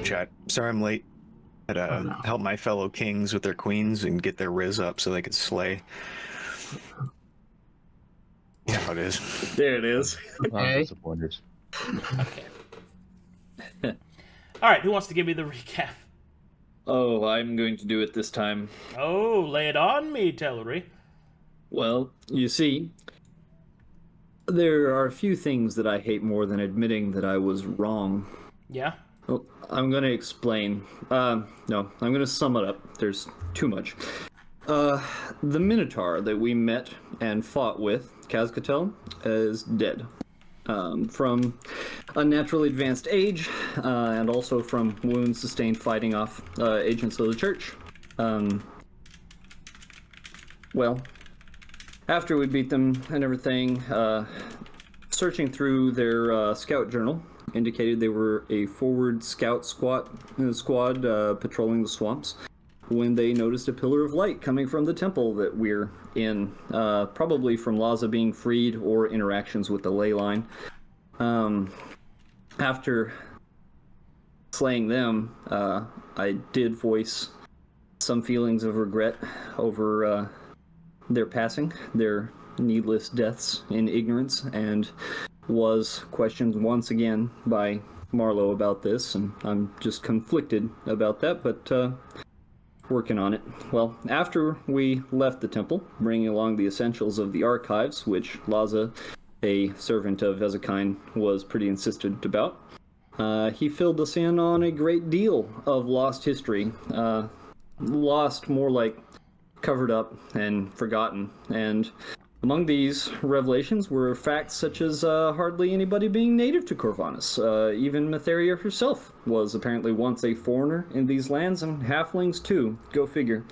chat. Sorry I'm late. Had to help my fellow kings with their queens and get their riz up so they could slay. Yeah, how it is. There it is. Okay. Disappointers. Okay. All right, who wants to give me the recap? Oh, I'm going to do it this time. Oh, lay it on me, Telry. Well, you see, there are a few things that I hate more than admitting that I was wrong. Yeah? Oh, I'm going to explain. No, I'm going to sum it up. There's too much. The Minotaur that we met and fought with, Kazkatel, is dead. From unnaturally advanced age, and also from wounds sustained fighting off agents of the church. Well, after we beat them and everything, searching through their scout journal indicated they were a forward scout squad patrolling the swamps when they noticed a pillar of light coming from the temple that we're in, probably from Laza being freed or interactions with the ley line. After slaying them, I did voice some feelings of regret over their passing, their needless deaths in ignorance, and was questioned once again by Marlowe about this, and I'm just conflicted about that, but working on it. Well, after we left the temple, bringing along the essentials of the archives, which Laza, a servant of Ezekine, was pretty insistent about, he filled us in on a great deal of lost history. Lost, more like covered up and forgotten, and among these revelations were facts such as hardly anybody being native to Corvanus. Even Matheria herself was apparently once a foreigner in these lands, and halflings too. Go figure.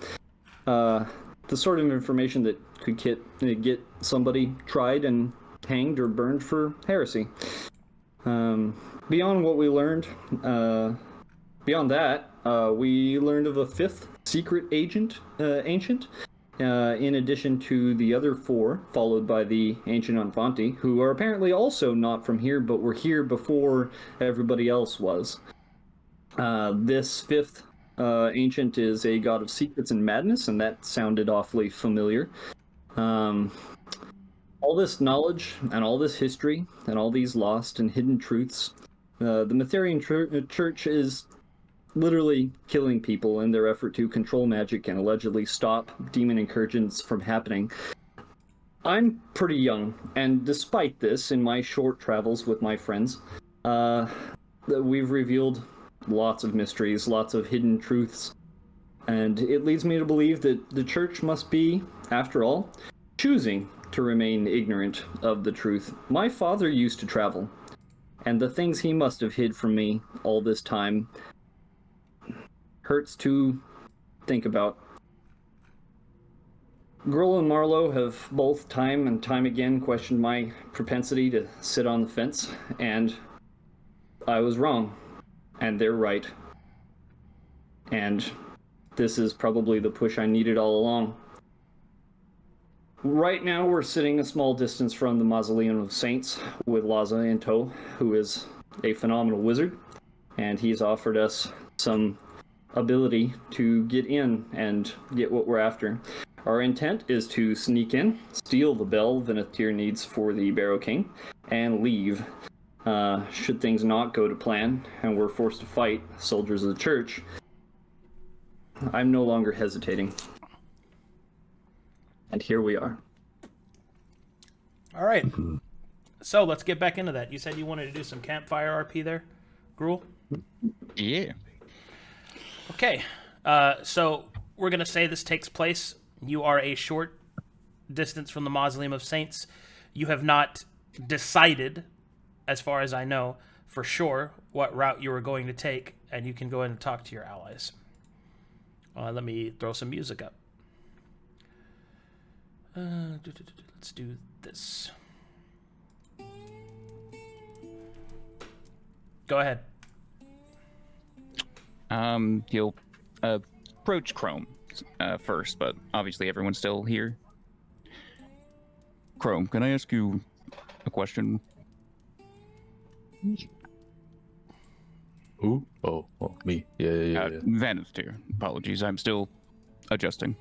The sort of information that could get somebody tried and hanged or burned for heresy. Beyond what we learned, beyond that, we learned of a fifth secret ancient, in addition to the other four, followed by the Ancient Enfanti, who are apparently also not from here, but were here before everybody else was. This fifth ancient is a god of secrets and madness, and that sounded awfully familiar. All this knowledge, and all this history, and all these lost and hidden truths, the Matherian Church is literally killing people in their effort to control magic and allegedly stop demon incursions from happening. I'm pretty young, and despite this, in my short travels with my friends, we've revealed lots of mysteries, lots of hidden truths, and it leads me to believe that the church must be, after all, choosing to remain ignorant of the truth. My father used to travel, and the things he must have hid from me all this time hurts to think about. Gruul and Marlowe have both time and time again questioned my propensity to sit on the fence, and I was wrong, and they're right. And this is probably the push I needed all along. Right now, we're sitting a small distance from the Mausoleum of Saints with Laza in tow, who is a phenomenal wizard, and he's offered us some ability to get in and get what we're after. Our intent is to sneak in, steal the bell Venetir needs for the Barrow King, and leave. Should things not go to plan, and we're forced to fight soldiers of the church, I'm no longer hesitating. And here we are. All right. So let's get back into that. You said you wanted to do some campfire RP there, Gruul? Yeah. Okay. So we're going to say this takes place. You are a short distance from the Mausoleum of Saints. You have not decided, as far as I know, for sure what route you are going to take, and you can go in and talk to your allies. Let me throw some music up. Let's do this. Go ahead. You'll approach Chrome first, but obviously everyone's still here. Chrome, can I ask you a question? Ooh, oh. Me. Yeah. Vanith here. Apologies, I'm still adjusting.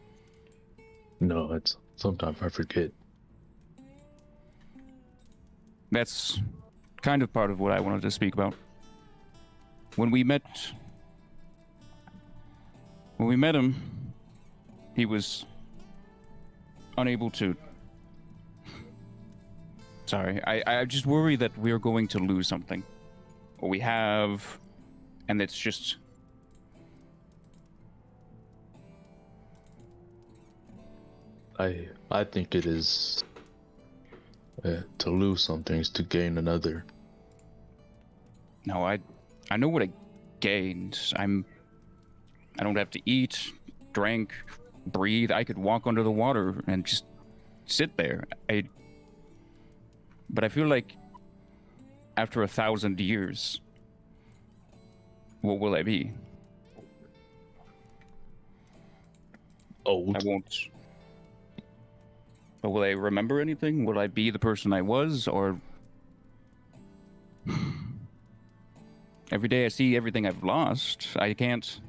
No, it's sometimes I forget. That's kind of part of what I wanted to speak about. When we met him, he was unable to... Sorry, I just worry that we're going to lose something. Or we have, and it's just... I think it is to lose something is to gain another. No, I know what I gained. I don't have to eat, drink, breathe. I could walk under the water and just sit there. But I feel like after 1,000 years, what will I be? Old. I won't. But will I remember anything? Will I be the person I was, or... Every day I see everything I've lost. I can't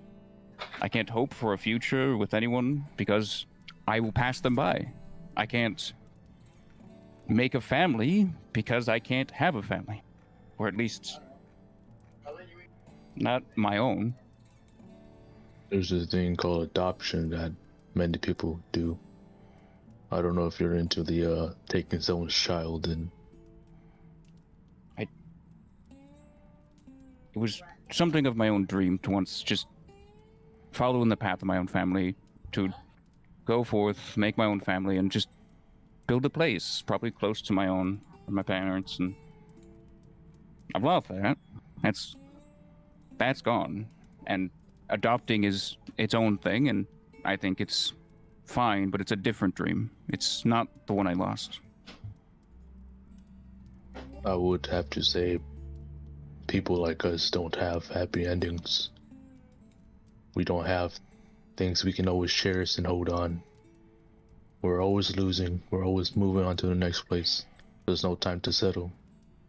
hope for a future with anyone because I will pass them by. I can't make a family because I can't have a family. Or at least not my own. There's a thing called adoption that many people do. I don't know if you're into the taking someone's child and... It was something of my own dream to once just follow in the path of my own family, to go forth, make my own family, and just build a place, probably close to my own, with my parents, and I've lost that. That's gone. And adopting is its own thing, and I think it's fine, but it's a different dream. It's not the one I lost. I would have to say people like us don't have happy endings. We don't have things we can always cherish and hold on. We're always losing. We're always moving on to the next place. There's no time to settle.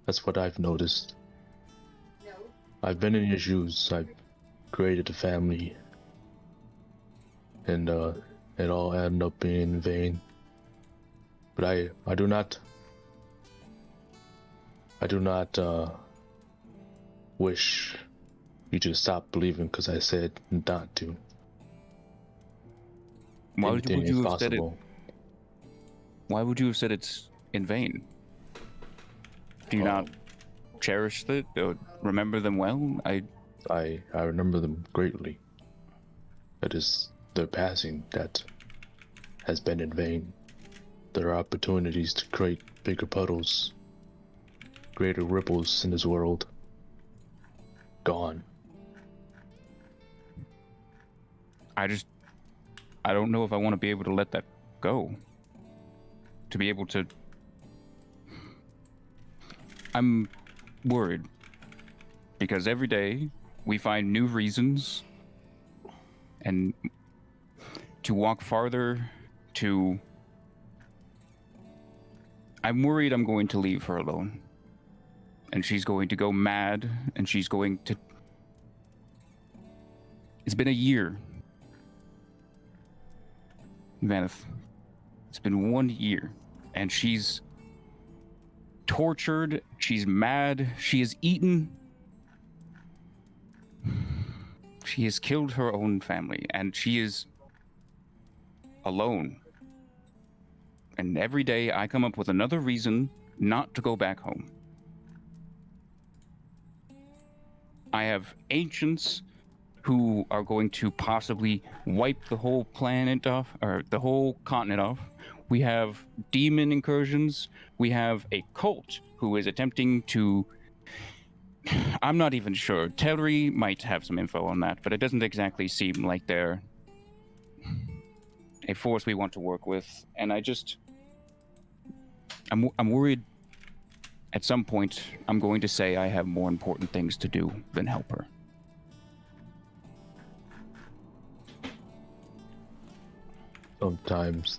That's what I've noticed. I've been in your shoes. I've created a family. And it all ended up being in vain. But I do not wish you to stop believing because I said not to. Why would Anything you is have said it? possible. Why would you have said it's in vain? Do you not cherish it or remember them well? I remember them greatly. It is their passing that has been in vain. There are opportunities to create bigger puddles, greater ripples in this world. Gone. I don't know if I want to be able to let that go. To be able to... I'm worried. Because every day we find new reasons and to walk farther, to... I'm worried I'm going to leave her alone. And she's going to go mad, and she's going to... It's been a year. Vanith. It's been 1 year, and she's tortured, she's mad, she has eaten. She has killed her own family, and she is alone. And every day I come up with another reason not to go back home. I have ancients who are going to possibly wipe the whole planet off, or the whole continent off. We have demon incursions. We have a cult who is attempting to... I'm not even sure. Telry might have some info on that, but it doesn't exactly seem like they're a force we want to work with. And I'm worried at some point I'm going to say I have more important things to do than help her. Sometimes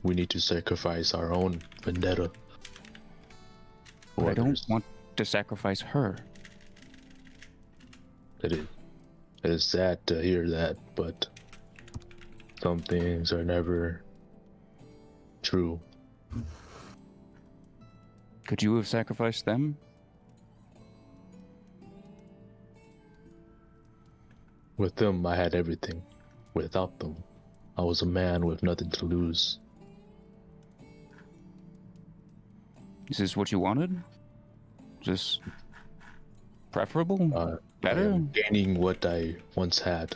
we need to sacrifice our own vendetta. But I don't want to sacrifice her. It It's sad to hear that, but some things are never true. Could you have sacrificed them? With them, I had everything. Without them, I was a man with nothing to lose. Is this what you wanted? Is this preferable? I Better? am gaining what I once had.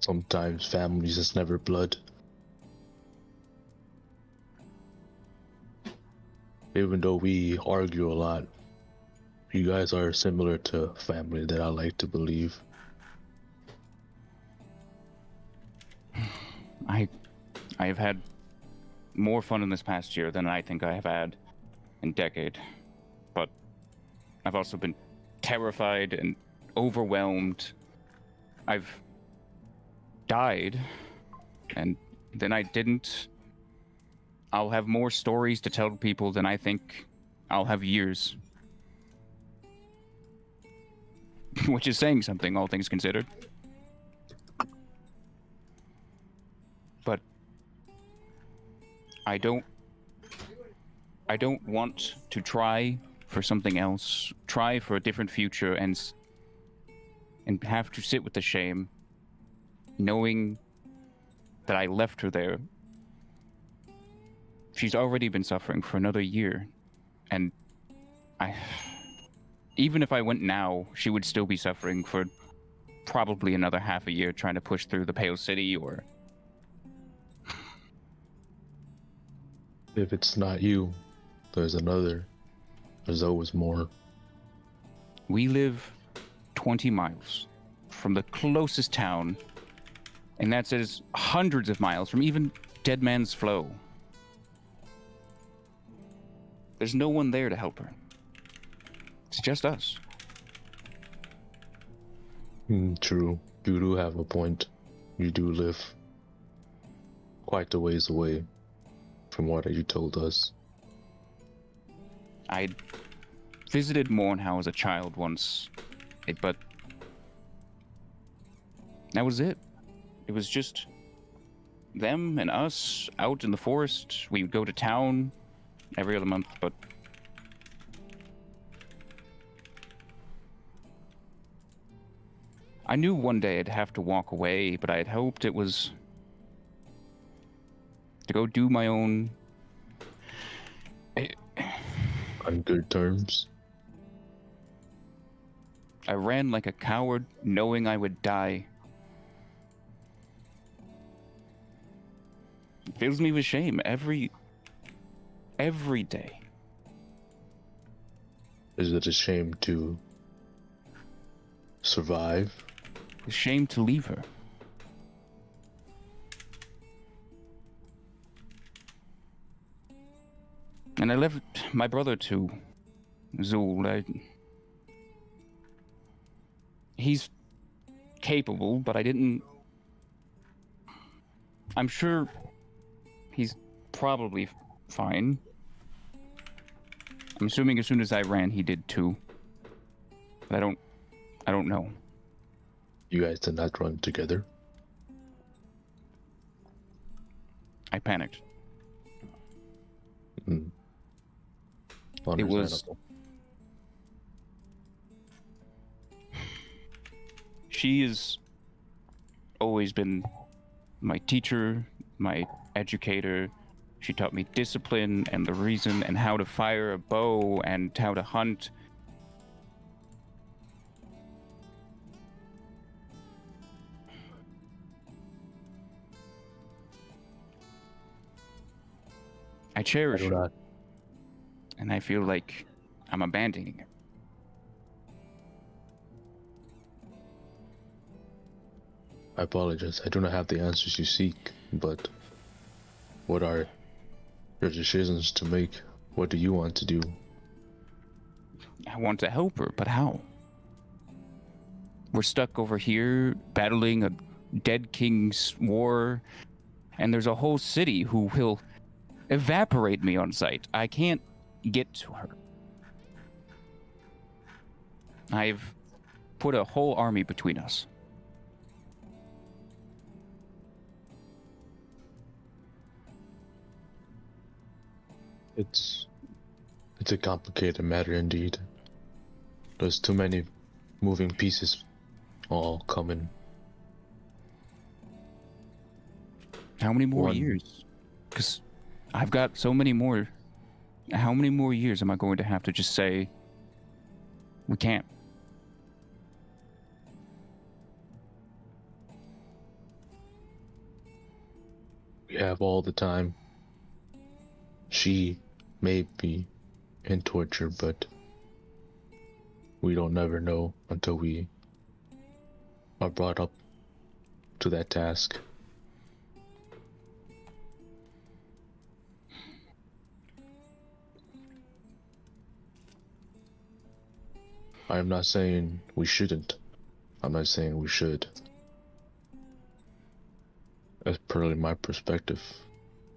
Sometimes families is never blood. Even though we argue a lot, you guys are similar to family that I like to believe. I have had more fun in this past year than I think I have had in a decade. But I've also been terrified and overwhelmed. I've died, and then I didn't. I'll have more stories to tell people than I think I'll have years. Which is saying something, all things considered. But I don't want to try for something else, try for a different future, and have to sit with the shame, knowing that I left her there. She's already been suffering for another year, and even if I went now, she would still be suffering for probably another half a year trying to push through the Pale City, or... If it's not you, there's another. There's always more. We live 20 miles from the closest town, and that says hundreds of miles from even Dead Man's Flow. There's no one there to help her. It's just us. True. You do have a point. You do live quite a ways away from what you told us. I visited Mornhow as a child once, but that was it. It was just them and us out in the forest. We would go to town every other month, but I knew one day I'd have to walk away, but I had hoped it was to go do my own... On good terms. I ran like a coward, knowing I would die. It fills me with shame every day. Is it a shame to survive? It's a shame to leave her. And I left my brother too, Zul. He's capable, but I didn't... I'm sure he's probably fine. I'm assuming as soon as I ran, he did too. But I don't know. You guys did not run together? I panicked. It was... Understandable. She has always been my teacher, my educator. She taught me discipline and the reason and how to fire a bow and how to hunt. I cherish her, and I feel like I'm abandoning her. I apologize. I do not have the answers you seek, but what are your decisions to make? What do you want to do? I want to help her, but how? We're stuck over here battling a dead king's war, and there's a whole city who will evaporate me on sight. I can't get to her. I've put a whole army between us. It's a complicated matter indeed. There's too many moving pieces all coming. How many more One. years? Because I've got so many more. How many more years am I going to have to just say, we can't? We have all the time. She may be in torture, but we don't never know until we are brought up to that task. I am not saying we shouldn't. I'm not saying we should. That's purely my perspective,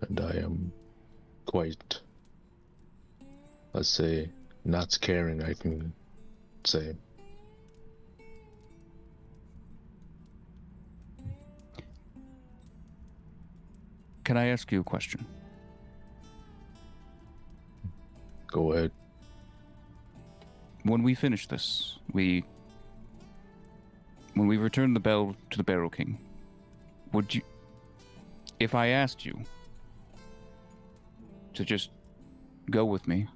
and I am quite, let's say, not caring, I can say. Can I ask you a question? Go ahead. When we finish this, when we return the bell to the Barrel King, would you, if I asked you to just go with me,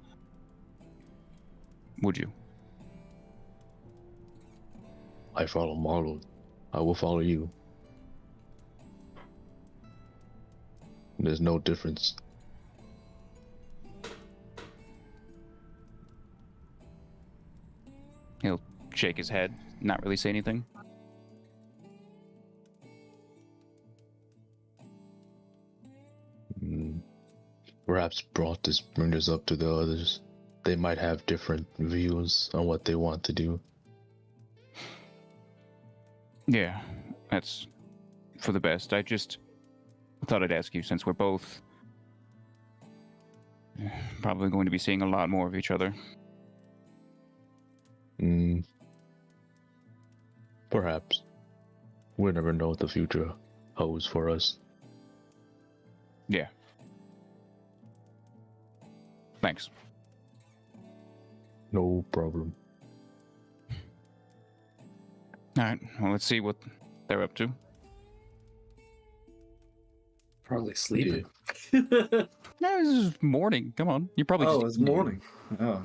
would you? I follow Marlowe. I will follow you. There's no difference. He'll shake his head, not really say anything. Perhaps bring this up to the others. They might have different views on what they want to do. Yeah, that's for the best. I thought I'd ask you since we're both probably going to be seeing a lot more of each other. Perhaps. We'll never know what the future holds for us. Yeah. Thanks. No problem. Alright, well, let's see what they're up to. Probably sleeping. No, this is morning. Come on. You're probably just... it's morning. Oh.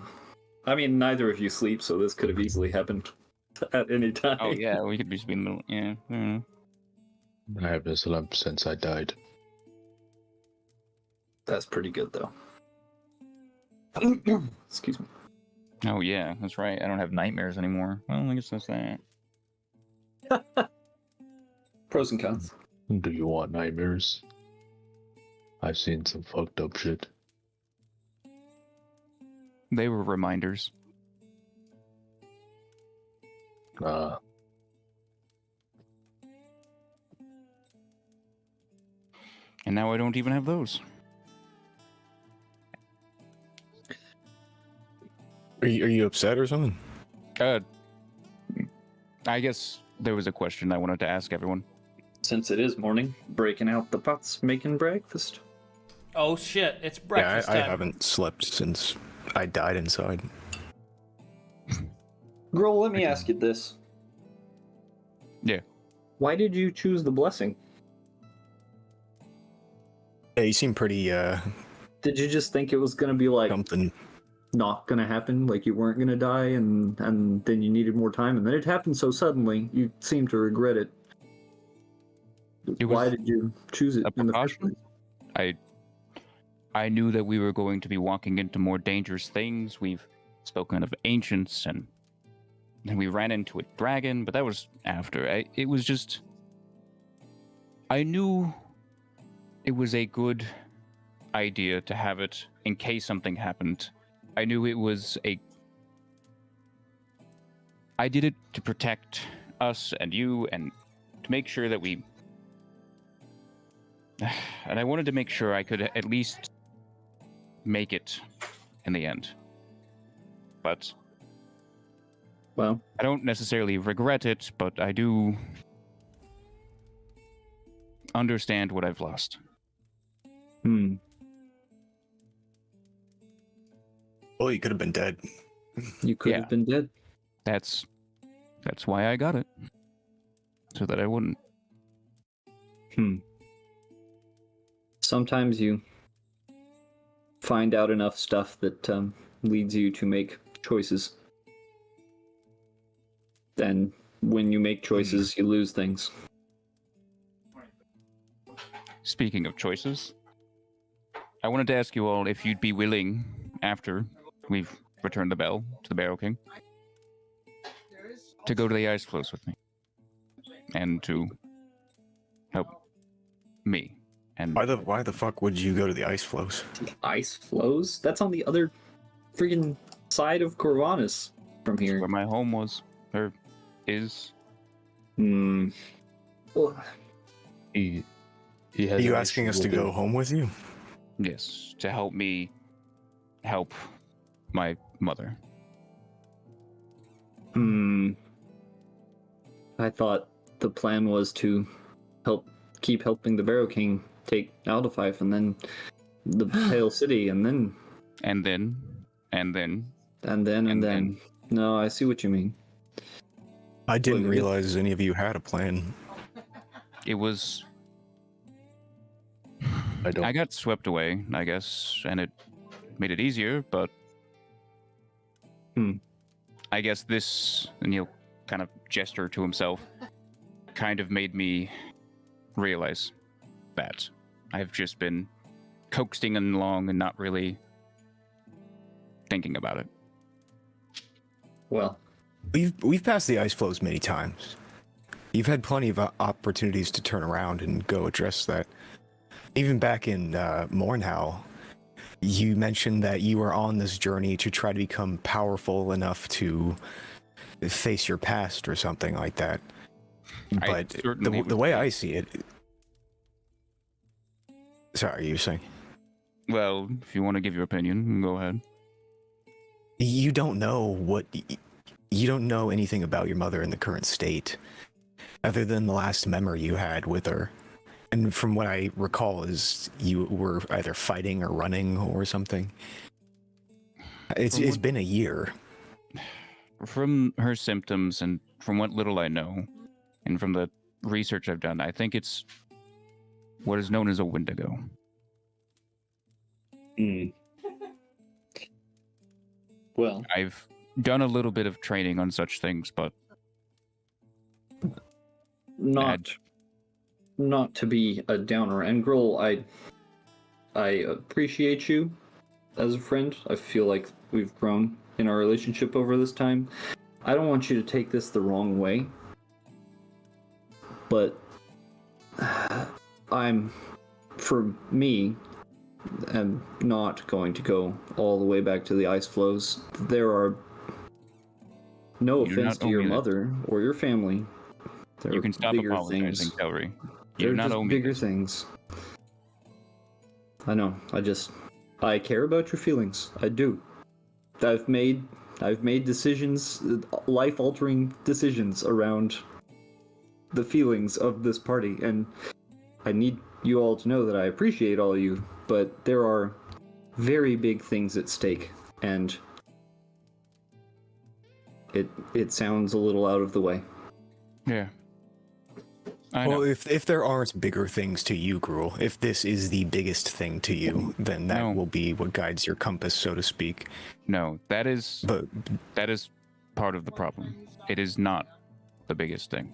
I mean, neither of you sleep, so this could have easily happened at any time. Oh, yeah, we could just be in the middle. Yeah. I don't know. I have been slumped since I died. That's pretty good, though. Excuse me. Oh, yeah, that's right. I don't have nightmares anymore. Well, I guess that's that. Pros and cons. Do you want nightmares? I've seen some fucked up shit. They were reminders. And now I don't even have those. Are you upset or something? I guess there was a question I wanted to ask everyone. Since it is morning, breaking out the pots, making breakfast. Oh shit, it's breakfast I time. haven't slept since I died inside. Gruul, let me ask you this. Yeah. Why did you choose the blessing? Yeah, you seem pretty Did you just think it was gonna be like something. not gonna happen, like you weren't gonna die, and then you needed more time, and then it happened so suddenly, you seem to regret it. Why did you choose it in the first place? I knew that we were going to be walking into more dangerous things. We've spoken of ancients, and we ran into a dragon, but that was after. It was just... I knew it was a good idea to have it in case something happened. I knew it was I did it to protect us and you, and to make sure that we... And I wanted to make sure I could at least make it in the end. But Well, I don't necessarily regret it, but I do understand what I've lost. hmm. Well, you could have been dead. You could Yeah. have been dead. That's why I got it. So that I wouldn't. Sometimes you find out enough stuff that leads you to make choices. And when you make choices, you lose things. Speaking of choices, I wanted to ask you all if you'd be willing, after we've returned the bell to the Barrow King, to go to the ice flows with me. And to help me. And Why the fuck would you go to the ice flows? Ice flows? That's on the other freaking side of Corvallis from here. where my home was, or is. Well, He has. Are you an asking issue us to with go it. home with you? Yes, to help me help my mother. I thought the plan was to keep helping the Barrow King take Aldefife and then the Pale City and then. And then. No, I see what you mean. I didn't Look, realize any of you had a plan. It was. I don't. I got swept away, I guess, and it made it easier, but. I guess this, and he'll kind of gesture to himself, kind of made me realize that I've just been coaxing along and not really thinking about it. Well, We've passed the ice flows many times. You've had plenty of opportunities to turn around and go address that. Even back in Mornhow, you mentioned that you were on this journey to try to become powerful enough to face your past or something like that. But the way I see it... Sorry, you were saying? Well, if you want to give your opinion, go ahead. You don't know you don't know anything about your mother in the current state, other than the last memory you had with her. And from what I recall is you were either fighting or running or something. It's been a year. From her symptoms and from what little I know, and from the research I've done, I think it's what is known as a Wendigo. Well, I've done a little bit of training on such things, but not to be a downer. And Gruul, I appreciate you as a friend. I feel like we've grown in our relationship over this time. I don't want you to take this the wrong way, but for me, am not going to go all the way back to the ice flows. There are no offense to your mother or your family. There you can are stop bigger apologizing, things. Telry. There You are not just owe me bigger this. things. I know. I care about your feelings. I do. I've made decisions, life-altering decisions around the feelings of this party, and I need you all to know that I appreciate all of you, but there are very big things at stake, and it sounds a little out of the way. Yeah. I know. Well, if there aren't bigger things to you, Gruul, if this is the biggest thing to you, then that will be what guides your compass, so to speak. No, that is part of the problem. It is not the biggest thing.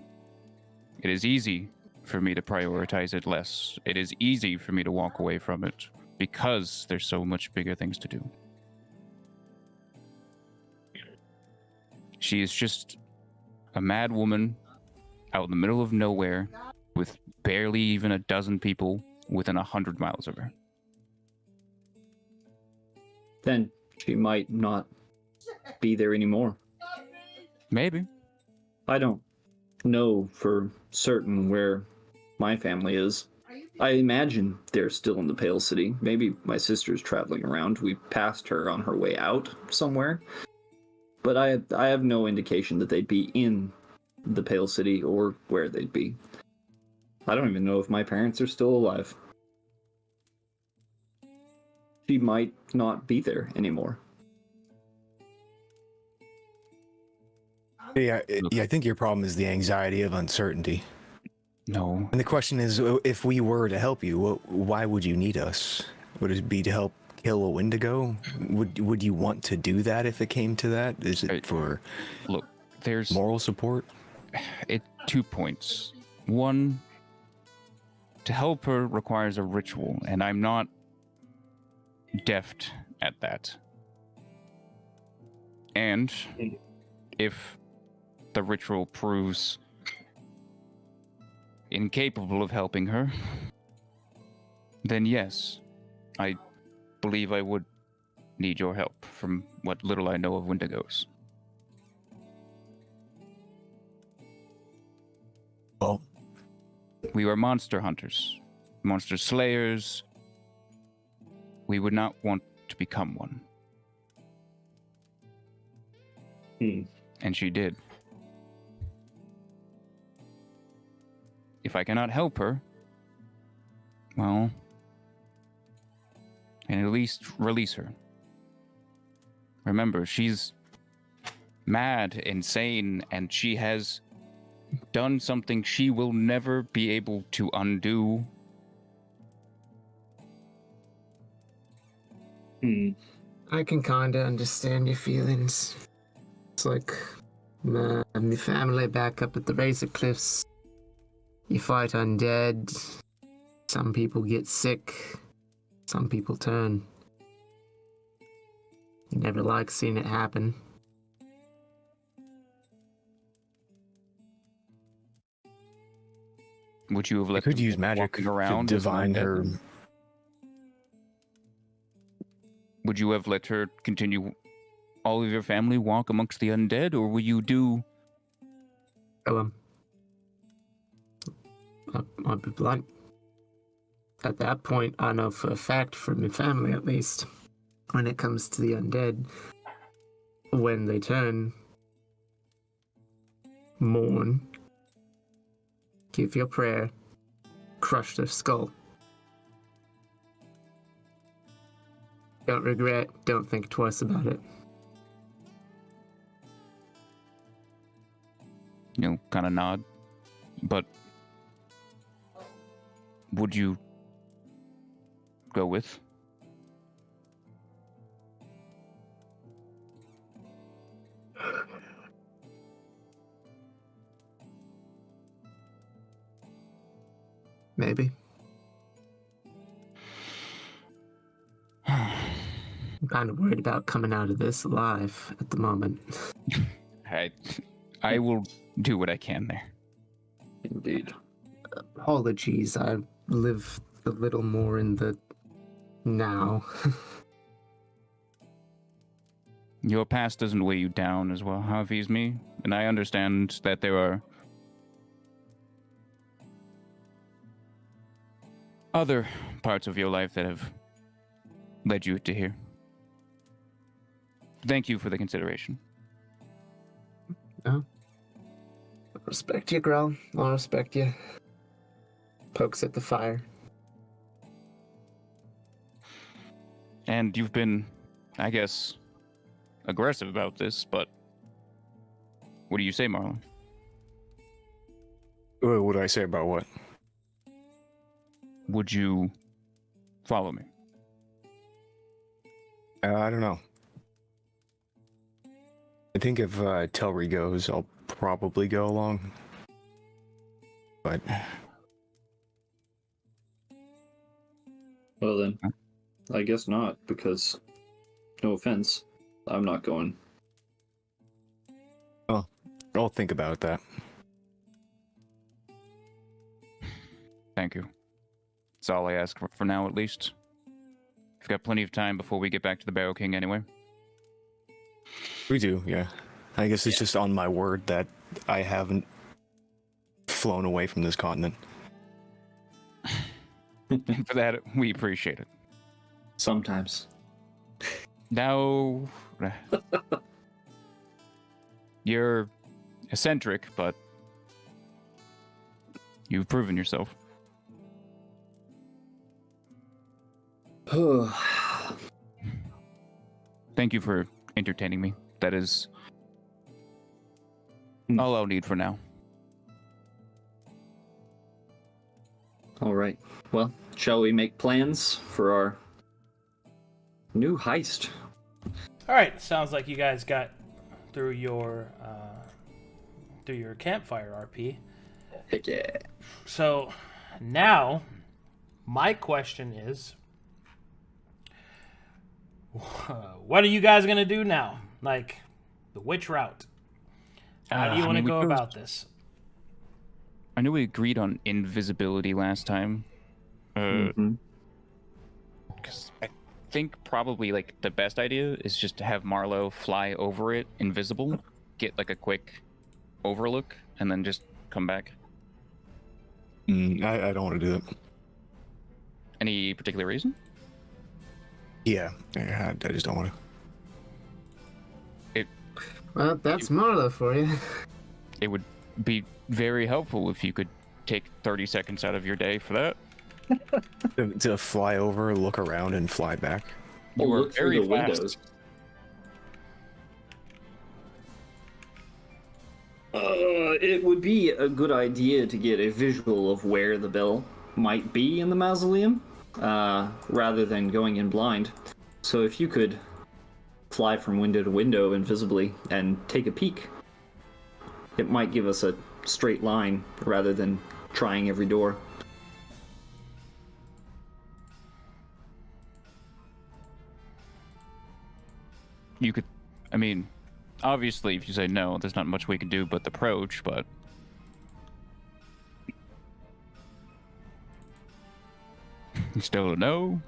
It is easy for me to prioritize it less. It is easy for me to walk away from it because there's so much bigger things to do. She is just a mad woman out in the middle of nowhere with barely even a dozen people within 100 miles of her. Then she might not be there anymore. Maybe. I don't know for certain where my family is. I imagine they're still in the Pale City. Maybe my sister's traveling around. We passed her on her way out somewhere. but I have no indication that they'd be in the Pale City or where they'd be. I don't even know if my parents are still alive. She might not be there anymore. Yeah, I think your problem is the anxiety of uncertainty. No. And the question is, if we were to help you, why would you need us? Would it be to help kill a Wendigo? Would you want to do that if it came to that? Is it for there's moral support? 2 points. One, to help her requires a ritual, and I'm not deft at that. And if the ritual proves incapable of helping her, then yes, I believe I would need your help from what little I know of Wendigos. Well, we are monster hunters, monster slayers. We would not want to become one. And she did. If I cannot help her, well, and at least release her. Remember, she's mad, insane, and she has done something she will never be able to undo. I can kinda understand your feelings. It's like my family back up at the Razor Cliffs. You fight undead. Some people get sick. Some people turn. You never like seeing it happen. Would you have let could them use magic walking to around as an divine undead? her. Would you have let her continue all of your family walk amongst the undead, or will you do... I'll be blunt. At that point, I know for a fact, from my family at least, when it comes to the undead, when they turn, mourn, give your prayer, crush their skull. Don't regret, don't think twice about it. Kind of nod. But would you go with? Maybe. I'm kind of worried about coming out of this alive at the moment. I will do what I can there. Indeed. Apologies, I live a little more in the now. Your past doesn't weigh you down as well, Hafiz me, and I understand that there are other parts of your life that have led you to here. Thank you for the consideration. Oh. I respect you, Gruul. I respect you. Pokes at the fire. And you've been, I guess, aggressive about this, but what do you say, Marlowe? What do I say about what? Would you follow me? I don't know. I think if Telry goes, I'll probably go along. But Well then, I guess not, because, no offense, I'm not going. I'll think about that. Thank you. That's all I ask for now, at least. We've got plenty of time before we get back to the Barrow King anyway. We do, yeah. I guess it's just on my word that I haven't flown away from this continent. For that, we appreciate it. Sometimes. Now, You're eccentric, but you've proven yourself. Thank you for entertaining me. That is all I'll need for now. All right. Well, shall we make plans for our new heist? All right. Sounds like you guys got through your campfire RP. Heck yeah. So now, my question is, what are you guys gonna do now? Like, which route? How do you want to go about this? I know we agreed on invisibility last time. Because I think probably like the best idea is just to have Marlowe fly over it invisible, get like a quick overlook, and then just come back. I don't want to do that. Any particular reason? Yeah, I just don't want to. Well, that's Marlowe for you. It would be very helpful if you could take 30 seconds out of your day for that. To fly over, look around, and fly back. Oh, You are look through very the fast. windows. It would be a good idea to get a visual of where the bell might be in the mausoleum, rather than going in blind. So if you could fly from window to window invisibly and take a peek, it might give us a straight line rather than trying every door. You could, I mean, obviously, if you say no, there's not much we can do but approach, but still a no.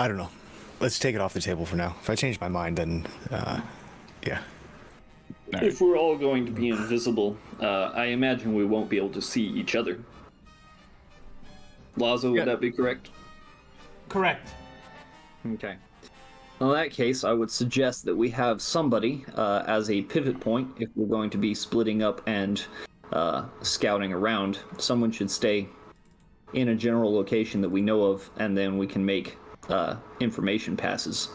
I don't know. Let's take it off the table for now. If I change my mind, then yeah. All right. If we're all going to be invisible, I imagine we won't be able to see each other. Lazo, would that be correct? Correct. Okay. In that case, I would suggest that we have somebody as a pivot point if we're going to be splitting up and scouting around. Someone should stay in a general location that we know of, and then we can make information passes.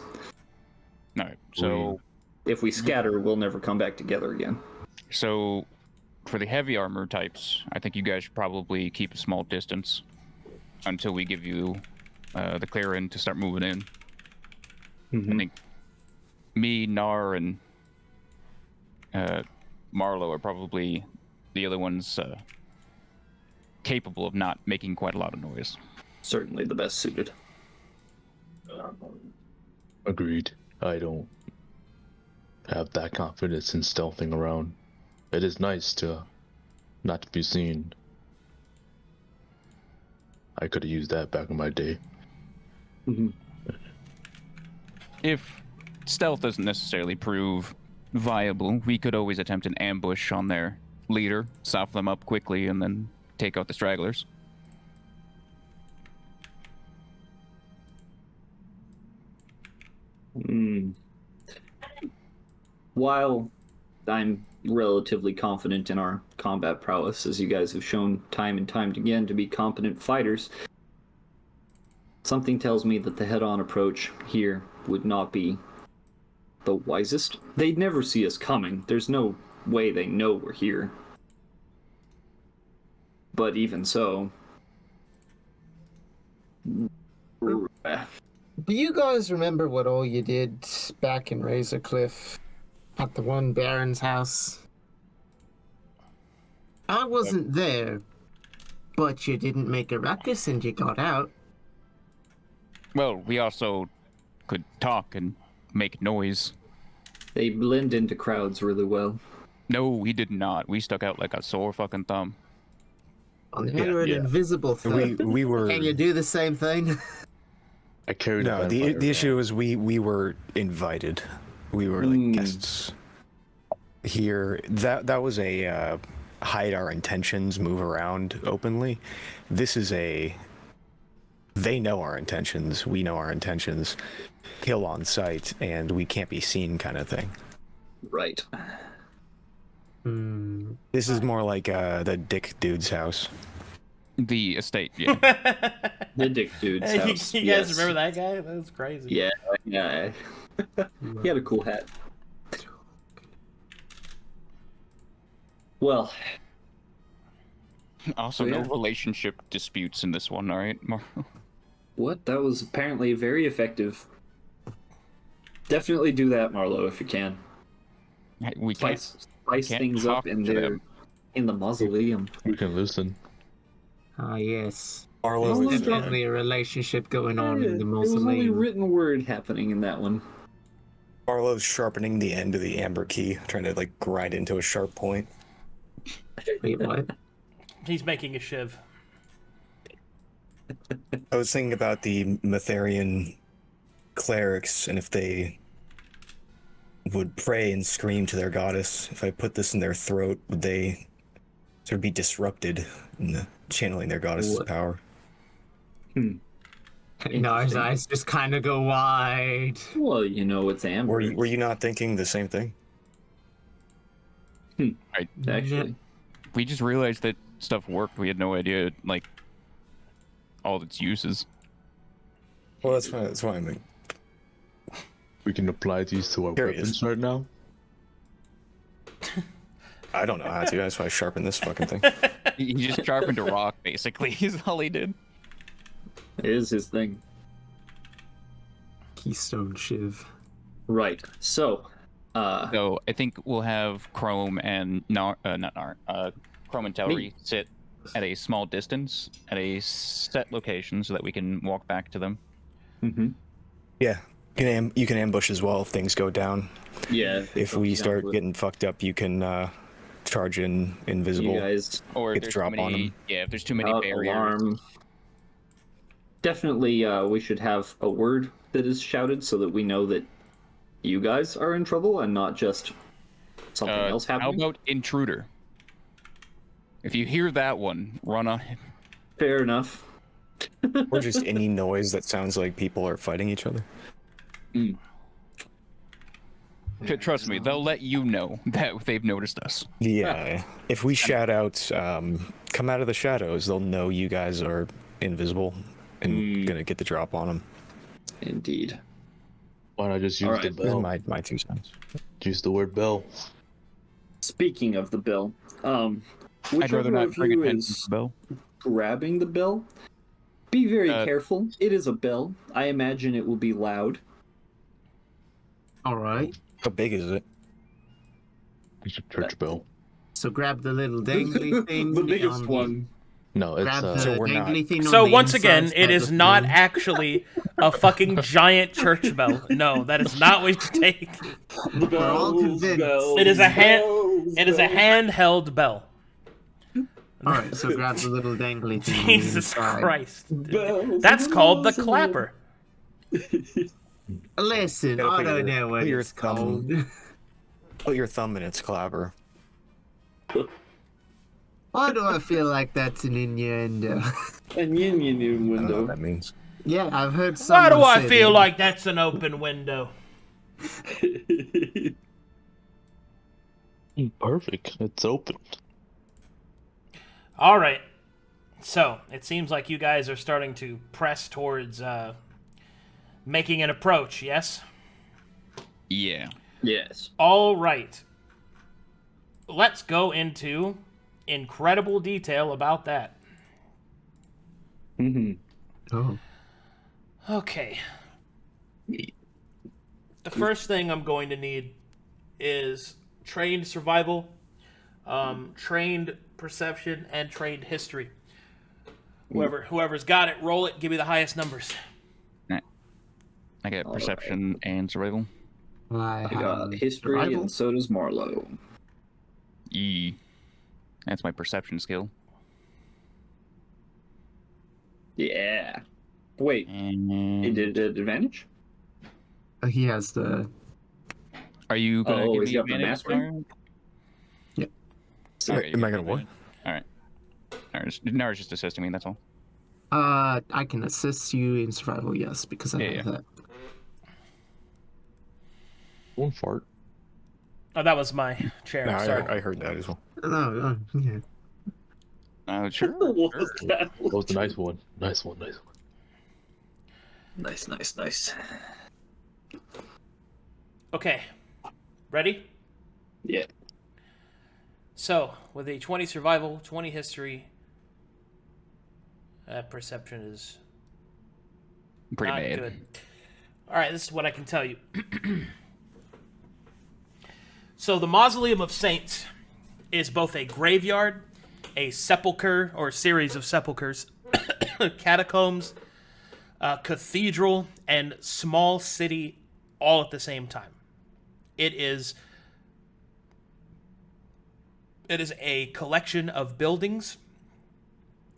All right. So, If we scatter, we'll never come back together again. so for the heavy armor types, I think you guys should probably keep a small distance until we give you the clearing to start moving in. I think me, Knarh, and Marlowe are probably the other ones capable of not making quite a lot of noise. Certainly the best suited. Agreed. I don't have that confidence in stealthing around. It is nice to not be seen. I could have used that back in my day. If stealth doesn't necessarily prove viable, we could always attempt an ambush on their leader, sop them up quickly, and then take out the stragglers. While I'm relatively confident in our combat prowess, as you guys have shown time and time again to be competent fighters, something tells me that the head-on approach here would not be the wisest. They'd never see us coming. There's no way they know we're here. But even so... Do you guys remember what all you did back in Razorcliff at the one Baron's house? I wasn't there, but you didn't make a ruckus and you got out. Well, we also could talk and make noise. They blend into crowds really well. No, we did not. We stuck out like a sore fucking thumb. Well, you're an invisible thing. We were. Can you do the same thing? I carried No, the issue was we were invited. We were like guests here. That was a hide our intentions, move around openly. This is a they know our intentions, we know our intentions, kill on sight, and we can't be seen kind of thing. Right. This is more like the dick dude's house. The estate, yeah. The dick dude's Hey, house. you guys yes. remember that guy? That was crazy. Yeah, yeah. He had a cool hat. Well, Also, Oh, no yeah. relationship disputes in this one, all right, Marlowe? what? That was apparently very effective. Definitely do that, Marlowe, if you can. We can't. Spice can't things talk up in to there, them. in the mausoleum. We can listen. Ah, yes. Marlowe There's is Definitely a relationship going on in the There was only mausoleum. written word happening in that one. Marlowe's sharpening the end of the amber key, trying to like grind into a sharp point. Wait, what? He's making a shiv. I was thinking about the Matherian clerics and if they would pray and scream to their goddess. If I put this in their throat, would they sort of be disrupted in channeling their goddess's What? power? Knarh's eyes just kind of go wide. Well, you know, it's amber. Were you not thinking the same thing? Actually, We just realized that stuff worked. We had no idea, like, all its uses. Well, that's why I mean. We can apply these to our Curious. weapons right now. I don't know how to. That's why I sharpened this fucking thing. He just sharpened a rock, basically, is all he did. it is his thing. Keystone Shiv. Right. So, So I think we'll have Chrome and Chrome and Telry sit at a small distance at a set location so that we can walk back to them. Yeah, you can ambush as well if things go down. yeah. If we start getting fucked up, you can charge in invisible. you guys Or if Get the there's drop too on many, 'em. yeah, if there's too many out, barriers. alarm. Definitely, we should have a word that is shouted so that we know that you guys are in trouble and not just something else How happening. about intruder? If you hear that one, run on it. Fair enough. Or just any noise that sounds like people are fighting each other. Trust me, they'll let you know that they've noticed us. Yeah, if we shout out, come out of the shadows, they'll know you guys are invisible and gonna get the drop on them. Indeed. Why not just use the Alright. This is bell? my 2 cents. Use the word bell. Speaking of the bell, I'd whichever rather not of bring you attention is to the bell. grabbing the bell, be very Uh, careful. It is a bell. I imagine it will be loud. All right. How big is it? It's a church bell. So grab the little dangly thing. on the- No, it's Grab the So we're not- dangly thing. on So the once inside again, it side is of the not thing. actually a fucking giant church bell. No, that is not what you take. We're all convinced. It is a handheld bell. All right. So grab the little dangly thing. on the Jesus inside. Christ. That's called the clapper. Listen, Gotta I put don't your- know what put your it's thumb- called. Put your thumb in its clapper. Why do I feel like that's an innuendo? And yin I don't know window. what that means. Yeah, I've heard someone Why do I say feel that. like that's an open window? perfect. It's open. All right. So it seems like you guys are starting to press towards making an approach, yes? Yeah. Yes. All right. Let's go into incredible detail about that. Oh. Okay. The first thing I'm going to need is trained survival, trained perception, and trained history. Whoever's got it, roll it. Give me the highest numbers. I got perception and survival. I I got history, survival. and so does Marlowe. That's my perception skill. Yeah. Wait, And it did advantage? He has the. are you gonna Oh, give he's me got the advantage? mastery? Knarh? Yep. Alright, Am you I get gonna what? advantage. Alright. Nara's just assisting me, that's all. I can assist you in survival, yes, because I have that. One fart. Oh, that was my chair. No, Sorry. I heard that as well. No, yeah. Sure. What sure. was that? That was the nice one. Nice one. Nice one. Nice. Okay. Ready? Yeah. So, with a 20 survival, 20 history, perception is Pretty not bad. good. All right, this is what I can tell you. So, the Mausoleum of Saints is both a graveyard, a sepulcher or series of sepulchers, catacombs, cathedral, and small city all at the same time. It is a collection of buildings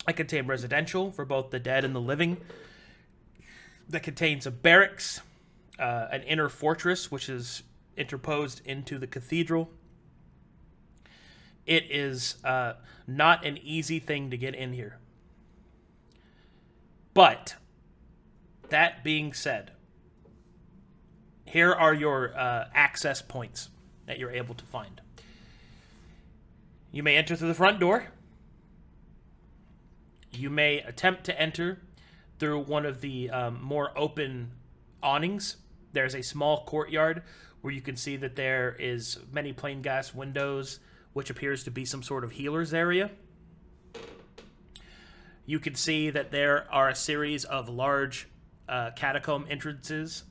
that contain residential for both the dead and the living, that contains a barracks, an inner fortress, which is interposed into the cathedral. It is not an easy thing to get in here. But, that being said, here are your access points that you're able to find. You may enter through the front door. You may attempt to enter through one of the more open awnings. There's a small courtyard where you can see that there is many plain glass windows, which appears to be some sort of healer's area. You can see that there are a series of large catacomb entrances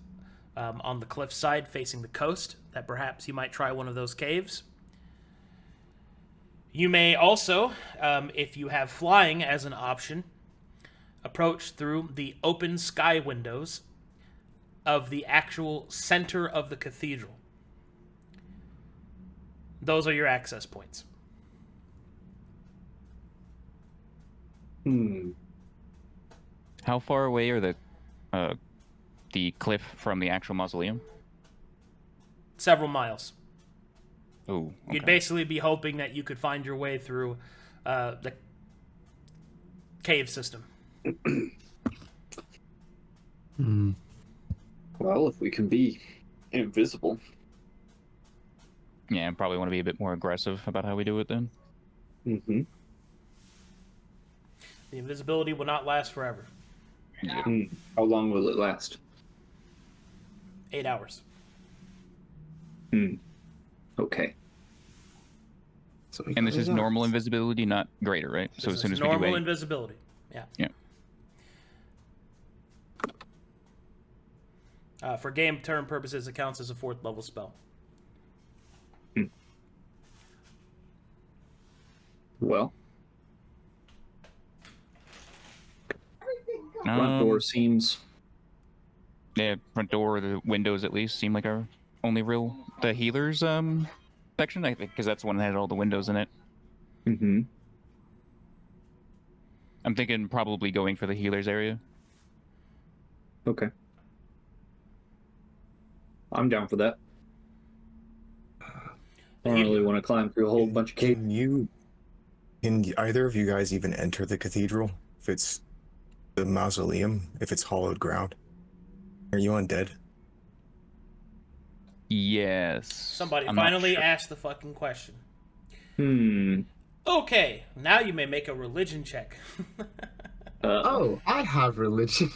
on the cliffside facing the coast, that perhaps you might try one of those caves. You may also, if you have flying as an option, approach through the open sky windows of the actual center of the cathedral. Those are your access points. How far away are the cliff from the actual mausoleum? Several miles. Oh, okay. You'd basically be hoping that you could find your way through the cave system. Well, if we can be invisible. Yeah, I probably want to be a bit more aggressive about how we do it then. Mm-hmm. The invisibility will not last forever. How long will it last? 8 hours. Okay. So we And got this is it normal out. invisibility, not greater, right? So This as soon is as we do normal 8. invisibility. Yeah. For game turn purposes, it counts as a 4th level spell. Well, front door seems. Yeah, front door, the windows at least seem like our only real. The healers section, I think, because that's the one that had all the windows in it. Mm-hmm. I'm thinking probably going for the healers area. Okay. I'm down for that. I don't really want to climb through a whole bunch of caves. Can either of you guys even enter the cathedral? If it's the mausoleum, if it's hollowed ground? Are you undead? Yes. Somebody I'm not finally sure. asked the fucking question. Oh, Okay, now you may make a religion check. Oh, I have religion.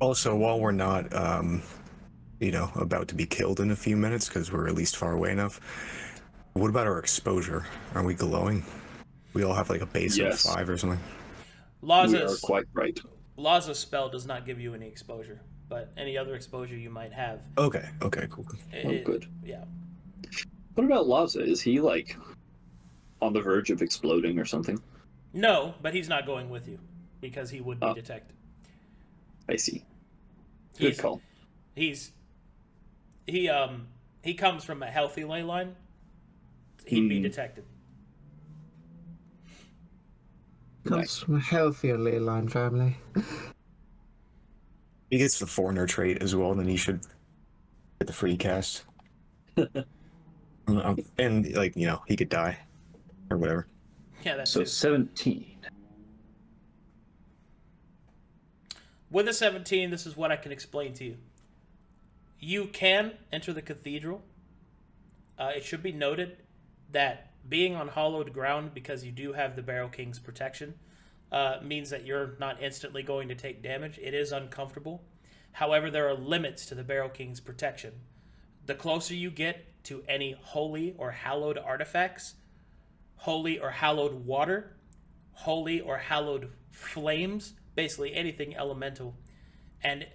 Also, while we're not, about to be killed in a few minutes because we're at least far away enough, what about our exposure? Are we glowing? We all have like a base Yes. of 5 or something. we are Laza's quite right. spell does not give you any exposure, but any other exposure you might have. Okay, cool. Good. Yeah. What about Laza? Is he like on the verge of exploding or something? No, but he's not going with you because he would be detected. I see. Good He's- call. He comes from a healthy ley line. He'd be detected. Comes from a healthier ley line family. He gets the foreigner trait as well, then he should get the free cast. And, he could die. Or whatever. Yeah, that's So it. 17. With a 17, this is what I can explain to you. You can enter the cathedral. It should be noted that being on hallowed ground, because you do have the Barrow King's protection, means that you're not instantly going to take damage. It is uncomfortable. However, there are limits to the Barrow King's protection. The closer you get to any holy or hallowed artifacts, holy or hallowed water, holy or hallowed flames, basically anything elemental, and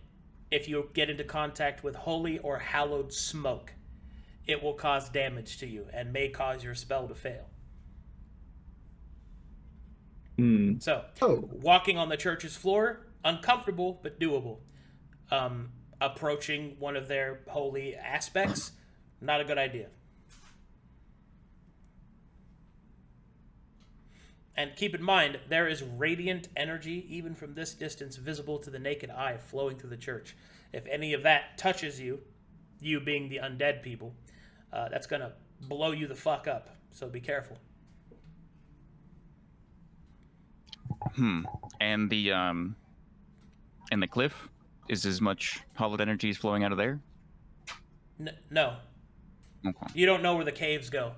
if you get into contact with holy or hallowed smoke, it will cause damage to you and may cause your spell to fail. So, walking on the church's floor, uncomfortable but doable. Approaching one of their holy aspects, not a good idea. And keep in mind, there is radiant energy, even from this distance, visible to the naked eye, flowing through the church. If any of that touches you, you being the undead people, that's going to blow you the fuck up. So be careful. And the cliff? Is as much hallowed energy flowing out of there? No. Okay. You don't know where the caves go.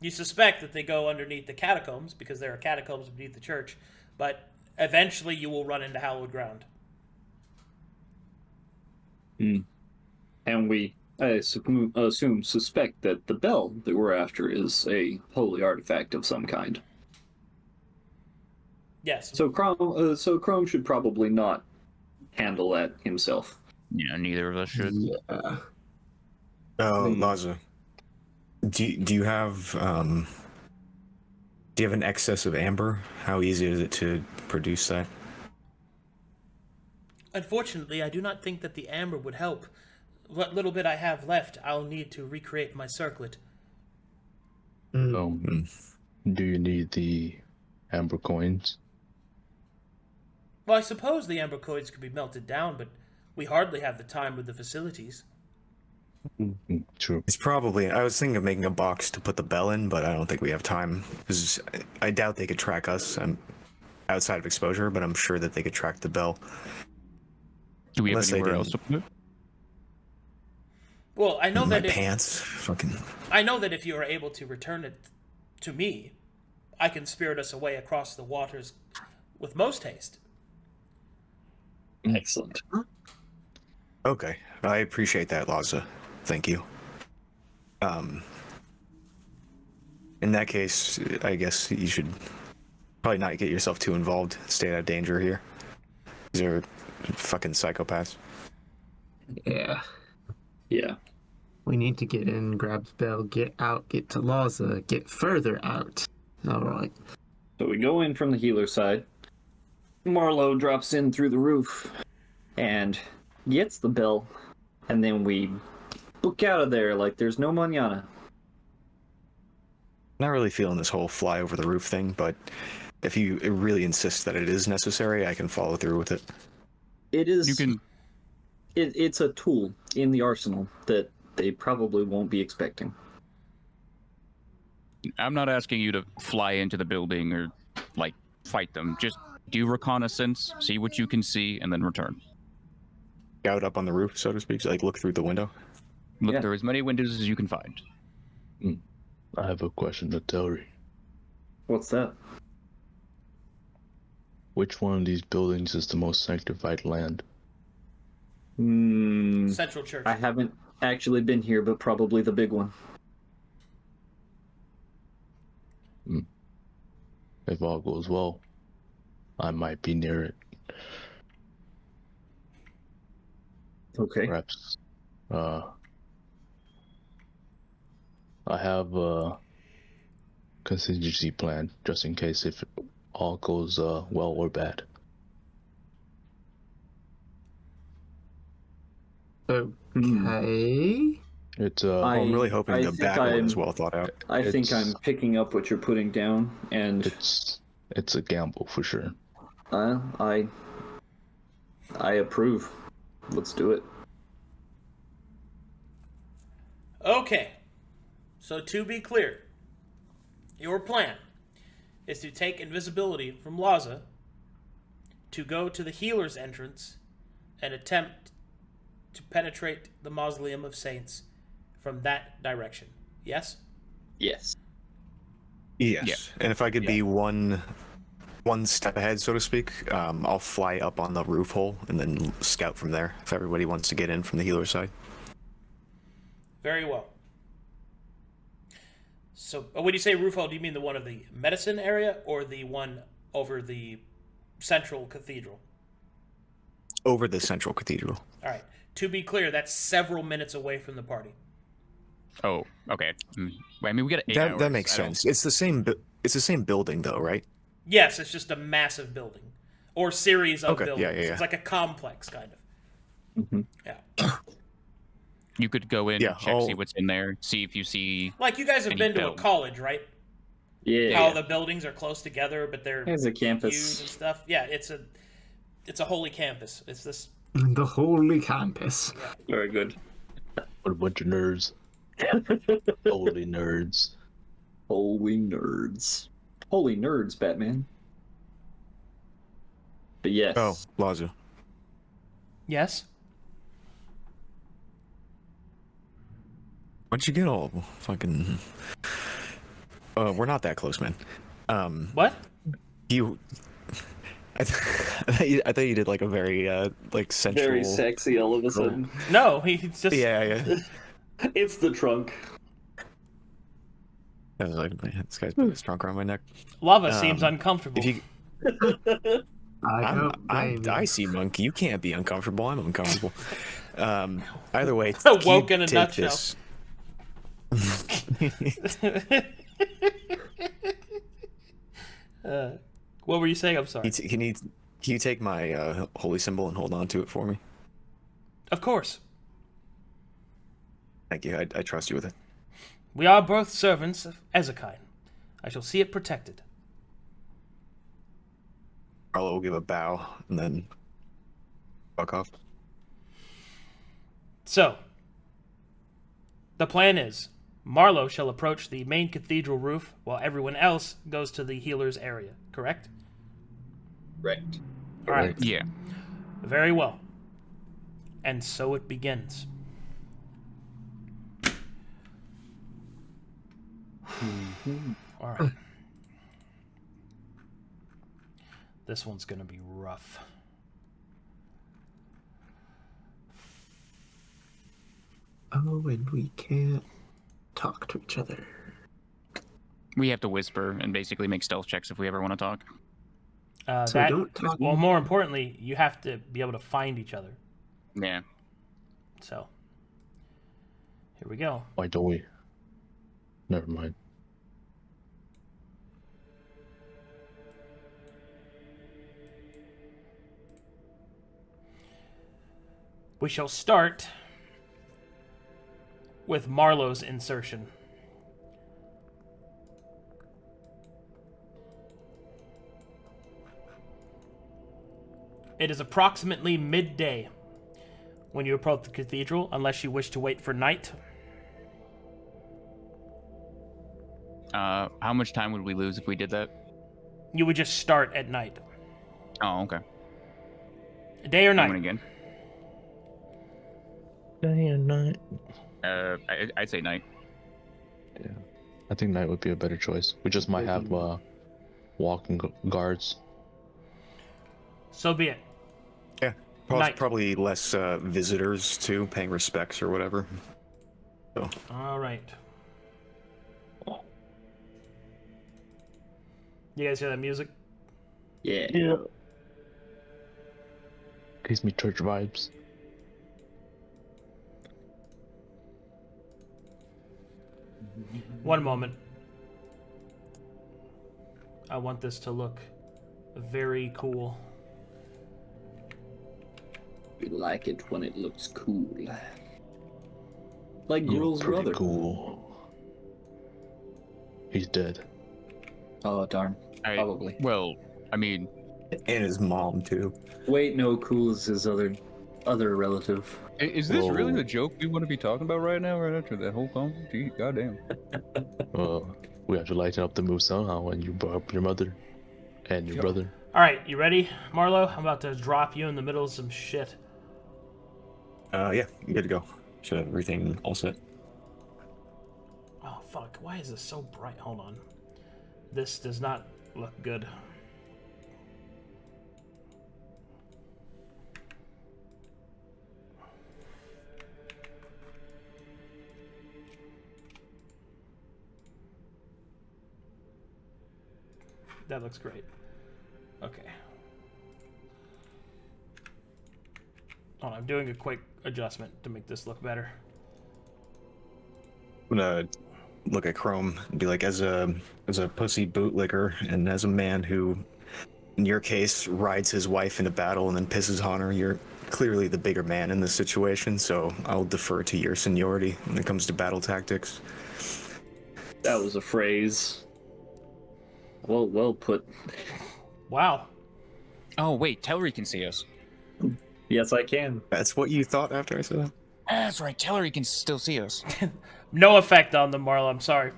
You suspect that they go underneath the catacombs, because there are catacombs beneath the church, but eventually you will run into hallowed ground. And we, I suspect that the bell that we're after is a holy artifact of some kind. Yes. So Chrome should probably not handle that himself. Yeah, neither of us should. Yeah. Oh, Laza, do you have an excess of amber? How easy is it to produce that? Unfortunately, I do not think that the amber would help. What little bit I have left, I'll need to recreate my circlet. Do you need the amber coins? Well, I suppose the amber coins could be melted down, but we hardly have the time with the facilities. True. It's probably. I was thinking of making a box to put the bell in, but I don't think we have time. Because I doubt they could track us. I'm outside of exposure, but I'm sure that they could track the bell. Do we have Unless they anywhere didn't. else to put it? Well, I know My that pants. Fucking. I know that if you are able to return it to me, I can spirit us away across the waters with most haste. Excellent. Okay, I appreciate that, Laza. Thank you. In that case, I guess you should probably not get yourself too involved. Stay out of danger here. These are fucking psychopaths. Yeah. Yeah. We need to get in, grab the bell, get out, get to Laza, get further out. Alright. So we go in from the healer side. Marlowe drops in through the roof and gets the bell, and then we book out of there like there's no mañana. Not really feeling this whole fly over the roof thing, but if you really insist that it is necessary, I can follow through with it. It is. You can. It's a tool in the arsenal that they probably won't be expecting. I'm not asking you to fly into the building or like fight them. Just do reconnaissance, see what you can see, and then return. Scout up on the roof, so to speak, like look through the window. Look Yeah. through as many windows as you can find. I have a question to Telry. What's that? Which one of these buildings is the most sanctified land? Central Church. I haven't actually been here, but probably the big one. If all goes well, I might be near it. Okay. Perhaps. I have a contingency plan just in case if all goes well or bad. Okay. It's I'm really hoping I the think back one is I'm- well thought out. I think It's- I'm picking up what you're putting down, and it's a gamble for sure. I approve. Let's do it. Okay. So to be clear, your plan is to take invisibility from Laza, to go to the healer's entrance and attempt to penetrate the Mausoleum of Saints from that direction. Yes? Yes. Yes. Yeah. And if I could be one step ahead, so to speak, I'll fly up on the roof hole and then scout from there if everybody wants to get in from the healer side. Very well. So, when you say roof hole, do you mean the one of the medicine area or the one over the central cathedral? Over the central cathedral. All right. To be clear, that's several minutes away from the party. Oh, okay. I mean, we got 8 hours. That makes sense. It's the same building though, right? Yes, it's just a massive building. Or series of buildings. Yeah. It's like a complex, kind of. Mm-hmm. Yeah. You could go in, Yeah, check, see what's in there, see if you see. Like, you guys have Any been to a building. college, right? Yeah. How the buildings are close together, but they're There's a views campus. and stuff. Yeah, it's a holy campus. It's this. The holy campus. Very good. What a bunch of nerds. Holy nerds. Holy nerds. Holy nerds, Batman. But yes. Oh, Lazu. Yes. Why'd you get all fucking? We're not that close, man. What? You. I thought you did like a very like sensual. Very sexy all of a sudden. No, he's just. Yeah. It's the trunk. I was like, man, this guy's putting his trunk around my neck. Lava seems uncomfortable. If you, I see monkey. You can't be uncomfortable. I'm uncomfortable. Either way, Woke you in a take nutshell. this- What were you saying? I'm sorry. Can you take my holy symbol and hold on to it for me? Of course. Thank you. I trust you with it. We are both servants of Ezekiel. I shall see it protected. Marlowe will give a bow and then fuck off. So, the plan is, Marlowe shall approach the main cathedral roof while everyone else goes to the healer's area, correct? Right. All right. Yeah. Very well. And so it begins. All right. This one's going to be rough. Oh, and we can't talk to each other. We have to whisper and basically make stealth checks if we ever want to talk. So don't talk. Well, more importantly, you have to be able to find each other. Yeah. So, here we go. Why don't we? Never mind. We shall start with Marlowe's insertion. It is approximately midday when you approach the cathedral, unless you wish to wait for night. How much time would we lose if we did that? You would just start at night. Oh, okay. Day or Going night? again. Day and night. I'd say night. Yeah. I think night would be a better choice. We just might have walking guards. So be it. Yeah. Night. Probably less visitors too, paying respects or whatever. So. All right. You guys hear that music? Yeah. Gives me church vibes. One moment. I want this to look very cool. We like it when it looks cool. Like You're Gruul's pretty brother. cool. He's dead. Oh, darn. Probably. Well, I mean, And his mom too. Wait, no, Cool is his other relative. is this really Whoa. the joke we want to be talking about right now, right after that whole convo? Gee, goddamn. Well, we have to lighten up the mood somehow when you brought up your mother and your brother. All right, you ready, Marlowe? I'm about to drop you in the middle of some shit. Yeah, I'm good to go. Should have everything all set. Oh, fuck. Why is this so bright? Hold on. This does not look good. That looks great. Okay. Hold on, I'm doing a quick adjustment to make this look better. I'm gonna look at Chrome and be like, as a pussy bootlicker and as a man who, in your case, rides his wife into battle and then pisses on her, you're clearly the bigger man in this situation, so I'll defer to your seniority when it comes to battle tactics. That was a phrase. Well put. Wow. Oh wait, Telry can see us. Yes, I can. That's what you thought after I said that? That's right, Telry can still see us. No effect on them, Marlowe. I'm sorry.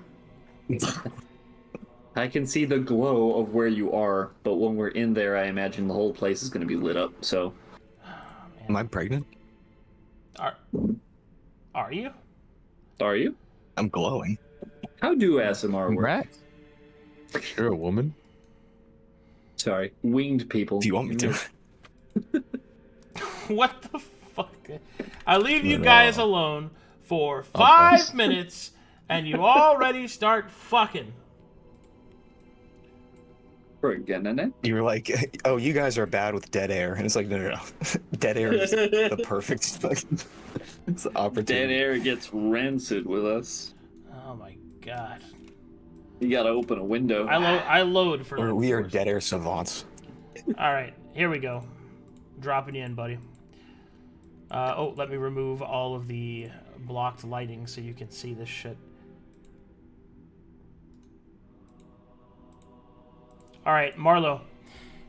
I can see the glow of where you are, but when we're in there, I imagine the whole place is going to be lit up, so... Am I pregnant? Are you? Are you? I'm glowing. How do ASMR work? Congrats. You're a woman. Sorry, winged people. Do you want me to? What the fuck? I leave you guys alone for 5 minutes, and you already start fucking. We're getting it. You were like, oh, you guys are bad with dead air. And it's like, no. Dead air is the perfect fucking it's the opportunity. Dead air gets rancid with us. Oh my god. You gotta open a window. I load for Or we are first. dead air savants. Alright, here we go. Dropping you in, buddy. Let me remove all of the blocked lighting so you can see this shit. Alright, Marlowe.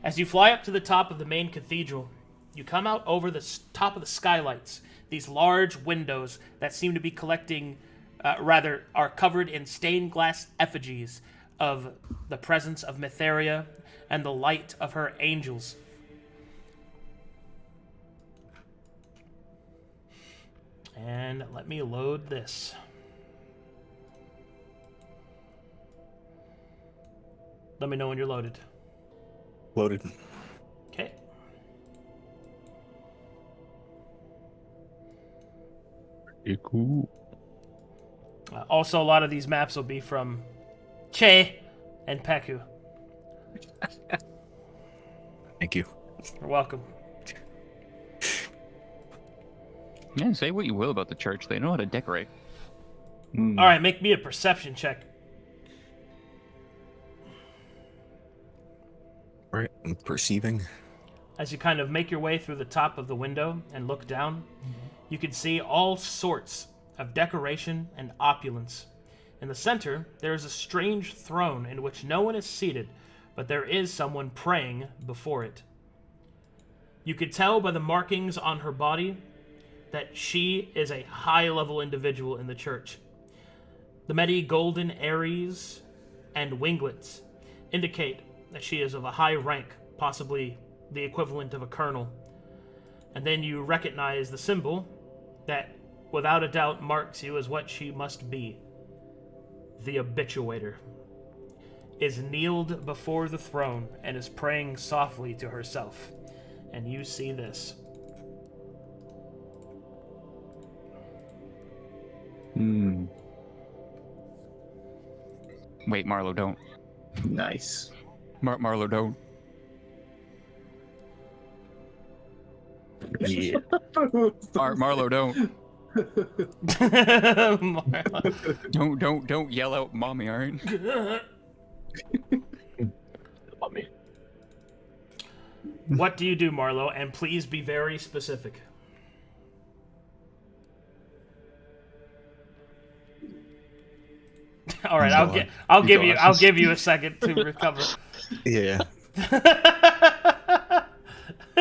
As you fly up to the top of the main cathedral, you come out over the top of the skylights. These large windows that seem to be collecting, are covered in stained glass effigies of the presence of Mytheria and the light of her angels. And let me load this. Let me know when you're loaded. Loaded. Okay. Pretty cool. Also, a lot of these maps will be from Che and Peku. Thank you. You're welcome. Yeah, say what you will about the church, they know how to decorate. All right, make me a perception check. Right, I'm perceiving. As you kind of make your way through the top of the window and look down, you can see all sorts of decoration and opulence. In the center, there is a strange throne in which no one is seated, but there is someone praying before it. You could tell by the markings on her body that she is a high-level individual in the church. The many golden Aries and winglets indicate that she is of a high rank, possibly the equivalent of a colonel. And then you recognize the symbol that, without a doubt, marks you as what she must be. The Habituator is kneeled before the throne and is praying softly to herself. And you see this. Wait, Marlowe, don't. Nice. Marlowe, don't. Yeah. Marlowe, don't. Don't yell out, "Mommy!" Alright. Mommy. What do you do, Marlowe? And please be very specific. All right, I'll give you a second to recover. Yeah.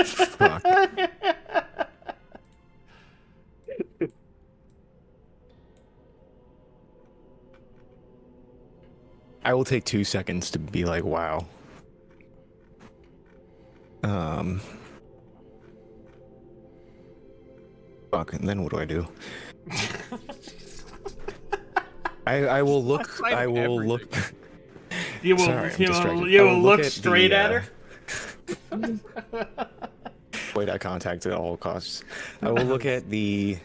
Fuck. I will take 2 seconds to be like, wow. Fuck, and then what do I do? I will look. Explain I will everything. look. You will, Sorry, I'm you distracted. will, you I will look at straight the, at her. Avoid eye contact at all costs. I will look at the.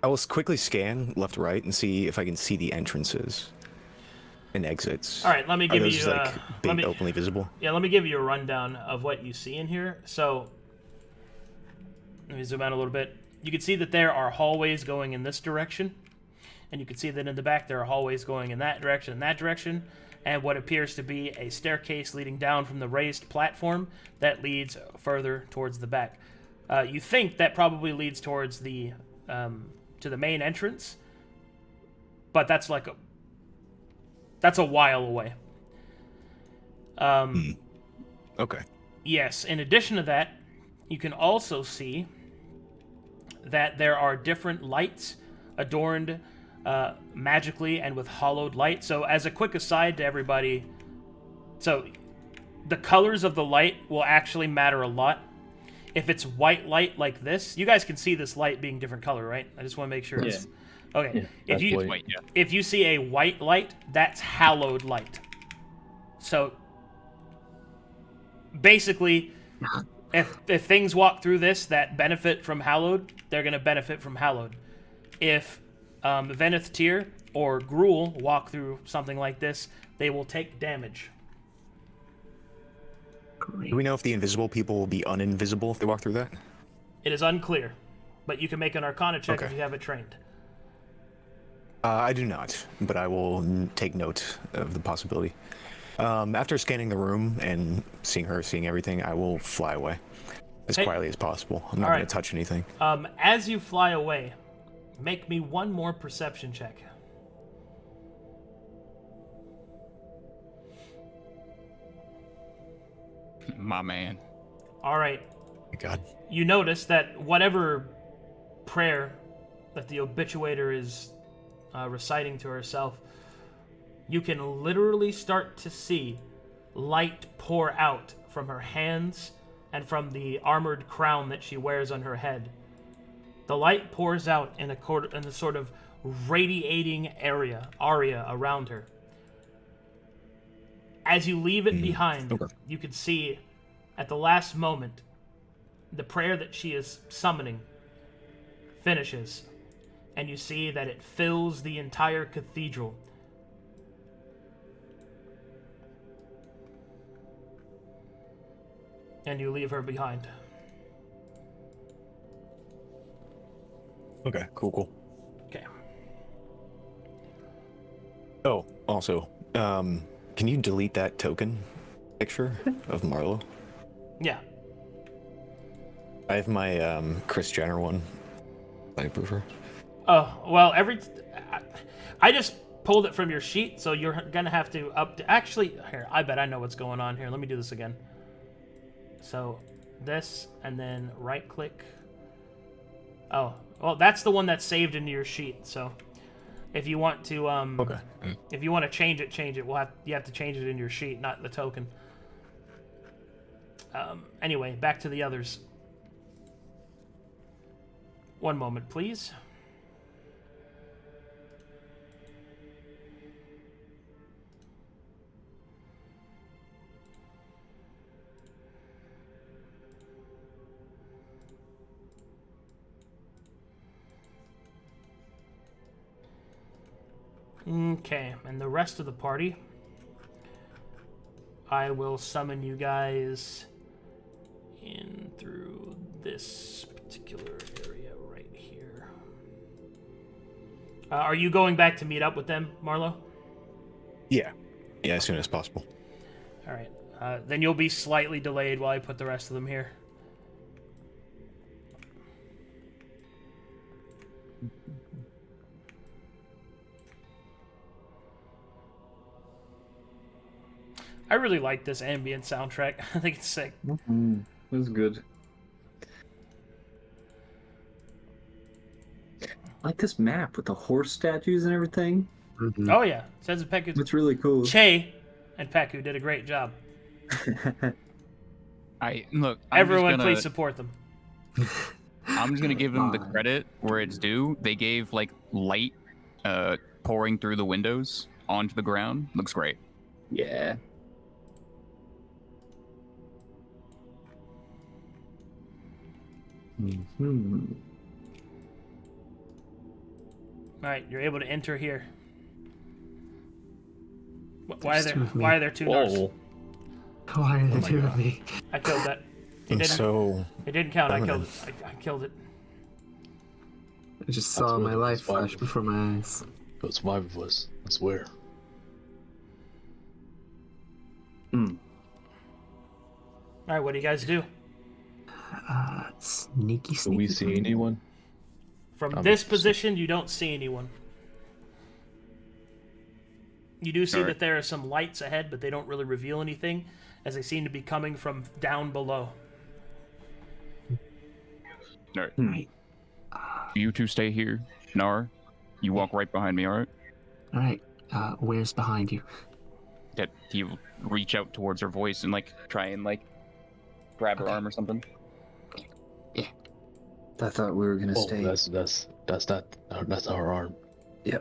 I will quickly scan left, right, and see if I can see the entrances and exits. All right, let me Are give those, you. like, big, openly visible? Yeah, let me give you a rundown of what you see in here. So, let me zoom out a little bit. You can see that there are hallways going in this direction, and you can see that in the back there are hallways going in that direction, and what appears to be a staircase leading down from the raised platform that leads further towards the back. You think that probably leads towards the to the main entrance, but that's a while away. Okay. Yes, in addition to that, you can also see that there are different lights adorned magically and with hollowed light. So as a quick aside to everybody, so the colors of the light will actually matter a lot. If it's white light like this, you guys can see this light being different color, right? I just want to make sure it's... Okay. Yeah, If you see a white light, that's hallowed light. So basically, if things walk through this that benefit from hallowed, they're going to benefit from hallowed. If Veneth Tyr or Gruul walk through something like this, they will take damage. Do we know if the invisible people will be uninvisible if they walk through that? It is unclear, but you can make an Arcana check if Okay. you have it trained. I do not, but I will take note of the possibility. After scanning the room and seeing everything, I will fly away as Hey. quietly as possible. I'm not All going right. to touch anything. As you fly away, make me one more perception check. My man. All right. Oh my God. You notice that whatever prayer that the obituator is reciting to herself, you can literally start to see light pour out from her hands and from the armored crown that she wears on her head. The light pours out in a sort of radiating aria around her. As you leave it behind, okay. you can see at the last moment the prayer that she is summoning finishes, and you see that it fills the entire cathedral. And you leave her behind. Okay, cool. Okay. Oh, also, can you delete that token picture of Marlowe? Yeah. I have my Chris Jenner one. I prefer. Oh, well, I just pulled it from your sheet, so you're gonna have to actually, here, I bet I know what's going on here. Let me do this again. So, this, and then right-click. Oh, well, that's the one that's saved into your sheet, so if you want to, Okay. if you want to change it, you have to change it in your sheet, not the token. Anyway, back to the others. One moment, please. Okay, and the rest of the party, I will summon you guys in through this particular area right here. Are you going back to meet up with them, Marlowe? Yeah, as soon as possible. All right. Then you'll be slightly delayed while I put the rest of them here. I really like this ambient soundtrack. I think it's sick. It was good. I like this map with the horse statues and everything. Mhm. Oh yeah, Senzu Peku. It's really cool. Che and Peku did a great job. Look. Everyone, please support them. I'm just gonna give them the credit where it's due. They gave like light, pouring through the windows onto the ground. Looks great. Yeah. Hmm. All right, you're able to enter here. Why There's two of me. are there two Knarhs? Whoa. Why are there my two God. of me? I killed that. And so, It didn't count. I killed feminine. it. I killed it. I just saw my really life inspiring. flash before my eyes. It was 5 of us, I swear. Hmm. All right, what do you guys do? Sneaky, Do sneaky. we see anyone? From I'm this interested. position, you don't see anyone. You do see All right. that there are some lights ahead, but they don't really reveal anything, as they seem to be coming from down below. All right. You two stay here. Knarh, you walk right behind me. All right. All right. Where's behind you? That you reach out towards her voice and like try and like grab her arm or something. I thought we were gonna Oh, stay. that's our arm. Yeah.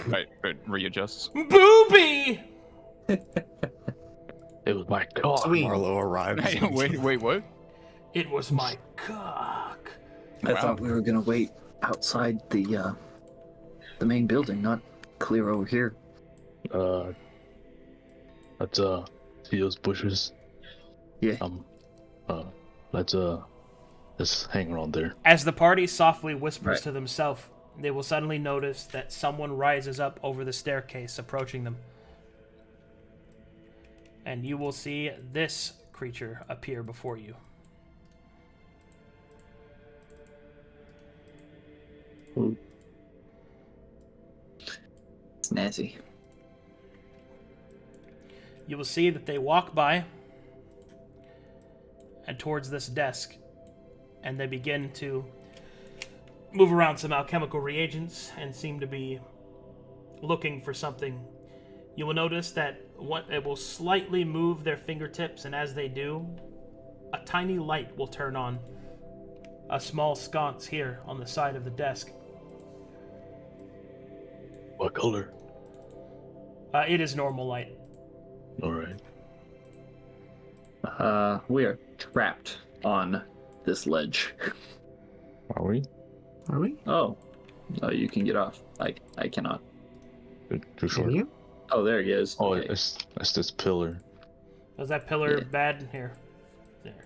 Right. Readjusts. Booby! It was my God. Sweet. Marlowe arrives. Hey, wait, what? It was my cock. I thought we were gonna wait outside the main building, not clear over here. Let's see those bushes. Yeah. Let's just hang around there. As the party softly whispers Right. to themselves, they will suddenly notice that someone rises up over the staircase, approaching them. And you will see this creature appear before you. Ooh. Snazzy. You will see that they walk by and towards this desk, and they begin to move around some alchemical reagents and seem to be looking for something. You will notice that it will slightly move their fingertips, and as they do, a tiny light will turn on. A small sconce here on the side of the desk. What color? It is normal light. Alright. We are trapped on this ledge. Are we? Are we? Oh, you can get off. I cannot. Too Can short. you? Oh, there he is. Oh, Okay. it's this pillar. Was that pillar Yeah. bad? Here. There.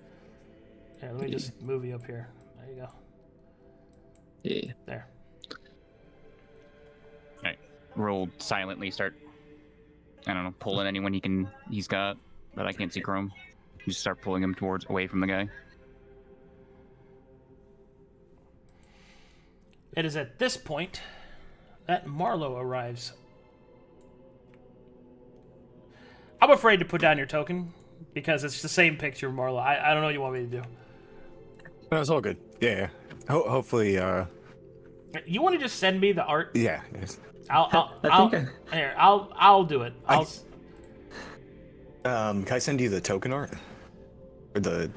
Here, let me just move you up here. There you go. Yeah. There. Roll silently. Start. I don't know. Pulling anyone he's got, but I can't see Chrome. You just start pulling him away from the guy. It is at this point that Marlowe arrives. I'm afraid to put down your token because it's the same picture of Marlowe. I don't know what you want me to do. No, it's all good. Yeah. Hopefully, You want to just send me the art? yeah. Yes. I'll do it. Can I send you the token art? Or the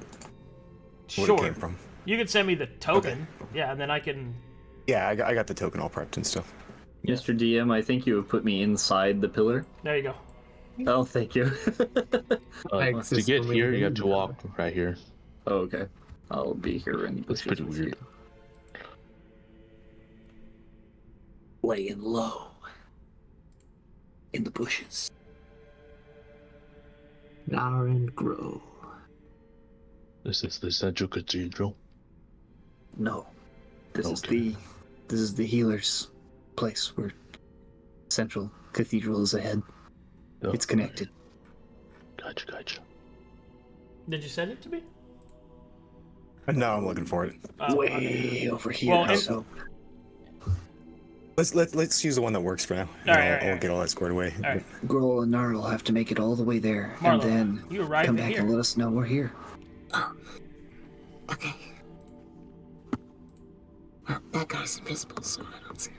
where Sure. it came from? You can send me the token. Yeah, and then I can. Yeah, I got the token all prepped and stuff. Mr. DM, I think you have put me inside the pillar. There you go. Oh, thank you. To exist get only here, you have within to the walk right here. Oh, okay. I'll be here in the That's bushes pretty with weird. you. Laying low in the bushes. Nara and Gruul. This is the central cathedral. No, this Okay. is the healer's place where Central Cathedral is ahead. Oh, It's connected. Gotcha. Did you send it to me? No, I'm looking for it. Oh, Way over here. Well, and- so Let's use the one that works for now. All right, I'll, all right, I'll get all that squared away. All right. Gruul and Knarh will have to make it all the way there, Marlowe, and then you arrived come in back here. and let us know we're here. Okay. Well, that guy's invisible, so I don't see him.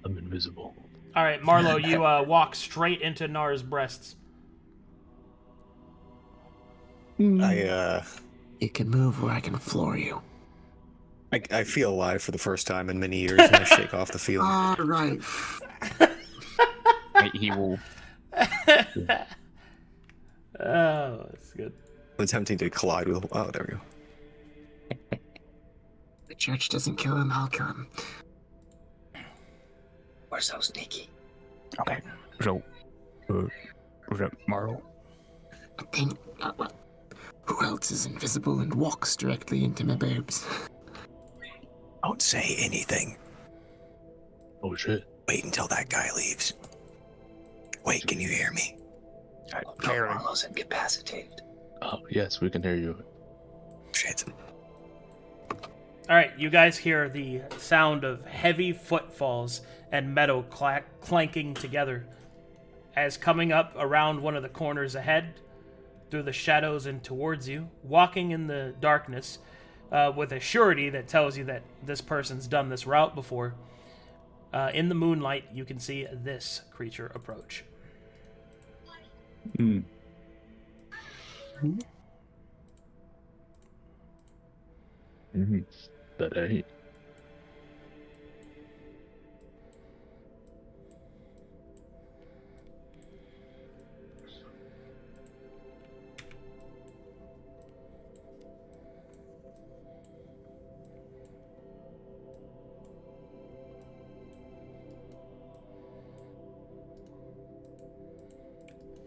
I'm invisible. All right, Marlowe, you walk straight into Nara's breasts. You can move or I can floor you. I feel alive for the first time in many years, and I shake off the feeling. All right. He will. Oh, that's good. Attempting to collide with. Oh, there we go. The church doesn't kill him, I'll kill him. We're so sneaky. Okay. So, was that Marlowe? I think. Who else is invisible and walks directly into my boobs? Don't say anything. Oh shit. Wait until that guy leaves. Wait, can you hear me? Marlowe's incapacitated. Oh yes, we can hear you. Shit. All right, you guys hear the sound of heavy footfalls and metal clanking together as coming up around one of the corners ahead, through the shadows and towards you, walking in the darkness with a surety that tells you that this person's done this route before. In the moonlight, you can see this creature approach. That ain't.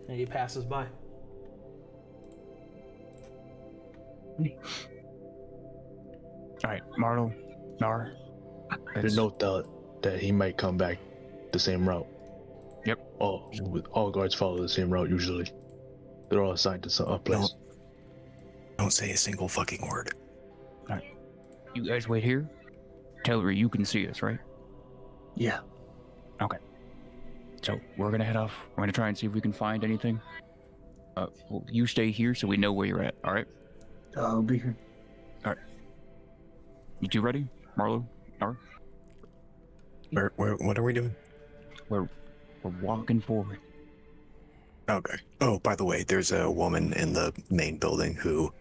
And he passes by. Alright, Marlowe, Knarh. There's no doubt that he might come back the same route. Yep. All guards follow the same route usually. They're all assigned to a place. Don't say a single fucking word. Alright. You guys wait here. Telry, you can see us, right? Yeah. Okay. So, we're gonna head off. We're gonna try and see if we can find anything. Well, you stay here so we know where you're at, alright? I'll be here. Alright. You two ready? Marlowe? Knarh? What are we doing? We're walking forward. Okay. Oh, by the way, there's a woman in the main building who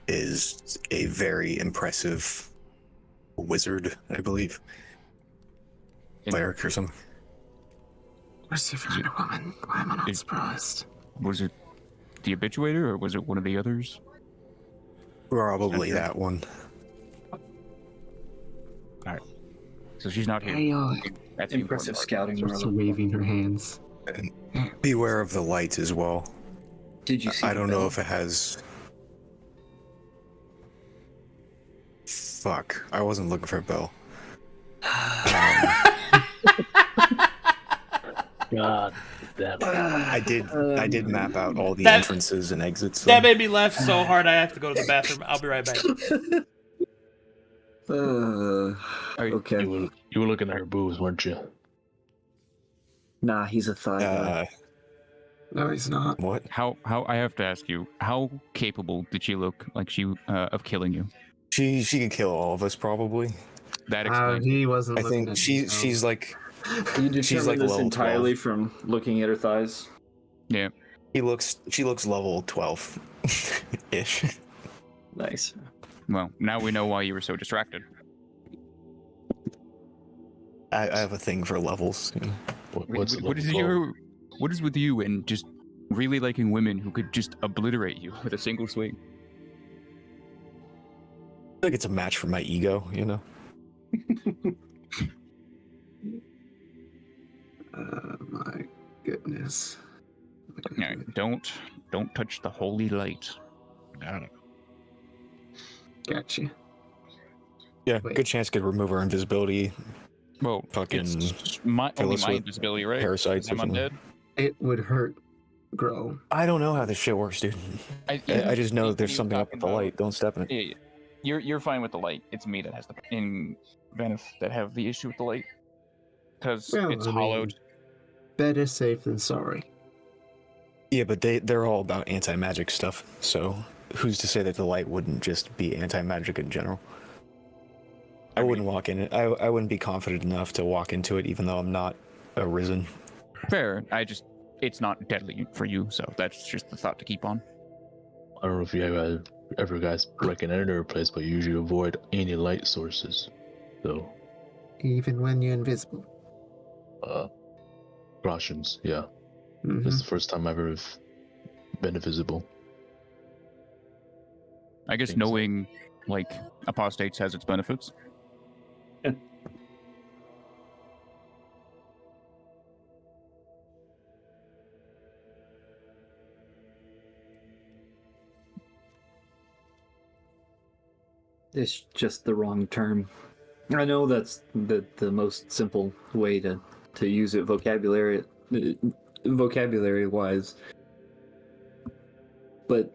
is a very impressive wizard, I believe. Cleric or something. Where's you found a woman? Why am I not surprised? Was it the habituator or was it one of the others? Probably that one. Alright. So she's not here. Hey, y'all. Impressive That's the important part. scouting, Just Marlowe. waving her hands. And beware of the light as well. Did you see I the don't know bell? if it has... Fuck. I wasn't looking for a bell. God damn it. I did map out all the That- entrances and exits. That made me laugh so hard I have to go to the bathroom. I'll be right back. Okay. You were looking at her boobs, weren't you? Nah, he's a thigh guy. No, he's not. What? How I have to ask you, how capable did she look like she of killing you? She can kill all of us probably. That explains. He wasn't I looking think at she's like You determined she's like this level entirely 12. from looking at her thighs? Yeah. she looks level 12 ish. Nice. Well, now we know why you were so distracted. I have a thing for levels. You know? What is with you and just really liking women who could just obliterate you with a single swing? I think it's a match for my ego, you know. My goodness. Yeah, don't touch the holy light. Got it. Gotcha. Yeah, Wait. good chance could remove our invisibility. Well, Fucking it's fill only us my with invisibility, right? parasites I'm or something. undead. It would hurt Grow. I don't know how this shit works, dude. I just know there's something up with the light. Don't step in it. Yeah. You're fine with the light. It's me that has the in Venice that have the issue with the light because Well, it's I mean- hollowed. Better safe than sorry. Yeah, but they're all about anti-magic stuff. So who's to say that the light wouldn't just be anti-magic in general? I wouldn't walk in it. I wouldn't be confident enough to walk into it, even though I'm not arisen. Fair. It's not deadly for you, so that's just the thought to keep on. I don't know if you ever guys break and enter a place, but you usually avoid any light sources. So, Even when you're invisible. precautions, yeah. Mhm. This is the first time I've ever been invisible. I guess Think so. knowing, like, apostates has its benefits. It's just the wrong term. I know that's the most simple way to use it vocabulary wise, but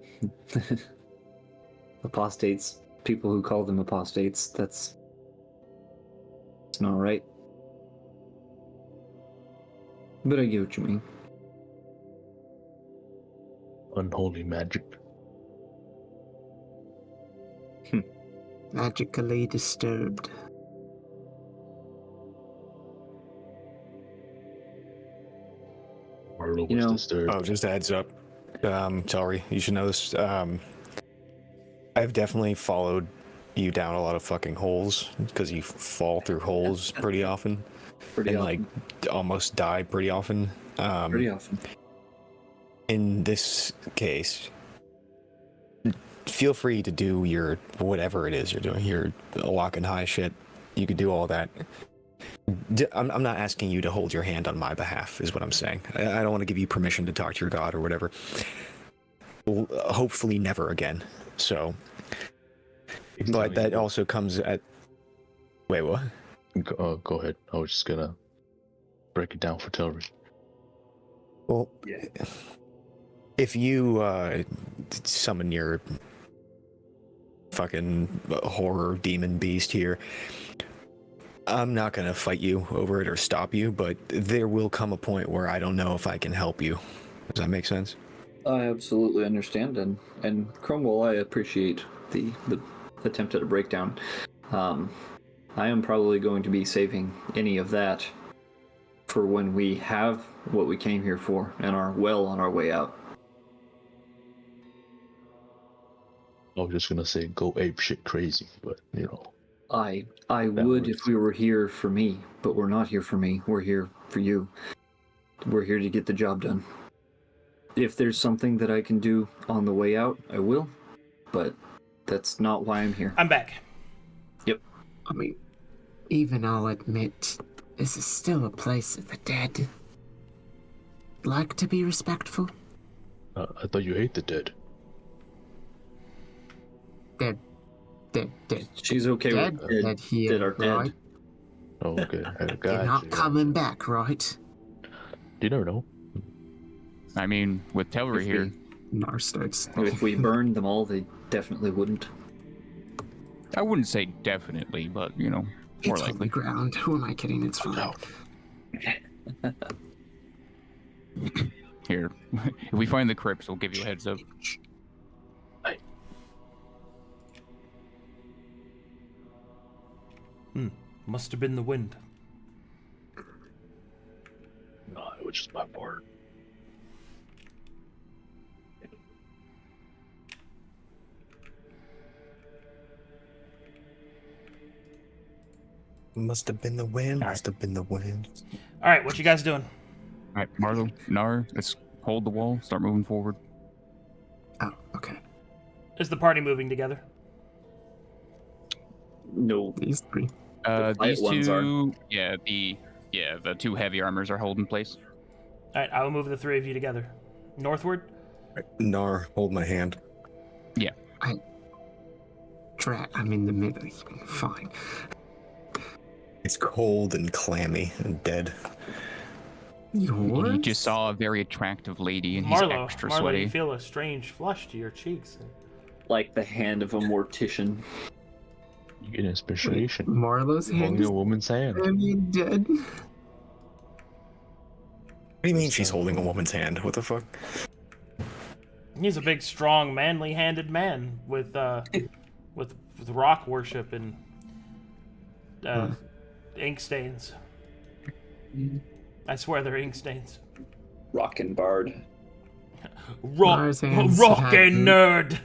apostates, people who call them apostates, that's not right. But I get what you mean. Unholy magic. Magically disturbed. Marlowe You was know- disturbed. Oh, just a heads up. Telry, you should know this. I've definitely followed you down a lot of fucking holes because you fall through holes pretty often. Pretty and often. like almost die pretty often. Pretty often. In this case, feel free to do your whatever it is you're doing, your lock and high shit. You could do all that. I'm not asking you to hold your hand on my behalf, is what I'm saying. I don't want to give you permission to talk to your god or whatever. Hopefully never again. So, but that also comes at... Wait, what? Go ahead. I was just gonna break it down for Telry. Well, if you summon your fucking horror demon beast here, I'm not gonna fight you over it or stop you, but there will come a point where I don't know if I can help you. Does that make sense? I absolutely understand, and Cromwell, I appreciate the attempt at a breakdown. I am probably going to be saving any of that for when we have what we came here for and are well on our way out. I was just gonna say go ape shit crazy, but you know. I That would works. if we were here for me, but we're not here for me. We're here for you. We're here to get the job done. If there's something that I can do on the way out, I will, but that's not why I'm here. I'm back. I mean, even I'll admit, this is still a place of the dead. Like to be respectful. I thought you hate the dead. Dead. She's okay Dead, with dead here, that are dead. right? Oh, okay. I They're got not you. coming back, right? You never know. I mean, with Telry here, Knarh starts. If we burned them all, they definitely wouldn't. I wouldn't say definitely, but, you know, more It's on the likely. ground. Who am I kidding? It's fine. Here, if we find the crypts, we'll give you a heads up. Must have been the wind. No, it was just my part. Must have been the wind. Must have been the wind. All right, what you guys doing? All right, Marlowe, Knarh, let's hold the wall, start moving forward. Oh, okay. Is the party moving together? No. These three. quiet These ones are. two, the two heavy armors are holding place. All right, I will move the three of you together. Northward? Knarh, hold my hand. I'm in the middle. Fine. It's cold and clammy and dead. Yours? You just saw a very attractive lady, and Marlowe, he's extra Marlowe, sweaty. you feel a strange flush to your cheeks. Like the hand of a mortician. You get inspiration. Marlowe's hand Holding is a woman's hand. dead. What do you mean she's holding a woman's hand? What the fuck? He's a big, strong, manly-handed man with rock worship and ink stains. I swear they're ink stains. Rockin' bard. Nara's hands Rock have a had- nerd!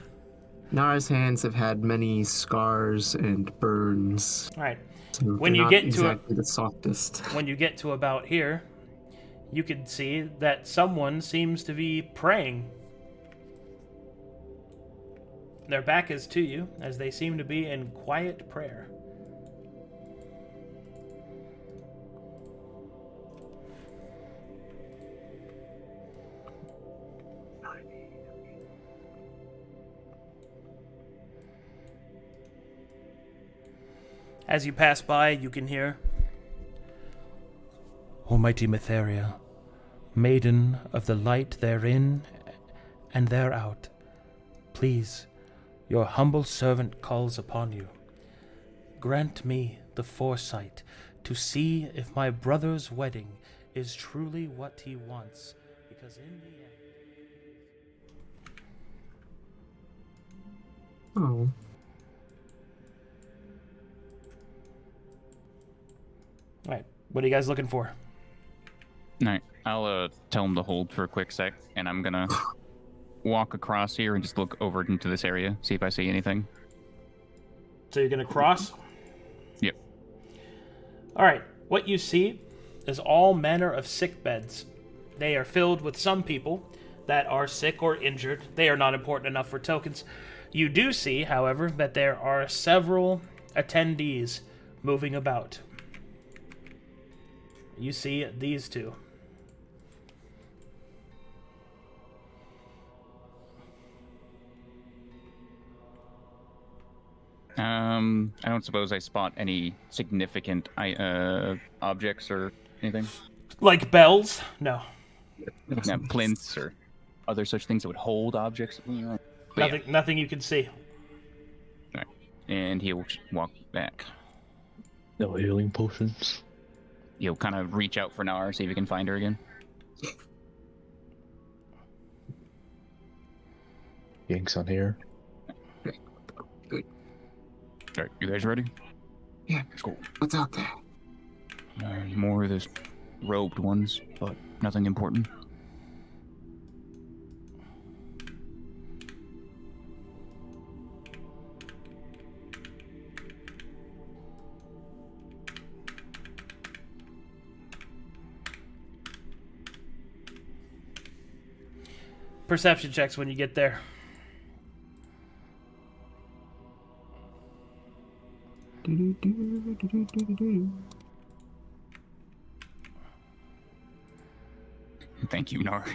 Nara's hands have had many scars and burns. Alright, So When they're you not get to exactly the softest. when you get to about here, you can see that someone seems to be praying. Their back is to you, as they seem to be in quiet prayer. As you pass by, you can hear, Almighty Metheria, Maiden of the light therein and thereout, please, your humble servant calls upon you. Grant me the foresight to see if my brother's wedding is truly what he wants, because in the end... Oh. Alright, what are you guys looking for? Alright, I'll tell him to hold for a quick sec, and I'm gonna walk across here and just look over into this area, see if I see anything. So you're gonna cross? Yep. Alright, what you see is all manner of sick beds. They are filled with some people that are sick or injured. They are not important enough for tokens. You do see, however, that there are several attendees moving about. You see these two. I don't suppose I spot any significant objects or anything? Like bells? No. Yeah, plinths or other such things that would hold objects? But Nothing you can see. Alright. And he'll walk back. No healing potions. He'll kind of reach out for Knarh, see if he can find her again. Yanks on here. Good. Alright, you guys ready? Yeah. Let's go. What's out there? More of those robed ones, but nothing important. Perception checks when you get there. Thank you, Knarh.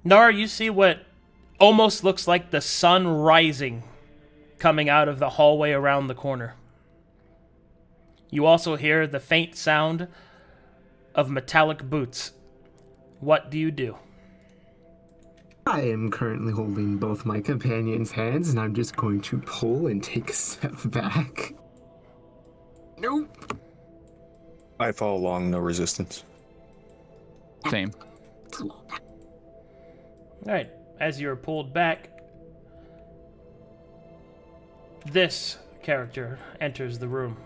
Nara, you see what almost looks like the sun rising coming out of the hallway around the corner. You also hear the faint sound of metallic boots. What do you do? I am currently holding both my companion's hands, and I'm just going to pull and take a step back. Nope. I follow along, no resistance. Same. Alright, as you're pulled back, this character enters the room.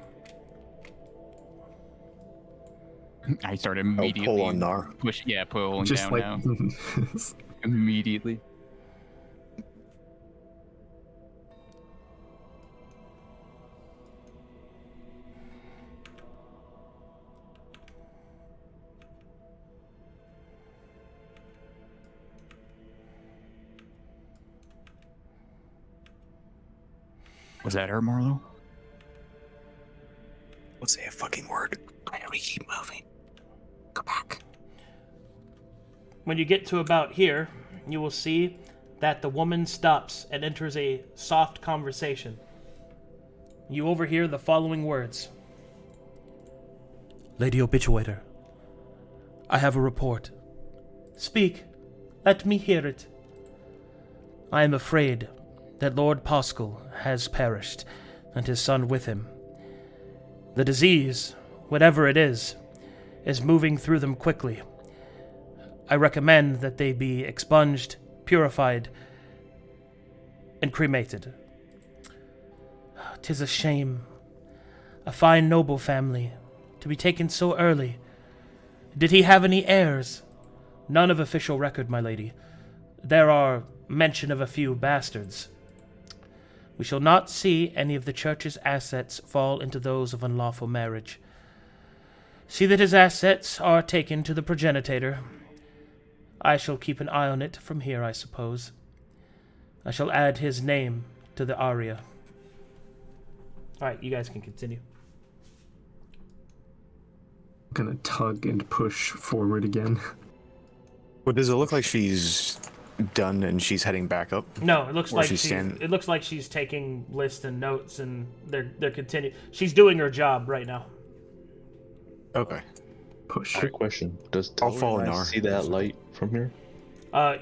I start immediately. Pull on Knarh. Pulling Just down like now. Immediately. Was that her, Marlowe? Don't say a fucking word. Why do we keep moving? Go back. When you get to about here, you will see that the woman stops and enters a soft conversation. You overhear the following words. Lady Obituator, I have a report. Speak. Let me hear it. I am afraid that Lord Pascal has perished, and his son with him. The disease, whatever it is moving through them quickly. I recommend that they be expunged, purified, and cremated. 'Tis a shame. A fine noble family, to be taken so early, Did he have any heirs? None of official record, my lady. There are mention of a few bastards. We shall not see any of the church's assets fall into those of unlawful marriage. See that his assets are taken to the progenitor. I shall keep an eye on it from here, I suppose. I shall add his name to the aria. Alright, you guys can continue. Gonna tug and push forward again. Well, does it look like she's done and she's heading back up? No, it looks Or like she's it looks like she's taking lists and notes, and they're continuing. She's doing her job right now. Okay. Push. Quick question: does I'll Telry follow and I Knarh. see that light from here?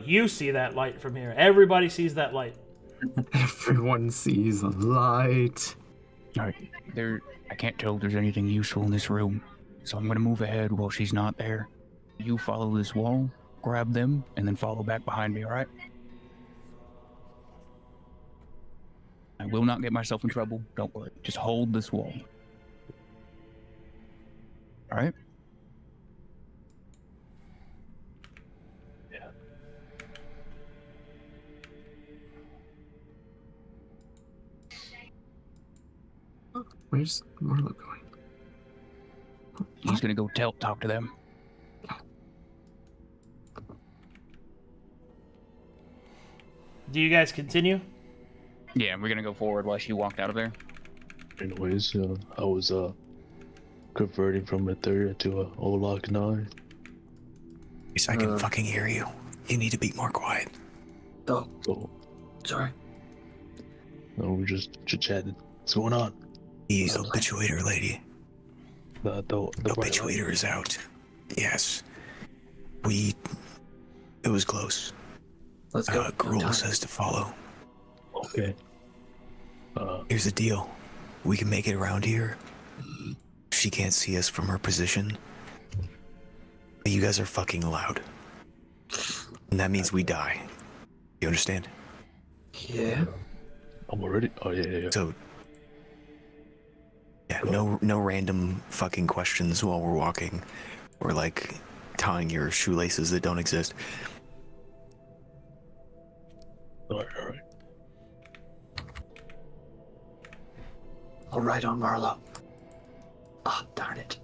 You see that light from here. Everybody sees that light. Everyone sees a light. Alright, I can't tell if there's anything useful in this room, so I'm gonna move ahead while she's not there. You follow this wall, grab them, and then follow back behind me, alright? I will not get myself in trouble, don't worry. Just hold this wall. Alright? Where's Marlowe going? He's gonna go talk to them. Do you guys continue? Yeah, we're gonna go forward while she walked out of there. Anyways, I was converting from a third to a Olak Knarh. Yes, I can fucking hear you. You need to be more quiet. Oh, So, sorry. no, we just chit-chatted. What's going on? The obituator lady. The Obituator is out. Yes. It was close. Let's go. Gruul says to follow. Okay. Here's the deal. We can make it around here. She can't see us from her position. But you guys are fucking loud. And that means we die. You understand? Yeah. I'm already. Oh yeah. So, yeah, no random fucking questions while we're walking, or like tying your shoelaces that don't exist. All right. All right on Marlowe. Ah, darn it.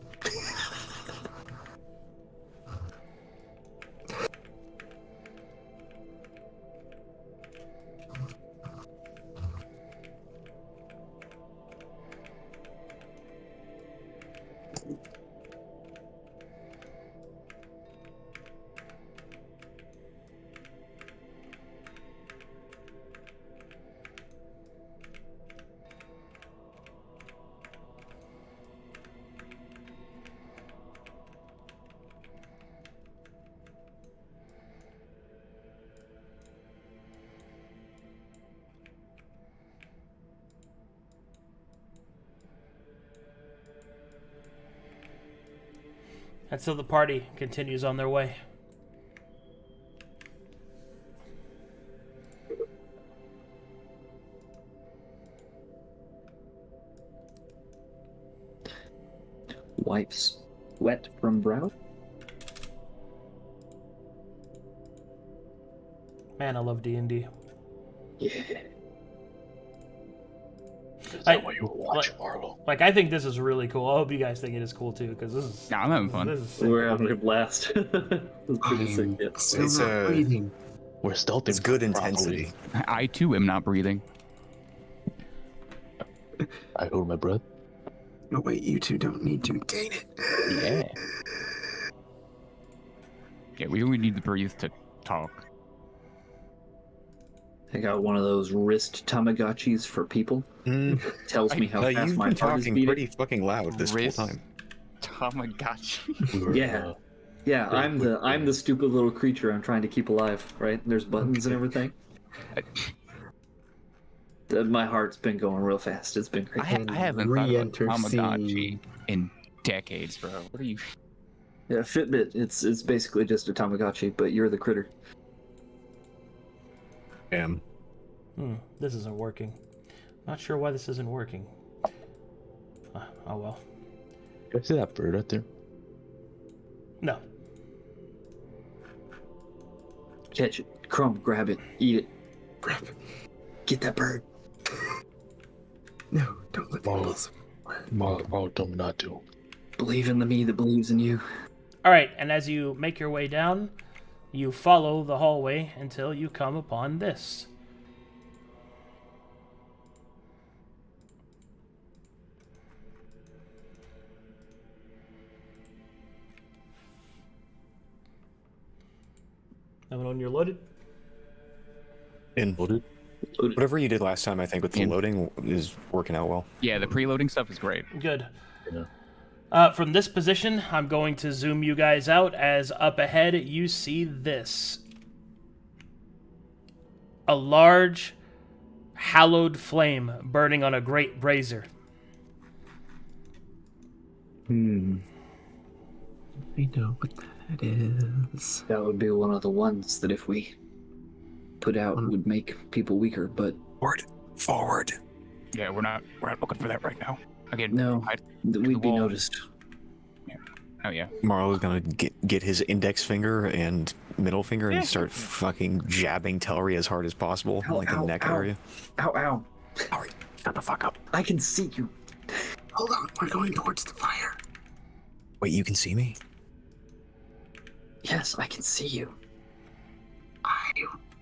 And so the party continues on their way. Wipes wet from brow. Man, I love D&D. Yeah. Is that why you were watching Marlowe? Like, I think this is really cool. I hope you guys think it is cool too, because this is. Nah, I'm having fun. This is sick. We're having a blast. It's pretty sick. Yeah. Still It's, not breathing. We're stealthing. It's good properly. intensity. I too am not breathing. I hold my breath. No, wait, you two don't need to. Dang it. Yeah. Yeah, we only need to breathe to talk. I got one of those wrist Tamagotchis for people. Tells me how fast You've my been heart is talking beating. pretty fucking loud this whole Wrist. time. Tamagotchi. We were, Yeah. Yeah, I'm the stupid little creature I'm trying to keep alive, right? There's buttons and everything. My heart's been going real fast. It's been great. I haven't thought of a Re-enter Tamagotchi scene. in decades, bro. What are you? Yeah, Fitbit. It's basically just a Tamagotchi, but you're the critter. Damn. This isn't working. Not sure why this isn't working. Oh well. I see that bird right there. No. Catch it. Crumb, grab it. Eat it. Grab it. Get that bird. No, don't let the Marlowe. impulse. Marlowe told me not to. Believe in the me that believes in you. All right, and as you make your way down, you follow the hallway until you come upon this. Everyone, when you're loaded. And whatever you did last time, I think with the loading is working out well. Yeah, the preloading stuff is great. Good. Yeah. From this position, I'm going to zoom you guys out as up ahead you see this. A large, hallowed flame burning on a great brazier. We know what that is. That would be one of the ones that if we put out would make people weaker, but Forward. Yeah, we're not looking for that right now. Again, no, we'd be wall. noticed. Oh yeah. Marlowe's gonna get his index finger and middle finger and start fucking jabbing Telry as hard as possible, Ow, like the ow, neck ow. area. Ow, ow. Telry, shut the fuck up. I can see you. Hold on, we're going towards the fire. Wait, you can see me? Yes, I can see you. I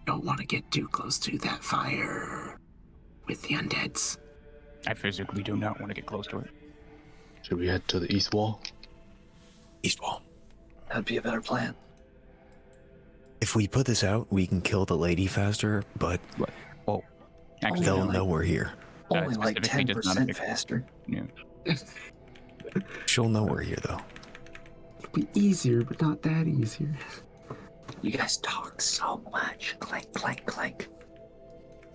don't want to get too close to that fire with the undeads. I physically do not want to get close to it. Should we head to the east wall? East wall. That'd be a better plan. If we put this out, we can kill the lady faster, but Oh, actually, they'll like- know we're here. Only like specifically does not 10% make- faster. yeah. She'll know we're here, though. It'll be easier, but not that easier. You guys talk so much. Clank, clank, clank.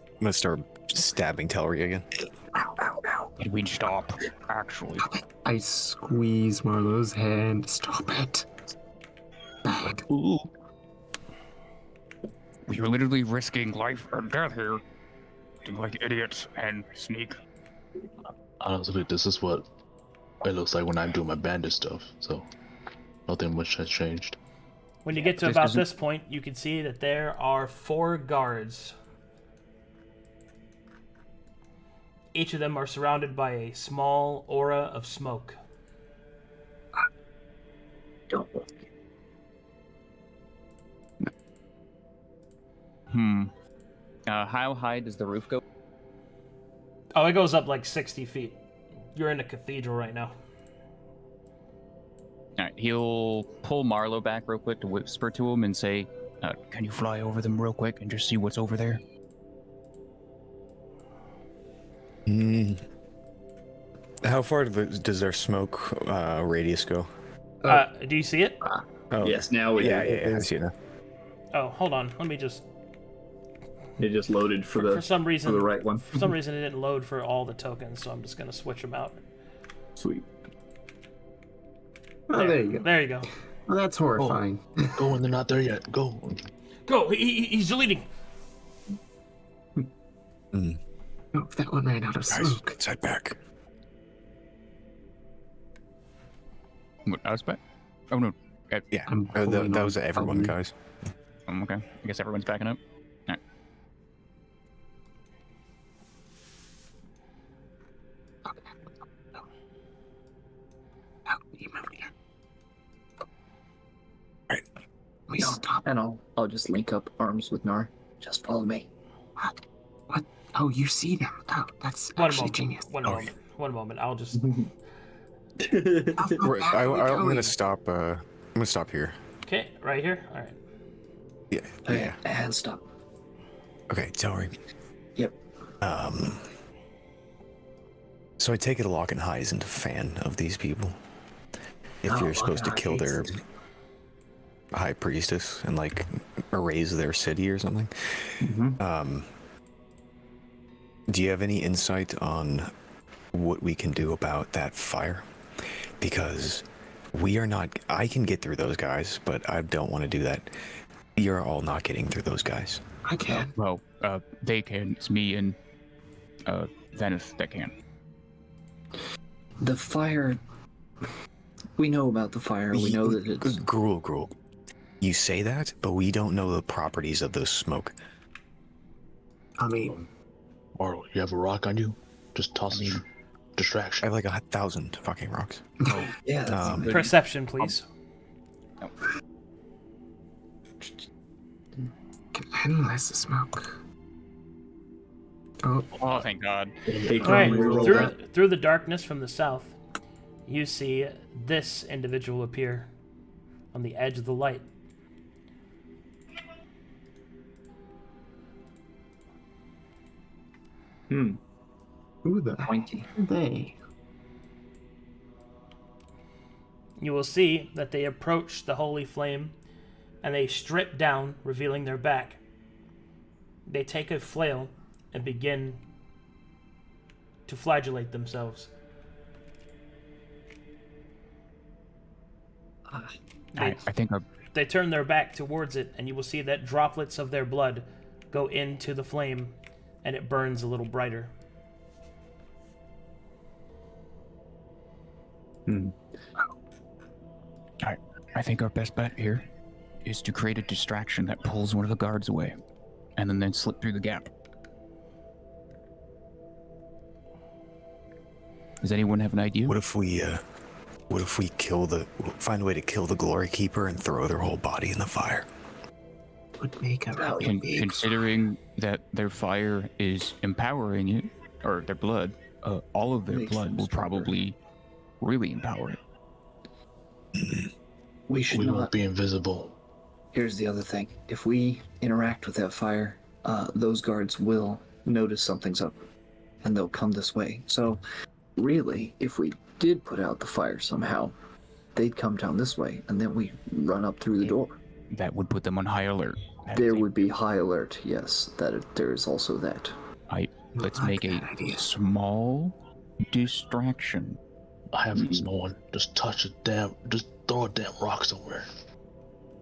I'm gonna start stabbing Telry again. Ow, ow, ow. Did we stop? Actually, I squeeze Marlowe's hand. Stop it. Bad. we were literally risking life or death here, acting like idiots and sneak. Honestly, this is what it looks like when I'm doing my bandit stuff, so nothing much has changed. When you get to This about isn't- this point, you can see that there are 4 guards. Each of them are surrounded by a small aura of smoke. Don't look. How high does the roof go? Oh, it goes up like 60 feet. You're in a cathedral right now. Alright, he'll pull Marlowe back real quick to whisper to him and say, can you fly over them real quick and just see what's over there? How far does their smoke radius go? Do you see it? Oh, Yes, now we yeah, I see it now. Oh, hold on. Let me just... It just loaded for For some reason, the right one. for some reason, it didn't load for all the tokens, so I'm just gonna switch them out. Sweet. Oh, there you go. There you go. Well, that's horrifying. Go when they're not there yet. Go. Go! He's deleting! Oh, that one ran out of Guys, smoke. let's head back. What, us back? Oh no. Yeah, I'm that pulling was on everyone, Telry. guys. Okay. I guess everyone's backing up. Alright. Oh, you moved here. Right. We stop. And I'll just link up arms with Knarh. Just follow me. What? Oh, you see them. Oh, that's actually genius. One moment. I'll just... I'm gonna stop. I'm gonna stop here. Okay, right here? Alright. Yeah, yeah. And stop. Okay, Telry. Yep. So I take it Lock and High isn't a fan of these people. If No, you're supposed to Lock and kill High their hates high priestess and like erase their city or something. Do you have any insight on what we can do about that fire? Because we are not. I can get through those guys, but I don't want to do that. You're all not getting through those guys. I can. Well, they can. It's me and Venice that can. The fire... We know about the fire. We know that it's... Gruul. You say that, but we don't know the properties of the smoke. I mean, Marlowe, you have a rock on you? Just toss it. I Distraction. have like 1,000 fucking rocks. Yeah, that's good. Perception, please. can analyze the smoke. Oh, Oh, thank God. Hey, All right, Tom, reroll that. through the darkness from the south, you see this individual appear on the edge of the light. Hmm. who the Pointy. are they? You will see that they approach the holy flame, and they strip down, revealing their back. They take a flail and begin to flagellate themselves. I think They turn their back towards it, and you will see that droplets of their blood go into the flame, and it burns a little brighter. I think our best bet here is to create a distraction that pulls one of the guards away, and then slip through the gap. Does anyone have an idea? What if we find a way to kill the Glory Keeper and throw their whole body in the fire? Would make a really big Considering that their fire is empowering it, or their blood, all of their Makes blood them will stronger. probably really empower it. We should We not... won't be invisible. Here's the other thing. If we interact with that fire, those guards will notice something's up, and they'll come this way. So, really, if we did put out the fire somehow, they'd come down this way, and then we run up through the door. That would put them on high alert. There would be high alert, yes. There is also that. Let's like make a that idea. small distraction. I have no one. Just just throw a damn rock somewhere.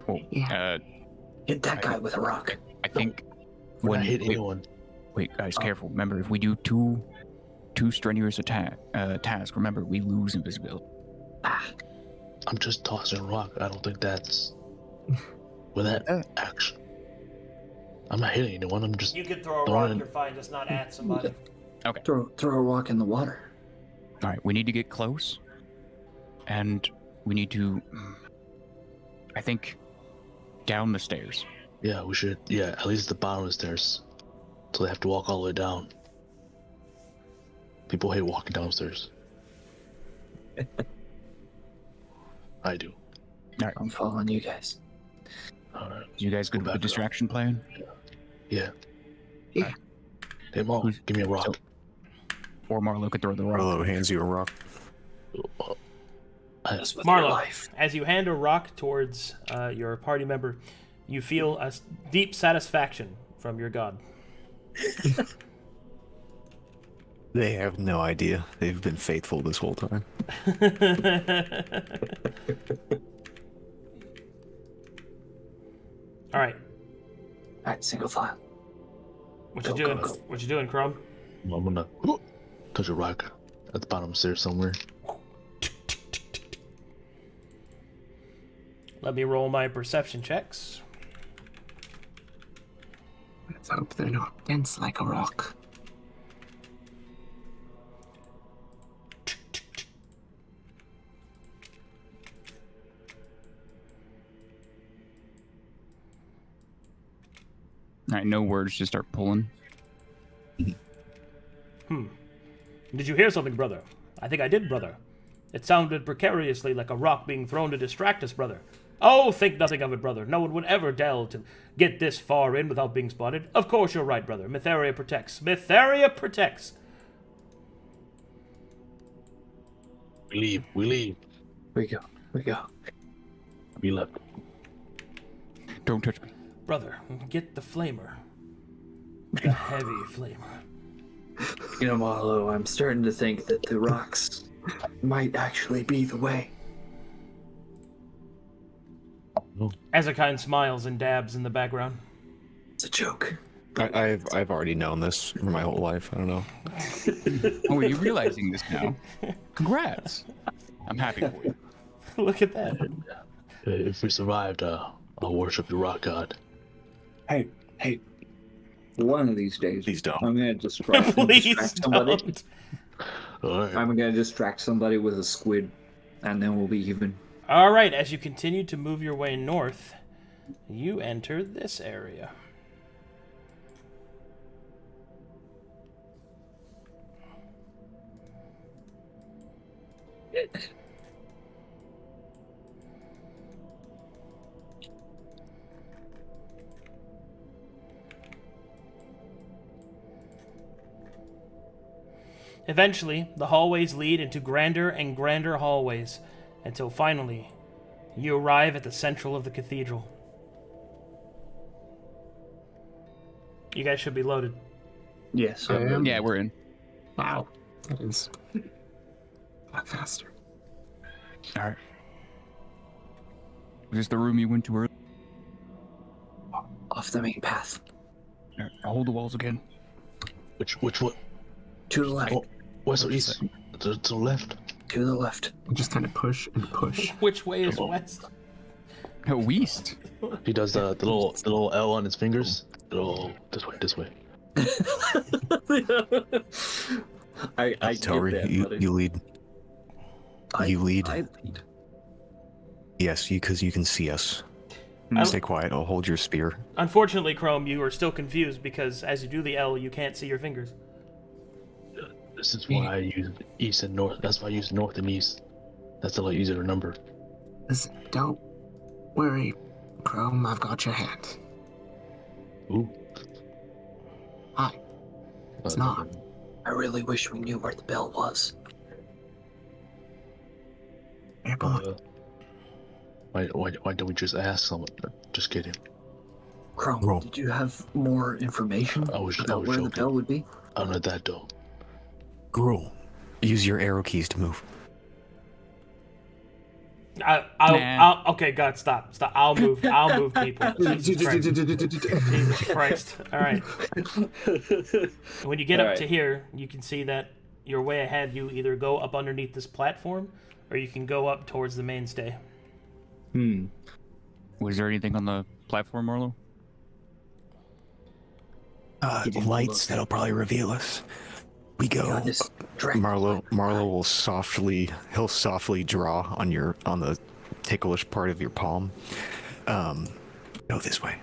Well, Yeah. Hit that guy with a rock. I think We're when not hitting anyone. wait, guys, careful. Remember, if we do too strenuous task, remember we lose invisibility. I'm just tossing a rock. I don't think that's with that action. I'm not hitting anyone. I'm just You could throw a throwing rock, it- you're fine, just not at somebody. Throw a rock in the water. All right, we need to get close, and we need to, I think, down the stairs. Yeah, we should. Yeah, at least the bottom of the stairs, so they have to walk all the way down. People hate walking downstairs. I do. I'm following you guys. All right. You guys good with Go the back distraction plan? Yeah. Yeah. Hey, Marlowe, give me a rock. Or Marlowe could throw the rock. Marlowe hands you a rock. That's with Marlowe, your life. as you hand a rock towards your party member, you feel a deep satisfaction from your god. They have no idea. They've been faithful this whole time. All right, All right, single file. what you Go, doing? go, go. What you doing, Chrome? I'm gonna touch a rock at the bottom of the stairs somewhere. Let me roll my perception checks. Let's hope they're not dense like a rock. All right, no words, just start pulling. Did you hear something, brother? I think I did, brother. It sounded precariously like a rock being thrown to distract us, brother. Oh, think nothing of it, brother. No one would ever dare to get this far in without being spotted. Of course you're right, brother. Mytheria protects. Mytheria protects. We leave. We leave. We go. We go. We left. Don't touch me. Brother, get the flamer. The heavy flamer. You know, Marlowe, I'm starting to think that the rocks might actually be the way. Azakine smiles and dabs in the background. It's a joke. I've already known this for my whole life. I don't know. Oh, are you realizing this now? Congrats. I'm happy for you. Look at that. If we survived, I'll worship the rock god. Hey, one of these days, Please don't. I'm gonna distract Please somebody. don't. All right. I'm gonna distract somebody with a squid, and then we'll be even. All right, as you continue to move your way north, you enter this area. Eventually, the hallways lead into grander and grander hallways, until finally, you arrive at the central of the cathedral. You guys should be loaded. Yes. I am. Yeah, we're in. Wow. That is a lot faster. All right. Is this the room you went to earlier? Off the main path. All right, I'll hold the walls again. Which one? To the left. Oh, west or east? To the left. To the left. Just kind of push and push. Which way is west? Oh, east. He does the little L on his fingers. Oh, this way. I Telry, get that, you buddy. lead. You lead. I lead. Yes, because you can see us. Stay quiet. I'll hold your spear. Unfortunately, Chrome, you are still confused because as you do the L, you can't see your fingers. This is why I use east and north. That's why I use north and east. That's a lot easier to remember. Listen, don't worry, Chrome. I've got your hand. Ooh. Hi. It's not. I really wish we knew where the bell was. Fair point. Why don't we just ask someone? Just kidding. Chrome, Roll. did you have more information I was about where the joking. bell would be? I'm not that though. Gruul, use your arrow keys to move. Okay, God, stop. I'll move people. Jesus Christ. All right. When you get up to here, you can see that your way ahead, you either go up underneath this platform, or you can go up towards the mainstay. Was there anything on the platform, Marlowe? Lights that'll probably reveal us. We go. Marlowe will softly draw on the ticklish part of your palm. Go this way.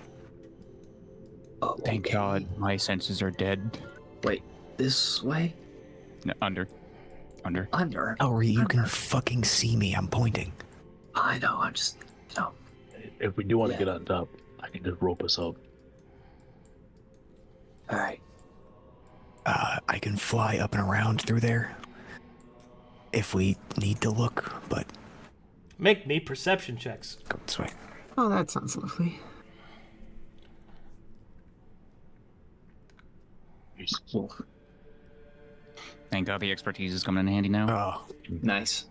Oh, Thank God my senses are dead. Wait, this way? No, under. Under? Telry, you can fucking see me. I'm pointing. I know, I'm just, If we do want to get on top, I can just rope us up. Alright. I can fly up and around through there if we need to look, but Make me perception checks. go this way. Oh, that sounds lovely. Thank God the expertise is coming in handy now. Oh, Nice.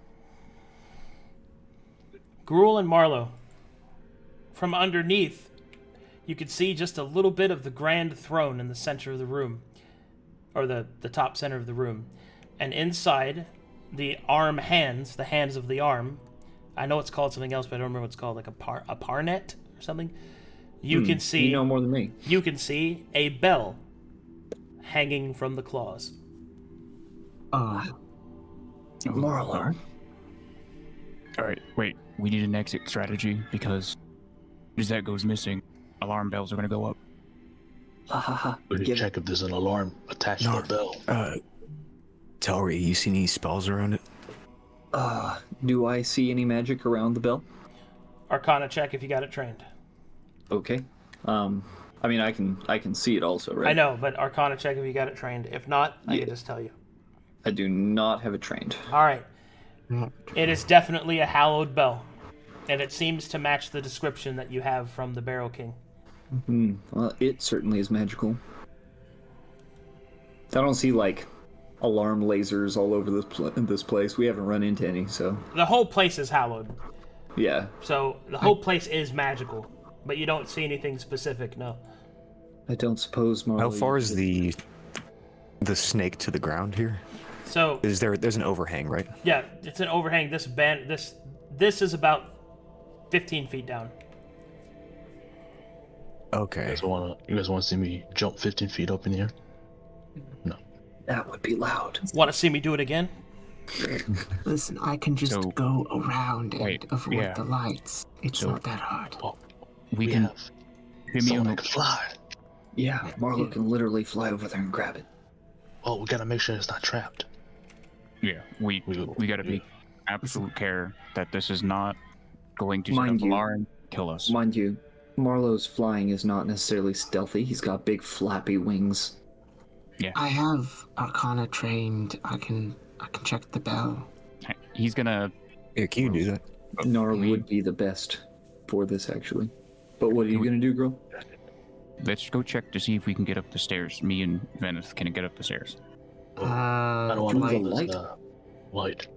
Gruul and Marlowe. From underneath, you can see just a little bit of the grand throne in the center of the room, or the top center of the room. And inside, the hands of the arm, I know it's called something else, but I don't remember what it's called, like a parnet or something. You can see, You know more than me. you can see a bell hanging from the claws. Marlowe. All right, wait. We need an exit strategy because as that goes missing, alarm bells are going to go up. Ha ha ha. We need to check if there's an alarm attached to the bell. Telry, you see any spells around it? Do I see any magic around the bell? Arcana check if you got it trained. Okay. I mean, I can see it also, right? I know, but Arcana check if you got it trained. If not, I can just tell you. I do not have it trained. All right. It is definitely a hallowed bell, and it seems to match the description that you have from the Barrow King. Well, it certainly is magical. I don't see, like, alarm lasers all over this place. We haven't run into any, so... The whole place is hallowed, Yeah. so the whole place is magical, but you don't see anything specific, no. I don't suppose Marlowe... How far is the snake to the ground here? So, There's an overhang, right? yeah, it's an overhang. This This is about 15 feet down. Okay. You guys wanna see me jump 15 feet up in the air? No. That would be loud. Want to see me do it again? Listen, I can just So- go around and Wait, avoid yeah. the lights. It's So- not that hard. Oh, We we can have shimmy someone on that the. can fly. Yeah, Marlowe can literally fly over there and grab it. Oh, we gotta make sure it's not trapped. Yeah, we got to be absolute care that this is not going to set Mind up you- alarm, kill us. Mind you, Marlowe's flying is not necessarily stealthy. He's got big flappy wings. I have Arcana trained. I can check the bell. He's gonna. Yeah, can you do that? Knarh would be the best for this, actually. But what are you gonna do, girl? Let's go check to see if we can get up the stairs. Me and Venice can get up the stairs. I don't want to light. kill this light.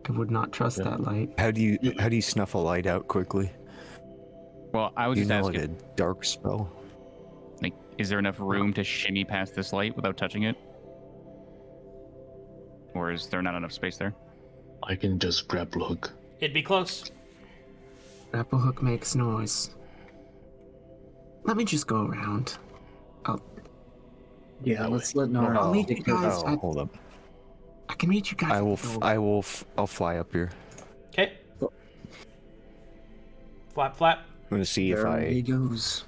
I would not trust Yeah. that light. How do you snuff a light out quickly? Well, I was Do you just know asking, like a dark spell? like, is there enough room to shimmy past this light without touching it? Or is there not enough space there? I can just grapple hook. It'd be close. Grapple hook makes noise. Let me just go around. Yeah, let's let Knarh. I'll meet you take care of guys. Oh, hold up. I can meet you guys. I'll fly up here. Okay. Flap, flap. I'm gonna see There he if goes.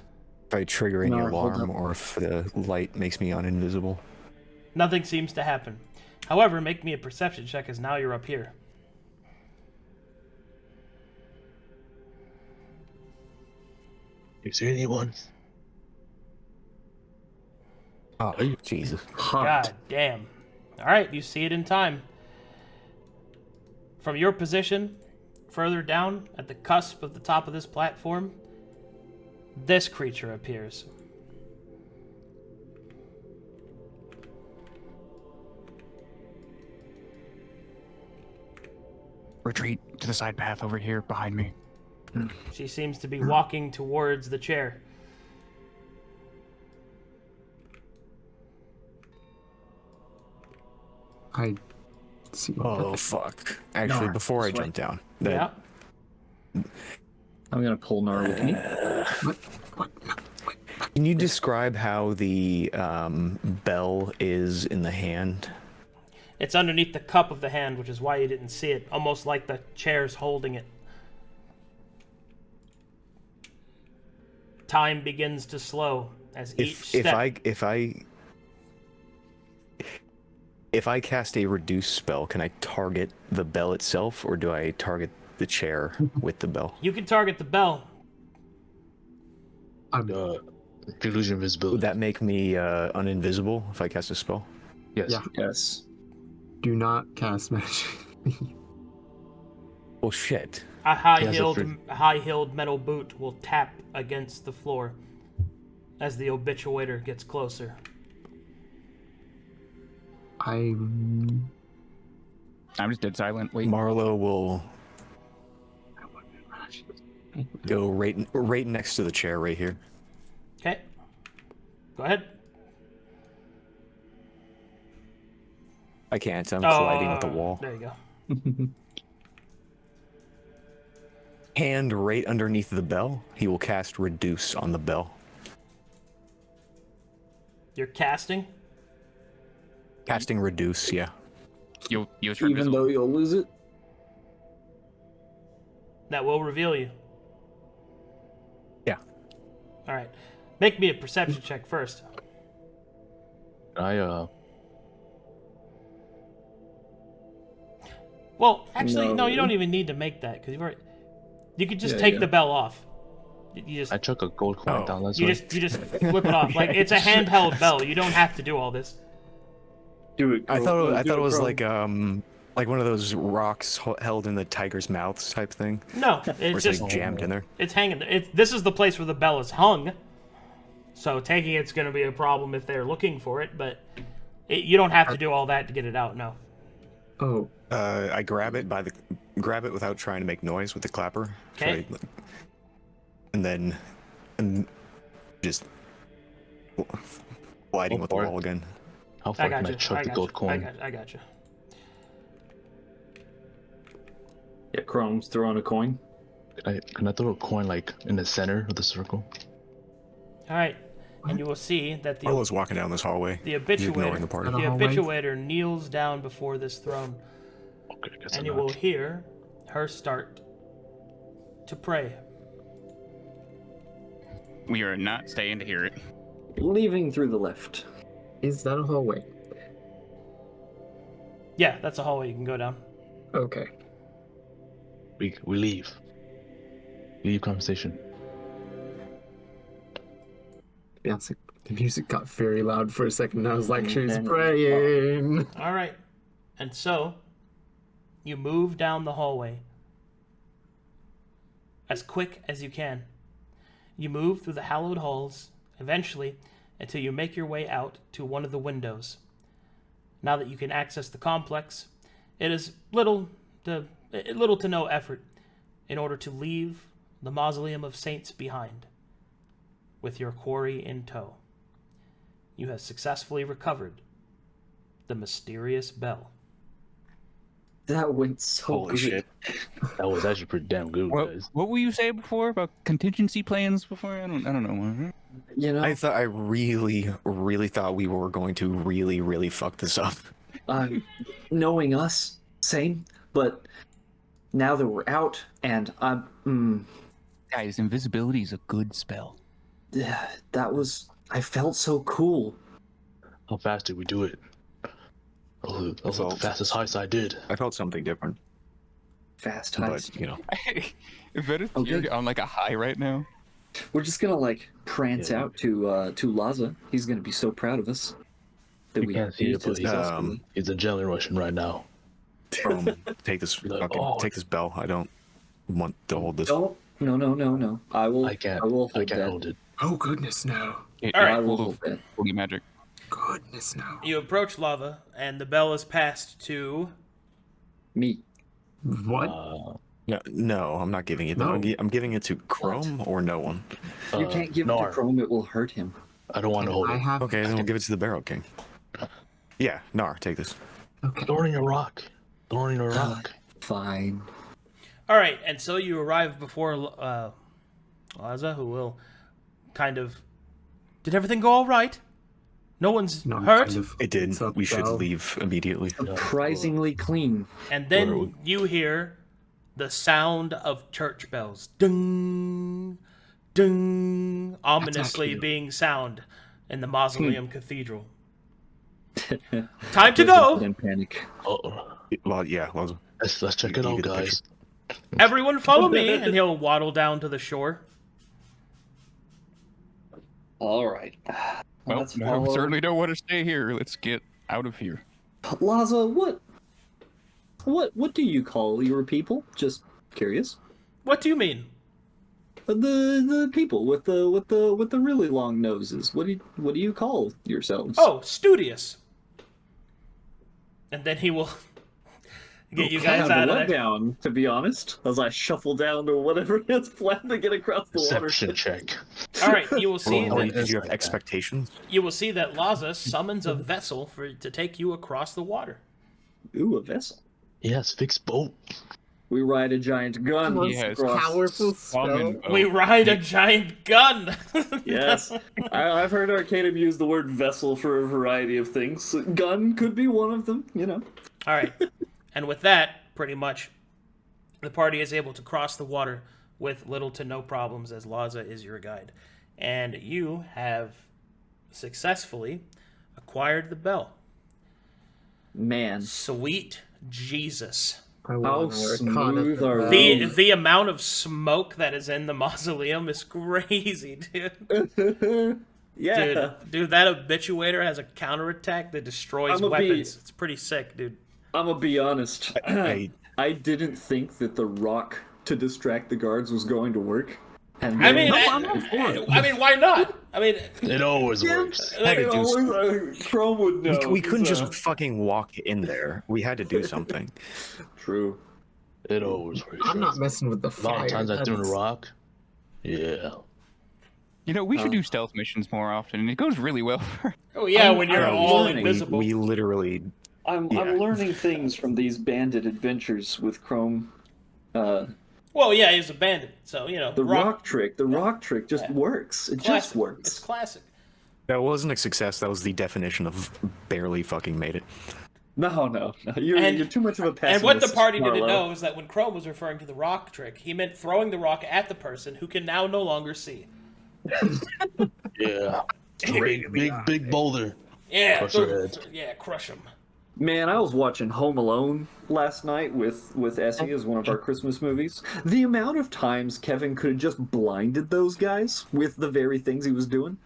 I trigger any Knarh, hold alarm up. or if the light makes me uninvisible. Nothing seems to happen. However, make me a perception check as now you're up here. Is there anyone? Oh, Jesus. Hot. God damn. Alright, you see it in time. From your position, further down at the cusp of the top of this platform, this creature appears. Retreat to the side path over here behind me. She seems to be walking towards the chair. I see. Oh fuck! Actually, Knarh, before I this way. jump down, Yeah. I'm gonna pull Knarh with me. What? No, wait. can you describe how the bell is in the hand? It's underneath the cup of the hand, which is why you didn't see it. Almost like the chair's holding it. Time begins to slow as each step. If I cast a reduce spell, can I target the bell itself, or do I target the chair with the bell? You can target the bell. Illusion of visibility. Would that make me uninvisible if I cast a spell? Yes. Yeah. Yes. Do not cast magic. Well, shit. A Yes, high-heeled metal boot will tap against the floor as the obituator gets closer. I'm just dead silent. Wait. Marlowe will go right next to the chair right here. Okay. Go ahead. I can't. I'm colliding with the Oh, wall. There you go. Hand right underneath the bell. He will cast reduce on the bell. You're casting? Casting reduce, yeah. You'll turn Even invisible. though you'll lose it. That will reveal you. Yeah. All right. Make me a perception check first. Well, actually, no, you No. don't even need to make that because you've already. You could just Yeah, take yeah. the bell off. You just I chuck a gold coin Oh. down. That's you way. just flip it off. Like it's a handheld bell. You don't have to do all this. Do it. I girl. thought Do it was girl. like one of those rocks held in the tiger's mouths type thing, No, where it's it's just like jammed in there. it's hanging there. This is the place where the bell is hung. So taking it's going to be a problem if they're looking for it, but you don't have to do all that to get it out. No. Oh, I grab it without trying to make noise with the clapper. So Okay. and then just gliding with the Bart. wall again. How I far got can I you. chuck the gold coin? I got you. Yeah, Chrome's throwing a coin. Can I throw a coin like in the center of the circle? All right, and you will see that Marlowe's walking down this hallway. the He's ignoring the habituator, party. the hallway? habituator kneels down before this throne, Okay, I guess and I'm you not. will hear her start to pray. We are not staying to hear it. Leaving through the left. Is that a hallway? Yeah, that's a hallway you can go down. Okay. We leave. Leave conversation. Yeah, it's like the music got very loud for a second, and I was like, she's And- praying. All right, and so you move down the hallway as quick as you can. You move through the hallowed halls, eventually, until you make your way out to one of the windows. Now that you can access the complex, it is little to no effort in order to leave the Mausoleum of Saints behind, with your quarry in tow. You have successfully recovered the mysterious bell. That went so Holy good. shit. That was actually pretty damn good, guys. What were you saying before about contingency plans before? I don't know. You know, I really thought we were going to really fuck this up. knowing us, same. But now that we're out, and Guys, invisibility is a good spell. I felt so cool. How fast did we do it? That was like the Felt- fastest heist I did. I felt something different, Fast but heist. you know, If it is, Okay. you're on like a high right now. We're just gonna like prance Yeah. out to Laza. He's gonna be so proud of us that You can't see it, used but his he's adrenaline rushing right now. take this Like, fucking oh. take this bell. I don't want to hold this. Don't. No. I will. I can't. I will I hold can't that. hold it. Oh, goodness, no. It, All right. I will full hold of that. holy magic. Goodness, no. You approach lava, and the bell is passed to... Me. What? No, I'm not giving it. No. I'm giving it to Chrome or no one. You can't give it Knarh. to Chrome. It will hurt him. I don't want to hold I it. have. Okay, then we'll give it to the Barrel King. Yeah, Knarh, take this. Okay. Throwing a rock. Throwing a rock. Fine. All right, and so you arrive before Laza, who will kind of... Did everything go all right? No one's No, hurt? kind of- It did. It's a We should bell. leave immediately. Surprisingly clean. And Where are then we? you hear the sound of church bells. Ding, ding, ominously cute. being sound in the Mausoleum Cathedral. Time to go! In panic. Uh-oh. Well, yeah. Well, Let's check it You out, get the guys. Everyone follow me, and he'll waddle down to the shore. All right. Well, Let's I follow. certainly don't want to stay here. Let's get out of here. Laza, what do you call your people? Just curious. What do you mean? The people with the really long noses. What do you call yourselves? Oh, studious. And then he will get you guys out of there. down, to be honest, as I shuffle down to whatever it's planned to get across the water. Perception check. All right, you will see or that did you have like that. expectations? you will see that Laza summons a vessel to take you across the water. Ooh, a vessel. Yes, fixed boat. We ride a giant gun. He has Powerful summon spell. We ride a giant gun. Yes, I've heard Arcadum use the word vessel for a variety of things. Gun could be one of them, you know. All right, and with that, pretty much, the party is able to cross the water with little to no problems, as Laza is your guide, and you have successfully acquired the bell. Man, Sweet Jesus. I how want to smooth are The amount of smoke that is in the mausoleum is crazy, dude. yeah. Dude, that habituator has a counterattack that destroys I'ma be- weapons. It's pretty sick, dude. I'm gonna be honest. I I didn't think that the rock to distract the guards was going to work. And I then- mean, why not? I mean, It always works. had to do Chrome would know. we couldn't He's, just fucking walk in there. We had to do something. True. It always works. I'm not messing with the A fire. lot of times I threw a That's- rock. Yeah. You know, we should do stealth missions more often, and it goes really well. oh yeah, I'm- when you're I'm all learning. invisible. We literally I'm Yeah. learning things from these bandit adventures with Chrome. The yeah, he's a bandit, so rock trick just works. It just works. It's classic. That wasn't a success. That was the definition of barely fucking made it. No. You're too much of a pessimist. And what the party Marlowe. didn't know is that when Chrome was referring to the rock trick, he meant throwing the rock at the person who can now no longer see. Yeah. Big boulder. Yeah, Crush their heads. Yeah, crush them. Man, I was watching Home Alone last night with Essie as one of our Christmas movies. The amount of times Kevin could have just blinded those guys with the very things he was doing.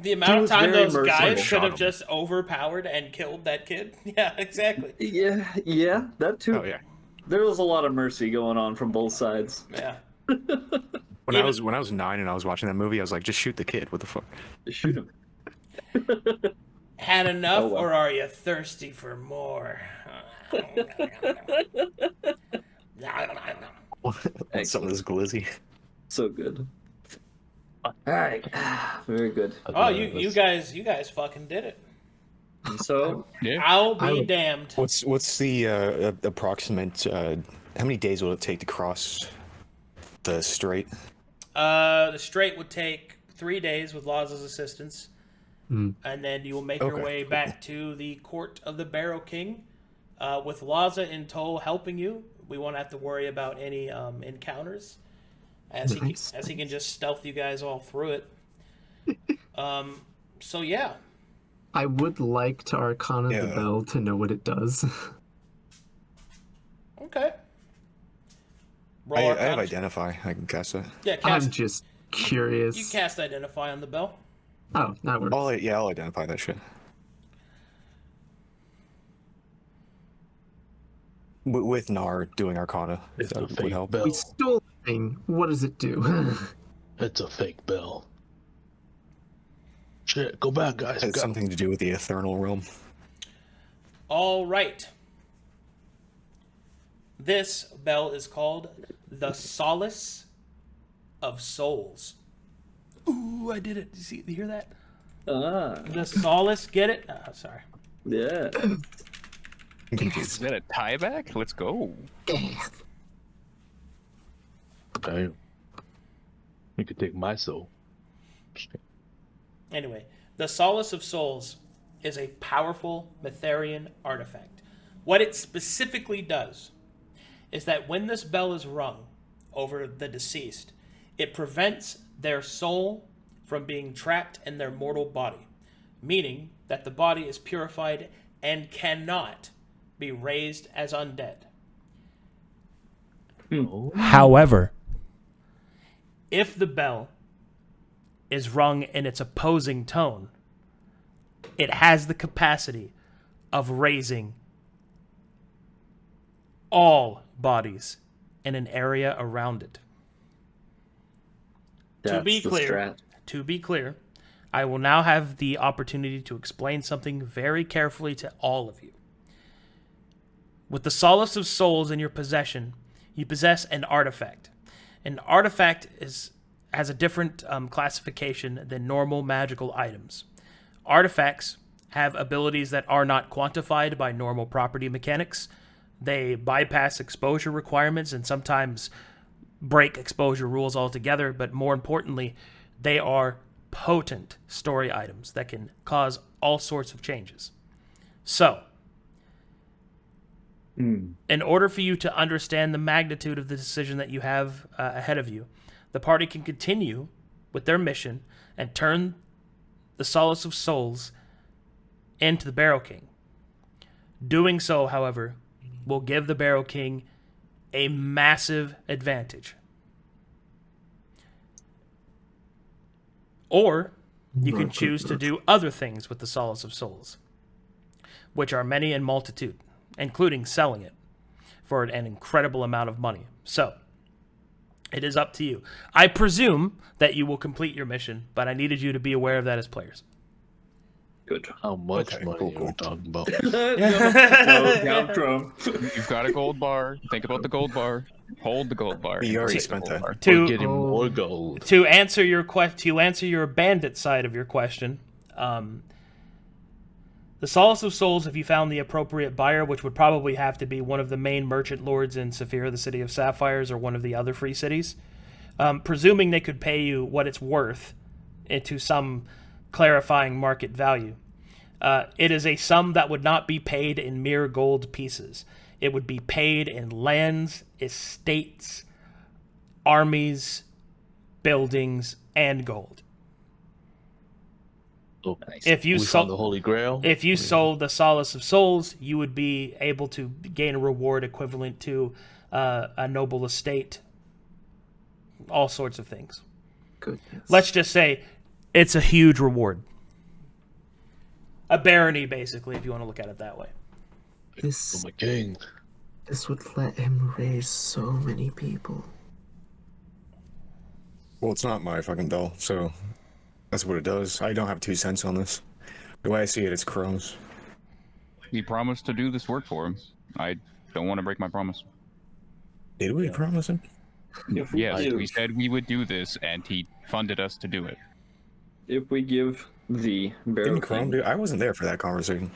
The amount of time those guys Shot could have him. just overpowered and killed that kid. Yeah, exactly. Yeah, that too. Oh yeah. There was a lot of mercy going on from both sides. Yeah. When I was 9 and I was watching that movie, I was like, just shoot the kid. What the fuck? Just shoot him. Had enough, Oh, well. or are you thirsty for more? Some of this glizzy. So good. All right, very good. Oh, you guys fucking did it. So Yeah. I'll be damned. What's the approximate? How many days will it take to cross the strait? The strait would take 3 days with Law's assistance, Hmm. and then you will make your Okay, way back to the court of the Barrow King, with Laza in tow helping you. We won't have to worry about any encounters, as Nice. he can just stealth you guys all through it. So yeah, I would like to Arcana the Yeah. bell to know what it does. okay. Roll I have Arcana. identify. I can cast that. Yeah, I'm cast. just curious. You cast Identify on the bell. Oh, that works. I'll identify that shit. With Knarh doing Arcana, if It's a that would fake help. bell. We stole the thing. What does it do? It's a fake bell. Shit, go back, guys. It's something to do with the Eternal Realm. All right. This bell is called the Solace of Souls. Ooh, I did it. Did you hear that? The Solace, get it? Sorry. yeah. Is that a tieback? Let's go. Okay. You could take my soul. Anyway, the Solace of Souls is a powerful Metherian artifact. What it specifically does is that when this bell is rung over the deceased, it prevents their soul from being trapped in their mortal body, meaning that the body is purified and cannot be raised as undead. Oh. However, if the bell is rung in its opposing tone, it has the capacity of raising all bodies in an area around it. That's To be the clear, strat. I will now have the opportunity to explain something very carefully to all of you. With the Solace of Souls in your possession, you possess an artifact. An artifact has a different classification than normal magical items. Artifacts have abilities that are not quantified by normal property mechanics. They bypass exposure requirements and sometimes break exposure rules altogether, but more importantly, they are potent story items that can cause all sorts of changes. So, in order for you to understand the magnitude of the decision that you have ahead of you, the party can continue with their mission and turn the Solace of Souls into the Barrow King. Doing so, however, will give the Barrow King a massive advantage. Or you can choose to do other things with the Solace of Souls, which are many in multitude, including selling it for an incredible amount of money. So, it is up to you. I presume that you will complete your mission, but I needed you to be aware of that as players. Good. How much Okay, money cool, are we cool. talking about? No, down Chrome. You've got a gold bar. Think about the gold bar. Hold the gold bar. You already Take the spent gold that. bar. We're getting Oh. more gold. To answer your bandit side of your question, the The Solace of Souls, if you found the appropriate buyer, which would probably have to be one of the main merchant lords in Saphira, the City of Sapphires, or one of the other free cities, presuming they could pay you what it's worth into some clarifying market value. It is a sum that would not be paid in mere gold pieces. It would be paid in lands, estates, armies, buildings, and gold. Oh, If you we found the Holy Grail. If you sold the Solace of Souls, you would be able to gain a reward equivalent to a noble estate, all sorts of things. Goodness. Let's just say it's a huge reward. A barony, basically, if you want to look at it that way. Oh This my king. would let him raise so many people. Well, it's not my fucking bell, so that's what it does. I don't have 2 cents on this. The way I see it, it's Chrome's. He promised to do this work for him. I don't want to break my promise. Did we promise him? If we Yes, give, we said we would do this, and he funded us to do it. if we give the Barrow Didn't Chrome King do? I wasn't there for that conversation.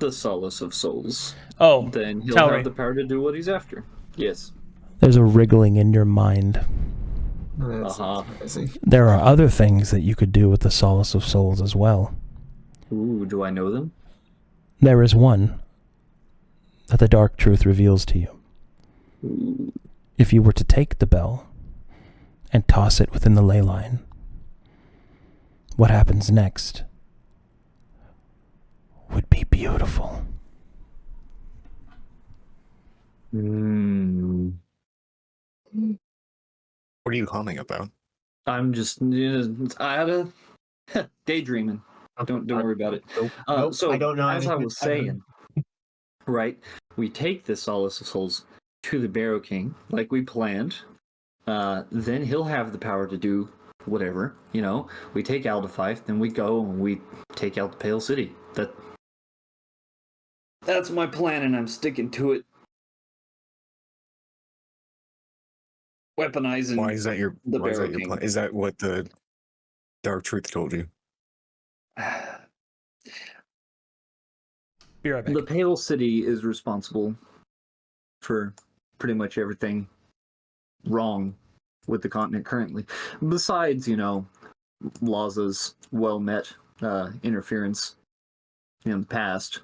the Solace of Souls, Oh, then he'll Telry. have the power to do what he's after. Yes. There's a wriggling in your mind. That's Uh-huh. surprising. There are other things that you could do with the Solace of Souls as well. Ooh, do I know them? There is one that the Dark Truth reveals to you. If you were to take the bell and toss it within the ley line, what happens next would be beautiful. Mm. What are you humming about? I'm just, I had a daydreaming. Don't worry about it. Nope, So I don't know as I anything. was saying, right, we take the Solace of Souls to the Barrow King like we planned. Then he'll have the power to do whatever. We take Aldefife, then we go and we take out the Pale City. That's my plan, and I'm sticking to it. Weaponizing. Why is that your the why is Barrow that your King. plan? Is that what the Dark Truth told you? be right back. The Pale City is responsible for pretty much everything wrong with the continent currently. Besides, Laza's well-met interference in the past.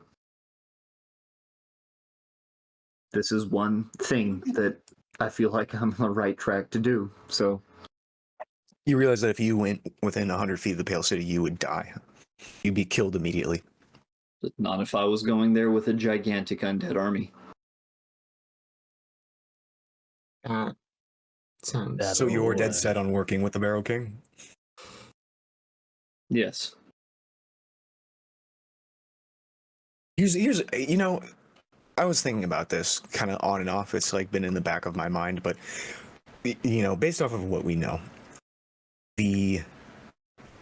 This is one thing that I feel like I'm on the right track to do. So You realize that if you went within 100 feet of the Pale City, you would die. You'd be killed immediately. not if I was going there with a gigantic undead army. That sounds. So you're dead set on working with the Barrow King? Yes. Here's I was thinking about this kind of on and off. It's like been in the back of my mind, but based off of what we know, the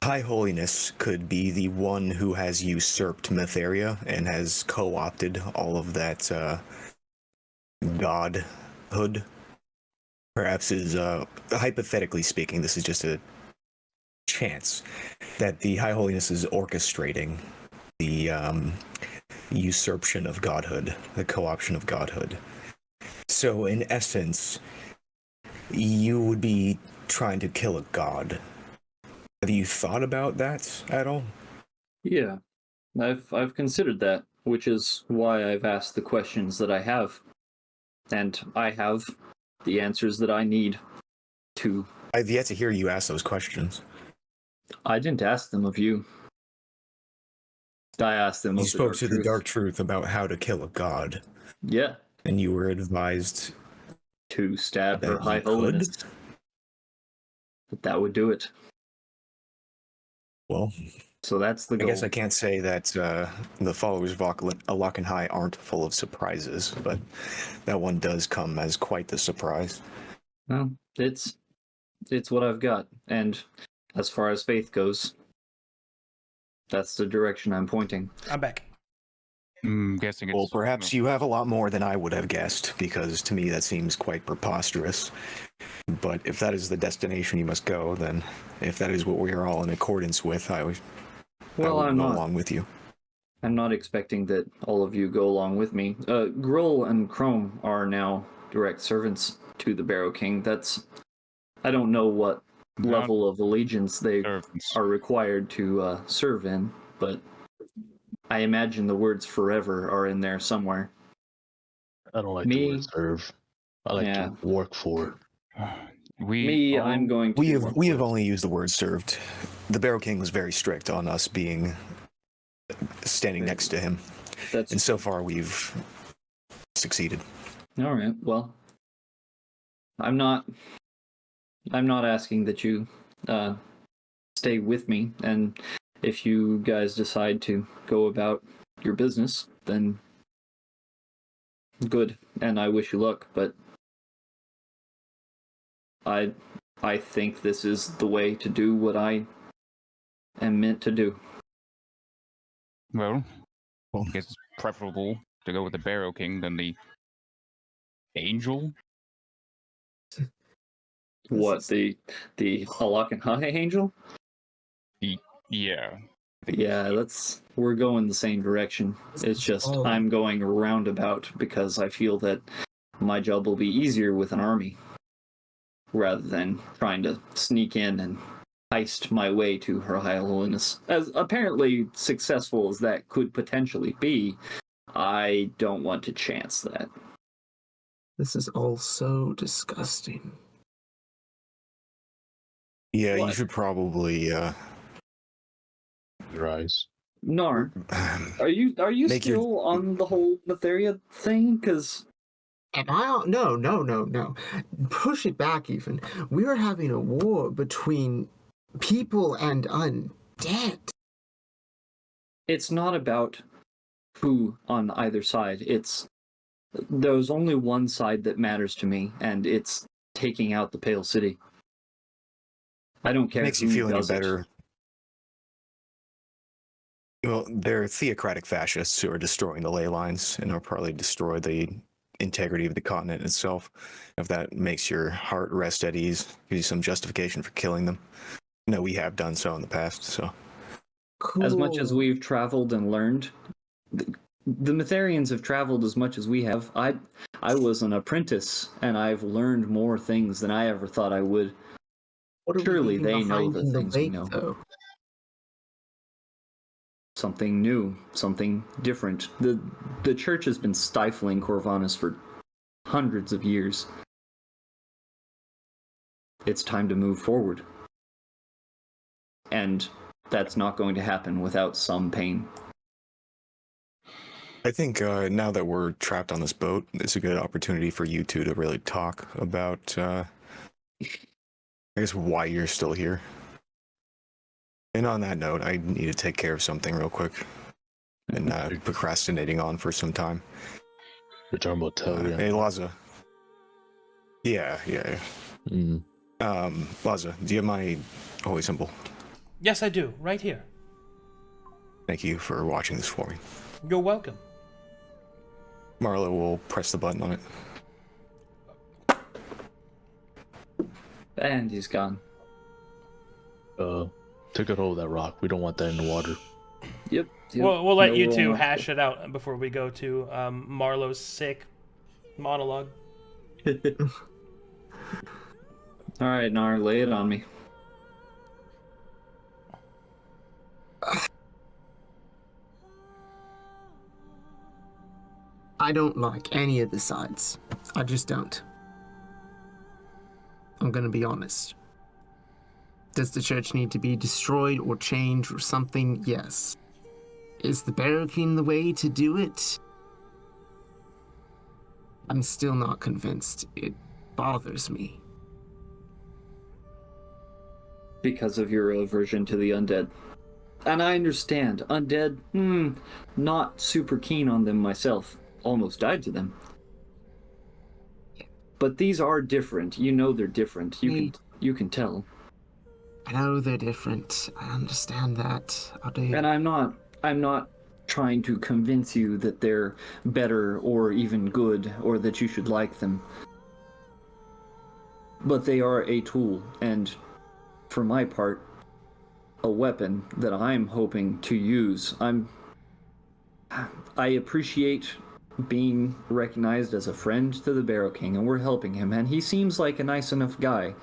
High Holiness could be the one who has usurped Metheria and has co-opted all of that godhood. Perhaps is hypothetically speaking, this is just a chance that the High Holiness is orchestrating the usurpation of godhood, the co-option of godhood. So in essence, you would be trying to kill a god. Have you thought about that at all? Yeah. I've considered that, which is why I've asked the questions that I have. And I have the answers that I need to. I've yet to hear you ask those questions. I didn't ask them of you. I asked them You of spoke to the Truth. Dark Truth about how to kill a god, Yeah. and you were advised To stab that her High you could? Holiness. That would do it. Well, So that's the I goal. guess I can't say that the followers of Alakan aren't full of surprises, but that one does come as quite the surprise. Well, it's what I've got. And as far as faith goes, that's the direction I'm pointing. I'm back. I'm guessing it's... Well, perhaps you have a lot more than I would have guessed, because to me that seems quite preposterous. But if that is the destination you must go, then if that is what we are all in accordance with, I would Well, I'm go not. along with you. I'm not expecting that all of you go along with me. Gruul and Chrome are now direct servants to the Barrow King. I don't know what level of allegiance they Servants. are required to serve in, but I imagine the words forever are in there somewhere. I don't like the word serve. I like to work for. I'm going to. We have only used the word served. The Barrow King was very strict on us standing next to him. And so far we've succeeded. All right. Well, I'm not asking that you stay with me, and if you guys decide to go about your business, then good, and I wish you luck, but I think this is the way to do what I am meant to do. Well, I guess it's preferable to go with the Barrow King than the Angel. What, the Alakanhahe Angel? Yeah. Yeah, we're going the same direction. It's just I'm going roundabout because I feel that my job will be easier with an army rather than trying to sneak in and heist my way to Her High Holiness. As apparently successful as that could potentially be, I don't want to chance that. This is all so disgusting. Yeah, you should probably Your eyes. Knarh, are you still on the whole Netheria thing? Because am I? No. Push it back even. We are having a war between people and undead. it's not about who on either side. There's only one side that matters to me, and it's taking out the Pale City. I don't care. Makes you feel any better. Well, they're theocratic fascists who are destroying the ley lines and will probably destroy the integrity of the continent itself. If that makes your heart rest at ease, gives you some justification for killing them. No, we have done so in the past, so. Cool. As much as we've traveled and learned, the Netherians have traveled as much as we have. I was an apprentice, and I've learned more things than I ever thought I would. Surely they know the things we know. Though? Something new, something different. The church has been stifling Corvanus for hundreds of years. It's time to move forward. And that's not going to happen without some pain. I think now that we're trapped on this boat, it's a good opportunity for you two to really talk about, I guess, why you're still here. And on that note, I need to take care of something real quick. And procrastinating on for some time. You're talking about Telry. Hey, Laza. Yeah. Laza, do you have my holy symbol? Yes, I do. Right here. Thank you for watching this for me. You're welcome. Marlowe will press the button on it. And he's gone. Take a hold of that rock. We don't want that in the water. Yep. We'll let you two hash it out before we go to Marlowe's sick monologue. All right, Knarh, lay it on me. I don't like any of the sides. I just don't. I'm gonna be honest. Does the church need to be destroyed or changed or something? Yes. Is the Barrow King the way to do it? I'm still not convinced. It bothers me. Because of your aversion to the undead. And I understand. Undead, not super keen on them myself. Almost died to them. But these are different. You know they're different. You can tell. I know they're different. I understand that. And I'm not trying to convince you that they're better or even good or that you should like them. But they are a tool, and for my part, a weapon that I'm hoping to use. I'm I appreciate being recognized as a friend to the Barrow King, and we're helping him, and he seems like a nice enough guy.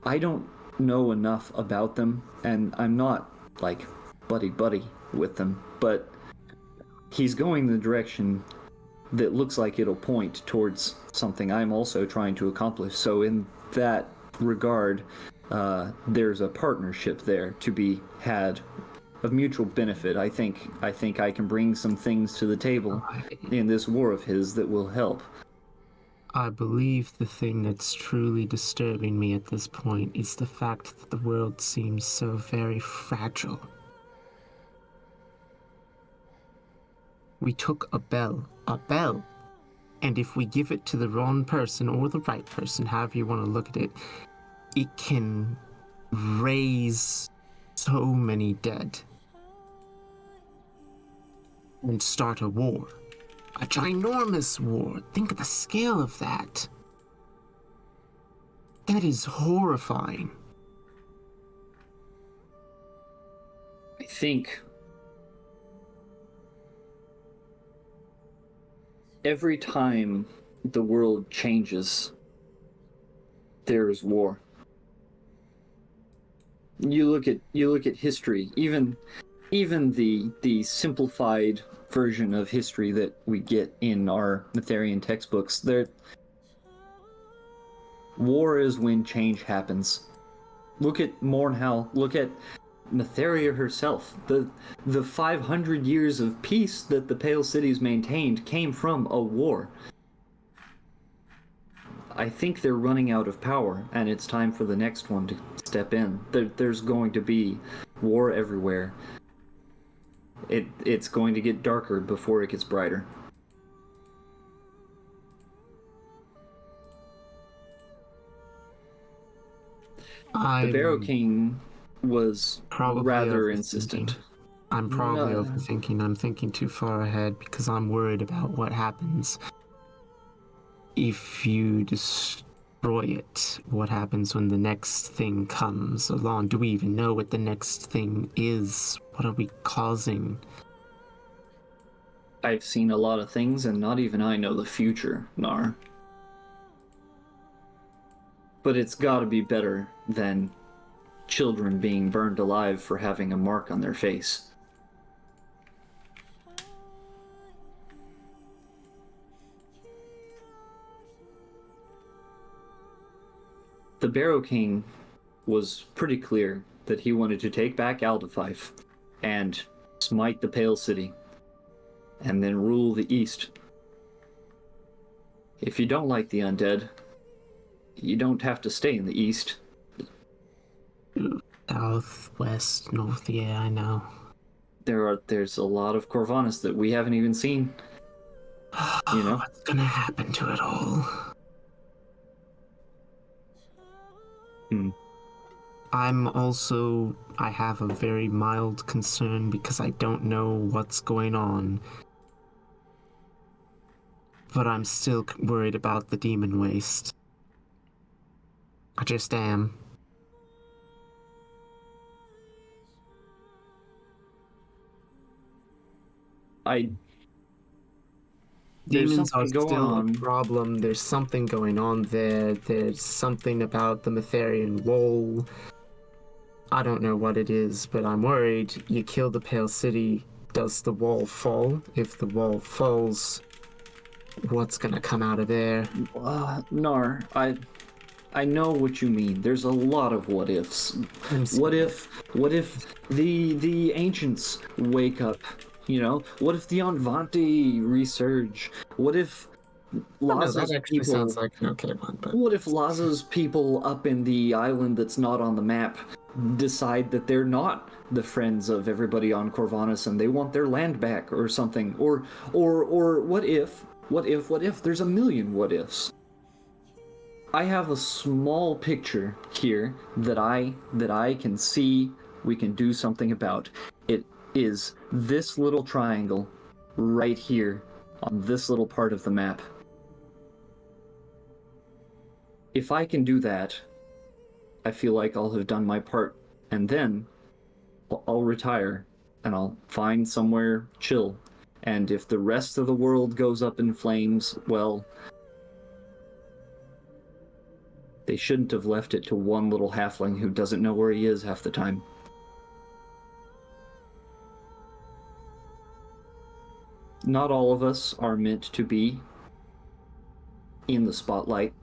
I don't know enough about them, and I'm not, like, buddy-buddy with them, but he's going in the direction that looks like it'll point towards something I'm also trying to accomplish. So in that regard, there's a partnership there to be had of mutual benefit. I think I can bring some things to the table in this war of his that will help. I believe the thing that's truly disturbing me at this point is the fact that the world seems so very fragile. We took a bell, and if we give it to the wrong person or the right person, however you want to look at it, it can raise so many dead and start a war. A ginormous war. Think of the scale of that. That is horrifying. I think every time the world changes, there's war. You look at history, even the simplified version of history that we get in our Netherian textbooks. War is when change happens. Look at Mournhowl. Look at Netheria herself. The 500 years of peace that the Pale Cities maintained came from a war. I think they're running out of power, and it's time for the next one to step in. There's going to be war everywhere. It's going to get darker before it gets brighter. The Barrow King was rather insistent. I'm probably overthinking. I'm thinking too far ahead because I'm worried about what happens if you destroy it. What happens when the next thing comes along? Do we even know what the next thing is? What are we causing? I've seen a lot of things, and not even I know the future, Knarh. But it's gotta be better than children being burned alive for having a mark on their face. The Barrow King was pretty clear that he wanted to take back Aldafife and smite the Pale City, and then rule the East. If you don't like the undead, you don't have to stay in the East. South, west, north, yeah, I know. There's a lot of Corvinus that we haven't even seen. You know? What's gonna happen to it all? I have a very mild concern because I don't know what's going on. But I'm still worried about the demon waste. I just am. Demons are still a problem. There's something going on there. There's something about the Netherian wall. I don't know what it is, but I'm worried. You kill the Pale City, does the wall fall? If the wall falls, what's gonna come out of there? Knarh, I know what you mean. There's a lot of what ifs. What if the ancients wake up? You know, what if the Anvanti resurge? What if Laza's people sounds like an okay one, but what if Laza's people up in the island that's not on the map decide that they're not the friends of everybody on Corvinus and they want their land back or something? Or what if there's a million what ifs? I have a small picture here that I can see we can do something about. It is this little triangle right here on this little part of the map. If I can do that, I feel like I'll have done my part, and then I'll retire and I'll find somewhere chill And if the rest of the world goes up in flames, well, they shouldn't have left it to one little halfling who doesn't know where he is half the time. Not all of us are meant to be in the spotlight.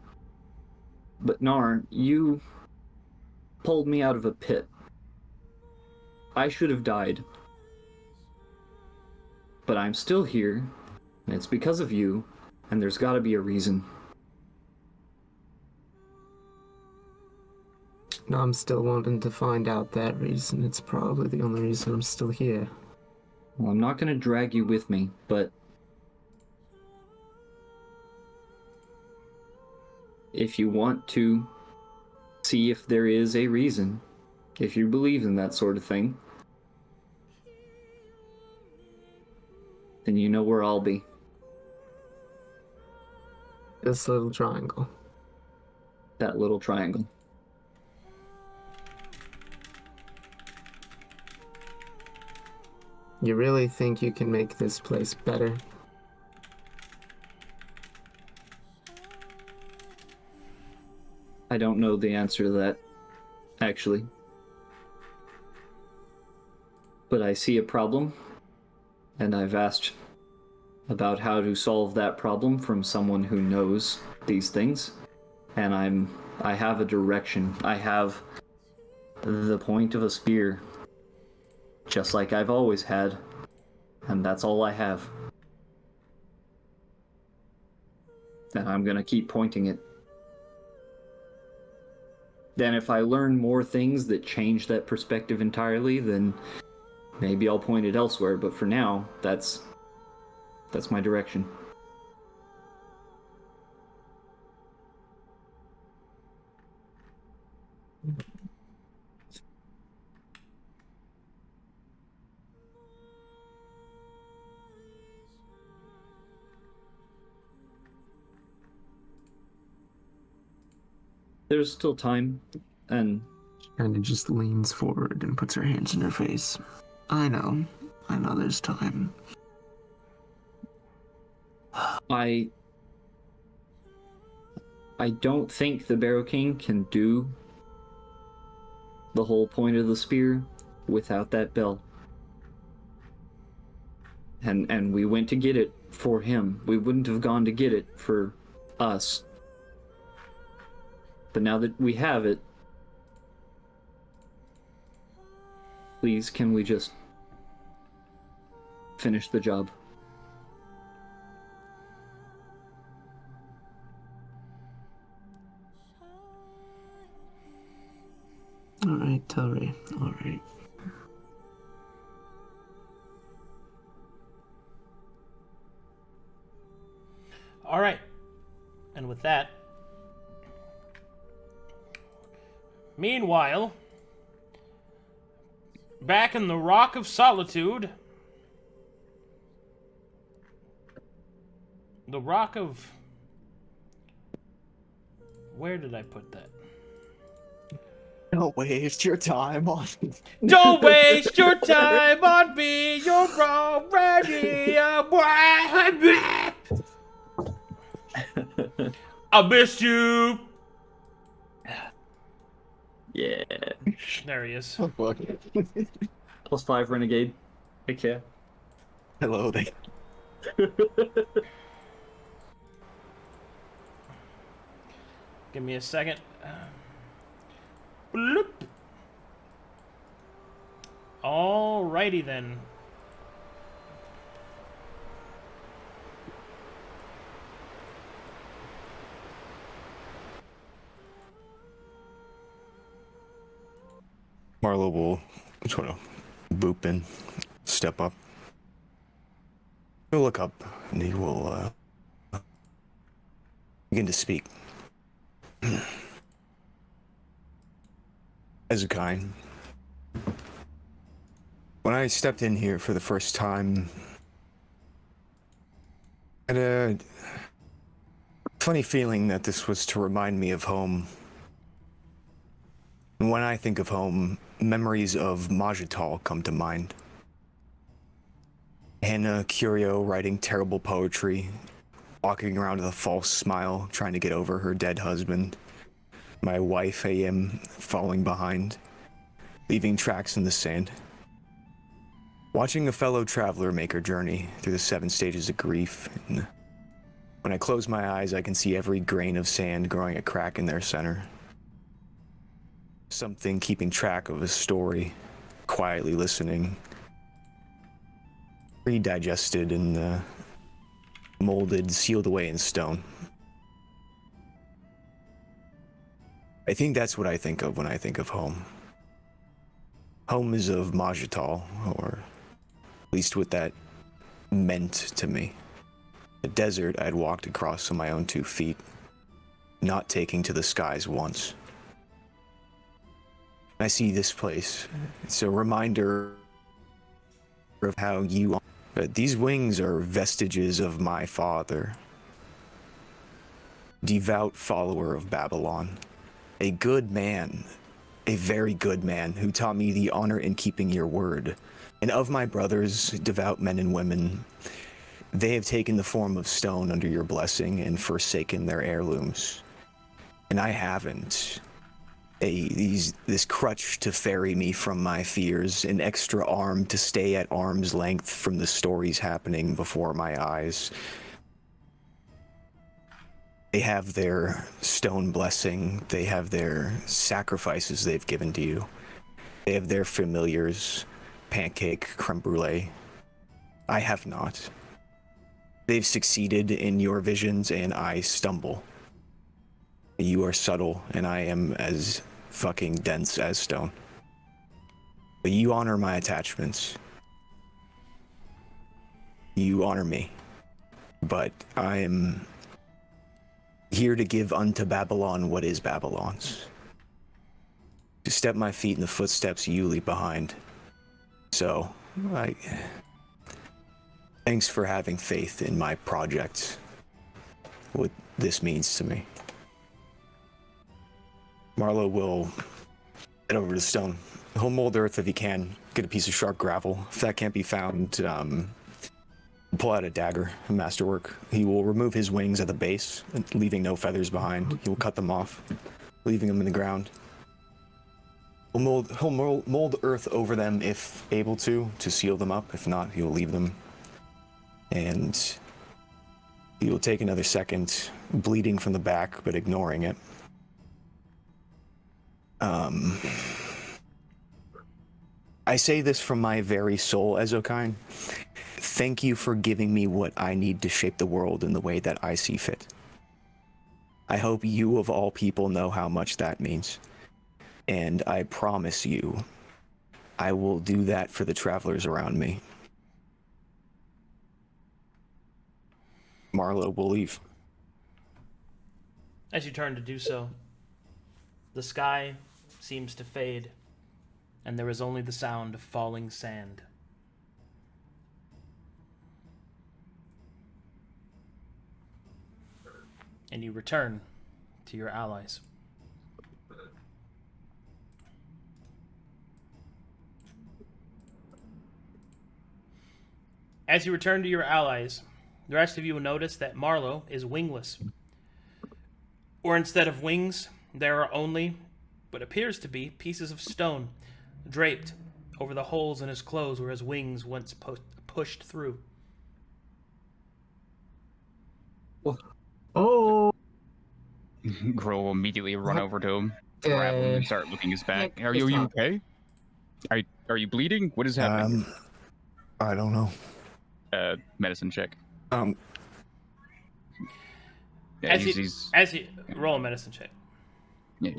But Knarh, you pulled me out of a pit. I should have died. But I'm still here, and it's because of you, and there's gotta be a reason. No, I'm still wanting to find out that reason. It's probably the only reason I'm still here. Well, I'm not gonna drag you with me, but if you want to see if there is a reason, if you believe in that sort of thing, then you know where I'll be. This little triangle. That little triangle. You really think you can make this place better? I don't know the answer to that, actually. But I see a problem, and I've asked about how to solve that problem from someone who knows these things, and I have a direction. I have the point of a spear, just like I've always had, and that's all I have. And I'm gonna keep pointing it. Then if I learn more things that change that perspective entirely, then maybe I'll point it elsewhere, but for now, that's my direction. There's still time, and Kind of just leans forward and puts her hands in her face. I know there's time. I don't think the Barrow King can do the whole point of the spear without that bell. And we went to get it for him. We wouldn't have gone to get it for us. But now that we have it, please, can we just finish the job? Alright, Telry. Alright. All right. And with that, meanwhile, back in the Rock of Solitude, the Rock of... Where did I put that? Don't waste your time on Don't waste your time on me. You're already a I missed you. Yeah. There he is. Oh, fuck. +5 Renegade. Heck yeah. Hello there. Give me a second. Bloop. Alrighty then. Marlowe will sort of boop and step up. He'll look up and he will begin to speak. Ezekiel, when I stepped in here for the first time, I had a funny feeling that this was to remind me of home. And when I think of home, memories of Majital come to mind. Hannah Curio writing terrible poetry, walking around with a false smile, trying to get over her dead husband. My wife, AM, falling behind, leaving tracks in the sand. Watching a fellow traveler make her journey through the 7 stages of grief. And when I close my eyes, I can see every grain of sand growing a crack in their center. Something keeping track of a story, quietly listening. Pre-digested and molded, sealed away in stone. I think that's what I think of when I think of home. Home is of Majital, or at least what that meant to me. A desert I'd walked across on my own 2 feet, not taking to the skies once. I see this place. It's a reminder of how you are. But these wings are vestiges of my father. Devout follower of Babylon. A good man. A very good man who taught me the honor in keeping your word. And of my brothers, devout men and women, they have taken the form of stone under your blessing and forsaken their heirlooms. And I haven't. This crutch to ferry me from my fears, an extra arm to stay at arm's length from the stories happening before my eyes. They have their stone blessing, they have their sacrifices they've given to you. They have their familiars, pancake, creme brulee. I have not. They've succeeded in your visions and I stumble. You are subtle, and I am as fucking dense as stone. But you honor my attachments. You honor me. But I am here to give unto Babylon what is Babylon's. To step my feet in the footsteps you leave behind. So, thanks for having faith in my project. What this means to me. Marlowe will head over to stone. He'll mold earth if he can, get a piece of sharp gravel. If that can't be found, pull out a dagger, a masterwork. He will remove his wings at the base, leaving no feathers behind. He will cut them off, leaving them in the ground. He'll mold earth over them if able to seal them up. If not, he'll leave them. And he will take another second, bleeding from the back, but ignoring it. I say this from my very soul, Ezokine. Thank you for giving me what I need to shape the world in the way that I see fit. I hope you of all people know how much that means. And I promise you, I will do that for the travelers around me. Marlowe will leave. As you turn to do so, the sky seems to fade, and there is only the sound of falling sand. And you return to your allies. As you return to your allies, the rest of you will notice that Marlowe is wingless. Or instead of wings, there are only what appears to be pieces of stone draped over the holes in his clothes where his wings once pushed through. Oh! Gruul will immediately run over to him, grab him, and start looking his back. Are you okay? Are you bleeding? What is happening? I don't know. Medicine check. Yeah, as you roll a medicine check. Yeah.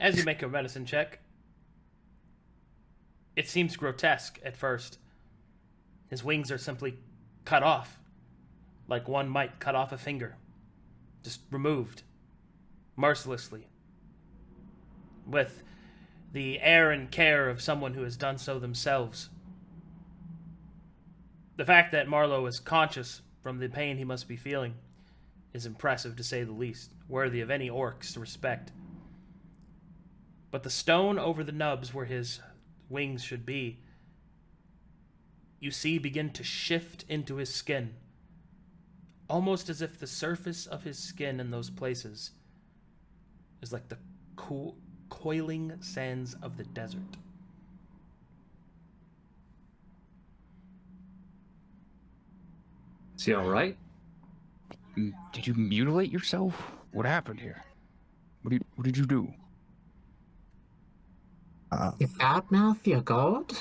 As you make a medicine check, it seems grotesque at first. His wings are simply cut off, like one might cut off a finger. Just removed, mercilessly, with the air and care of someone who has done so themselves. The fact that Marlowe is conscious from the pain he must be feeling is impressive, to say the least, worthy of any orc's respect. but the stone over the nubs where his wings should be, you see begin to shift into his skin, almost as if the surface of his skin in those places is like the coiling sands of the desert. Is he all right? Did you mutilate yourself? What happened here? What did you do? You badmouth your god?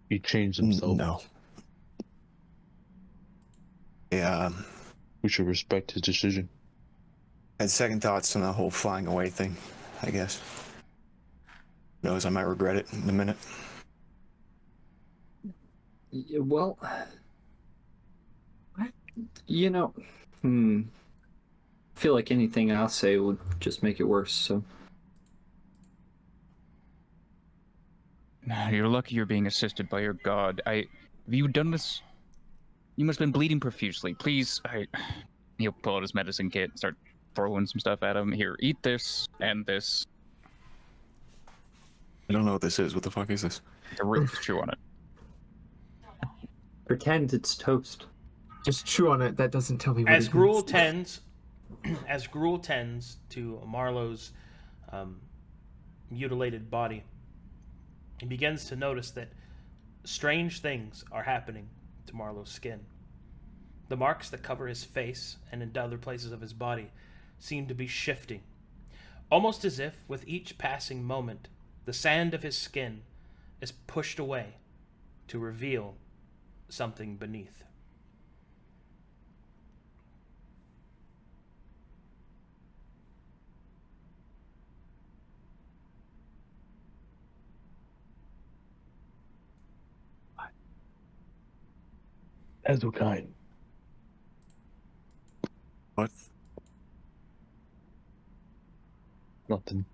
He changed himself. No. Yeah, We should respect his decision. had second thoughts on the whole flying away thing, I guess. Who knows, I might regret it in a minute. Yeah, well, you know, I feel like anything I say would just make it worse, so. You're lucky you're being assisted by your god. Have you done this? You must have been bleeding profusely. Please, he'll pull out his medicine kit and start throwing some stuff at him. Here, eat this and this. I don't know what this is. What the fuck is this? Chew on it. Pretend it's toast. Just chew on it. That doesn't tell me what As it Gruul means. tends to Marlowe's mutilated body, he begins to notice that strange things are happening to Marlowe's skin. The marks that cover his face and in other places of his body seem to be shifting, almost as if with each passing moment, the sand of his skin is pushed away to reveal something beneath. Ezokind. What? Nothing.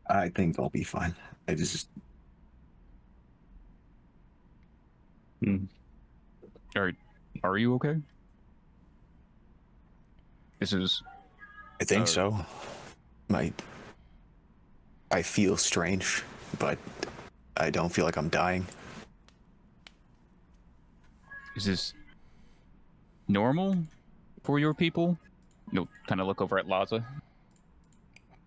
I think I'll be fine. I just... Are you okay? This is... I think so. I feel strange, but I don't feel like I'm dying. Is this normal for your people? You'll kind of look over at Laza.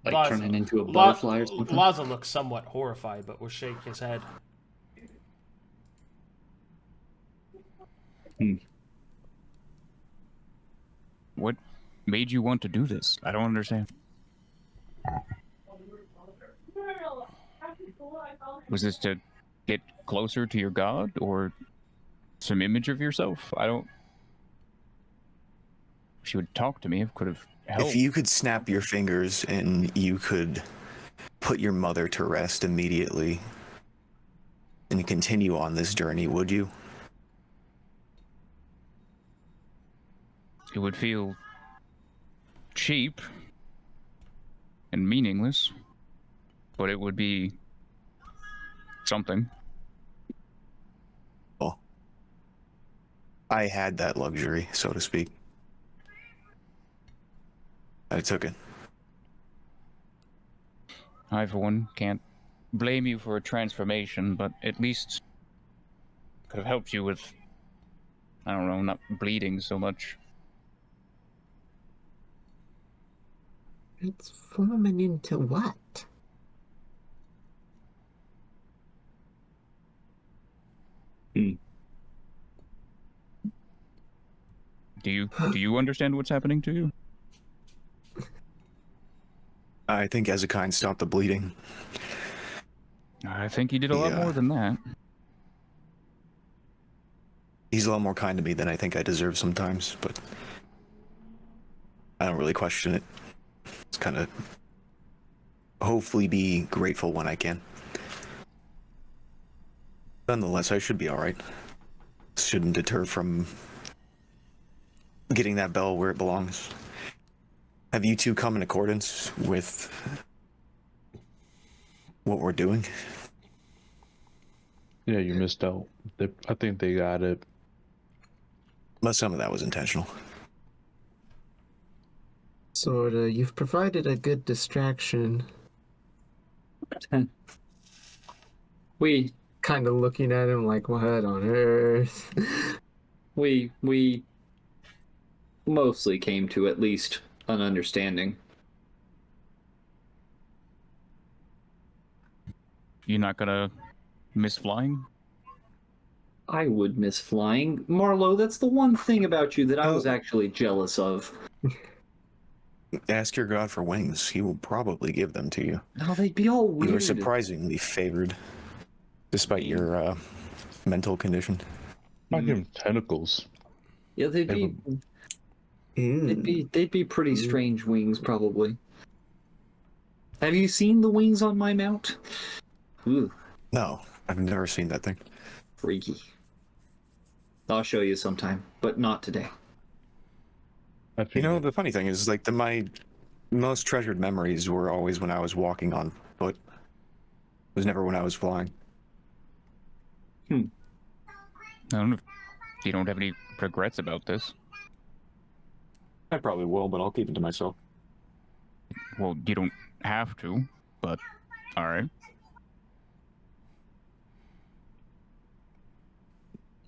Like turning into a butterfly or something? Laza looks somewhat horrified, but will shake his head. What made you want to do this? I don't understand. Was this to get closer to your god, or some image of yourself? She would talk to me. It could have helped. If you could snap your fingers and you could put your mother to rest immediately and continue on this journey, would you? It would feel cheap and meaningless, but it would be something. Well, I had that luxury, so to speak. I took it. I, for one, can't blame you for a transformation, but at least could have helped you with, I don't know, not bleeding so much. It's forming into what? Do you understand what's happening to you? I think Ezokind stopped the bleeding. I think he did a lot more than that. He's a lot more kind to me than I think I deserve sometimes, but I don't really question it. It's kind of hopefully be grateful when I can. Nonetheless, I should be alright. Shouldn't deter from getting that bell where it belongs. Have you two come in accordance with what we're doing? Yeah, you missed out. I think they got it. But some of that was intentional. Sorta. You've provided a good distraction. We Kind of looking at him like, what on earth? we mostly came to at least an understanding. You're not gonna miss flying? I would miss flying. Marlowe, that's the one thing about you that I was Oh. actually jealous of. Ask your god for wings. He will probably give them to you. No, they'd be all weird. You are surprisingly favored, despite your mental condition. I give him tentacles. Yeah, they'd be Mm. they'd be pretty strange wings, probably. Have you seen the wings on my mount? Ooh, No, I've never seen that thing. freaky. I'll show you sometime, but not today. I You think know, the funny thing is, like, my most treasured memories were always when I was walking on foot. It was never when I was flying. I don't know if you don't have any regrets about this. I probably will, but I'll keep it to myself. Well, you don't have to, but alright.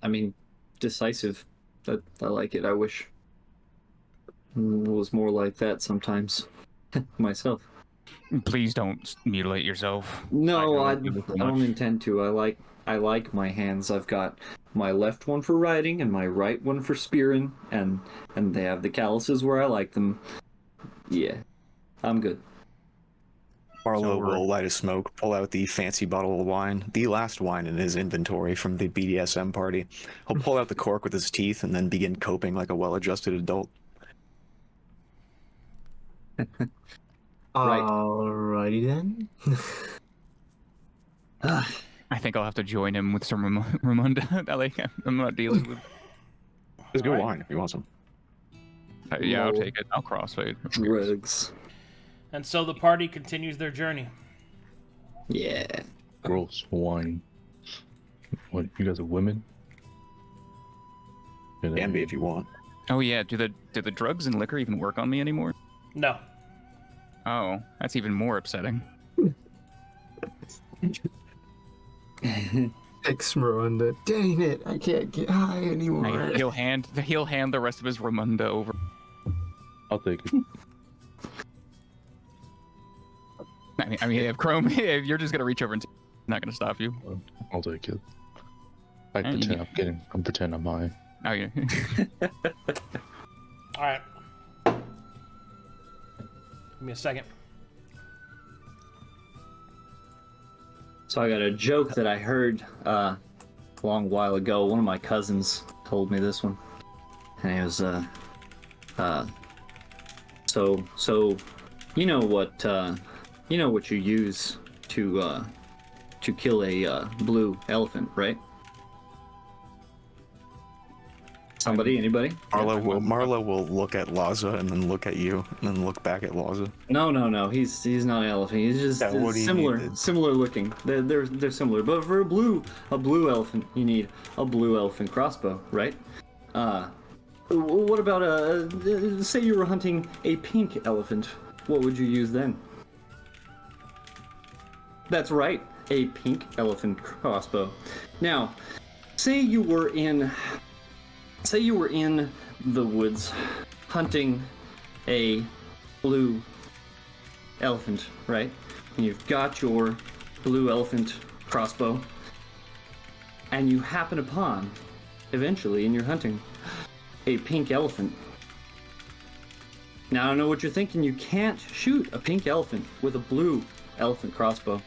I mean, decisive. I like it. I wish it was more like that sometimes. Myself. Please don't mutilate yourself. No, I don't do it too don't much. intend to. I like my hands. I've got my left one for riding and my right one for spearing, and they have the calluses where I like them. Yeah, I'm good. Marlowe we're- will light a smoke, pull out the fancy bottle of wine, the last wine in his inventory from the BDSM party. He'll pull out the cork with his teeth and then begin coping like a well-adjusted adult. Right. Alrighty then. I think I'll have to join him with some Ramunda. I'm not dealing with. There's good Alright. wine if you want some. Yeah, I'll Lol. take it. I'll crossfade. Drugs. And so the party continues their journey. Yeah. gross wine. What, you guys are women? Can be if you want. Oh yeah, do the drugs and liquor even work on me anymore? No. Oh, that's even more upsetting. Ex-Miranda. Dang it, I can't get high anymore. He'll hand the rest of his Ramunda over. I'll take it. I mean, if Chrome, if you're just gonna reach over and not gonna stop you. I'll take it. I Hey, pretend I'm pretending I'm high. Oh yeah. All right. Give me a second. So I got a joke that I heard a long while ago. One of my cousins told me this one, and it was so you know what you use to kill a blue elephant, right? Somebody, anybody? Marlowe will look at Laza and then look at you and then look back at Laza. No. He's not an elephant. He's just Yeah, what do you similar, need? similar looking. They're similar, but for a blue elephant, you need a blue elephant crossbow, right? What about say you were hunting a pink elephant? What would you use then? That's right, a pink elephant crossbow. Now, say you were in the woods hunting a blue elephant, right? And you've got your blue elephant crossbow, and you happen upon, eventually in your hunting, a pink elephant. Now I know what you're thinking, you can't shoot a pink elephant with a blue elephant crossbow.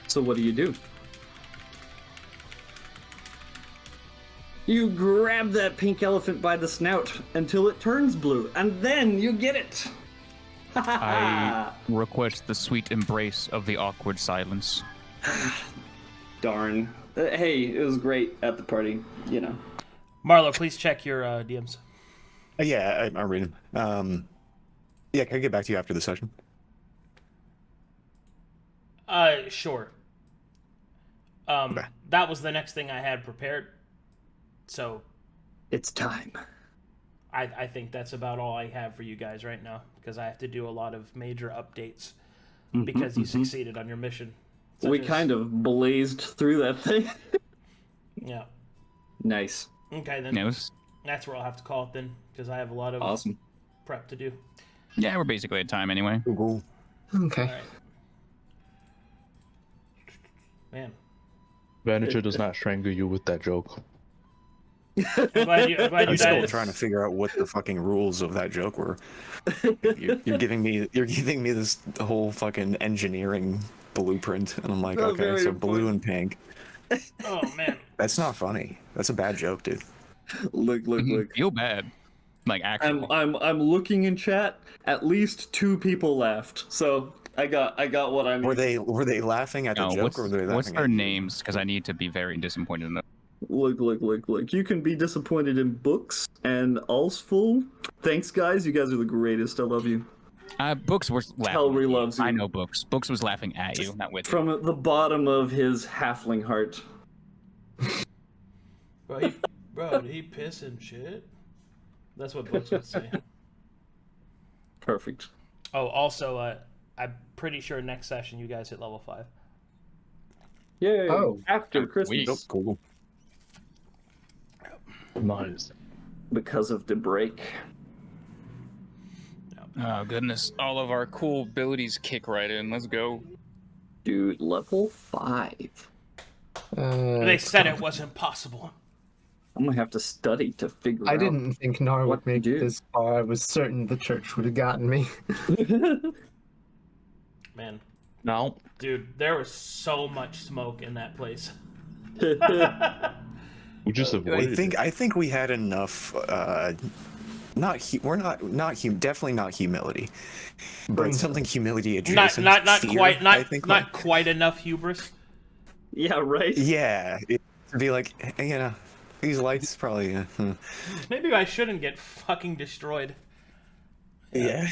So what do? You grab that pink elephant by the snout until it turns blue, and then you get it! I request the sweet embrace of the awkward silence. Darn. Hey, it was great at the party, you know. Marlowe, please check your DMs. Yeah, I'm reading. Yeah, can I get back to you after the session? Sure. Okay. That was the next thing I had prepared. So, It's time. I think that's about all I have for you guys right now because I have to do a lot of major updates because you succeeded on your mission. We kind of blazed through that thing. Yeah. Nice. Okay, then. That's where I'll have to call it then because I have a lot of awesome prep to do. Yeah, we're basically at time anyway. Google. Okay. All right. Man. Vanisher does not strangle you with that joke. I'm glad you I'm still guys... trying to figure out what the fucking rules of that joke were. You're giving me this whole fucking engineering blueprint, and I'm like, Oh, okay, very so blue important. and pink. Oh, man. That's not funny. That's a bad joke, dude. Look. Feel bad. Like, actually. I'm looking in chat. At least 2 people laughed. So I got what I mean. Were they laughing at the joke, or were they laughing what's at their you? names? Because I need to be very disappointed in them. Look. You can be disappointed in Books and Allsful. Thanks, guys. You guys are the greatest. I love you. Books were laughing. Telry loves you. I know Books. Books was laughing at you, not with you. From the bottom of his halfling heart. Bro, did he piss and shit? That's what Books would say. Perfect. Oh, also, I'm pretty sure next session you guys hit level 5. Yay! Oh. After Christmas. Nope, cool. Nice. Because of the break. Oh, goodness. All of our cool abilities kick right in. Let's go. Dude, level 5. They said it wasn't possible. I'm gonna have to study to figure out. I didn't think Knarh what would make to it do. this far. I was certain the church would have gotten me. Man, No. dude, there was so much smoke in that place. We just avoided it. I think we had enough. Definitely not humility, but something humility adjacent. Not fear, not quite enough hubris. Yeah, right? Yeah, to be like, these lights probably. Maybe I shouldn't get fucking destroyed. Yeah.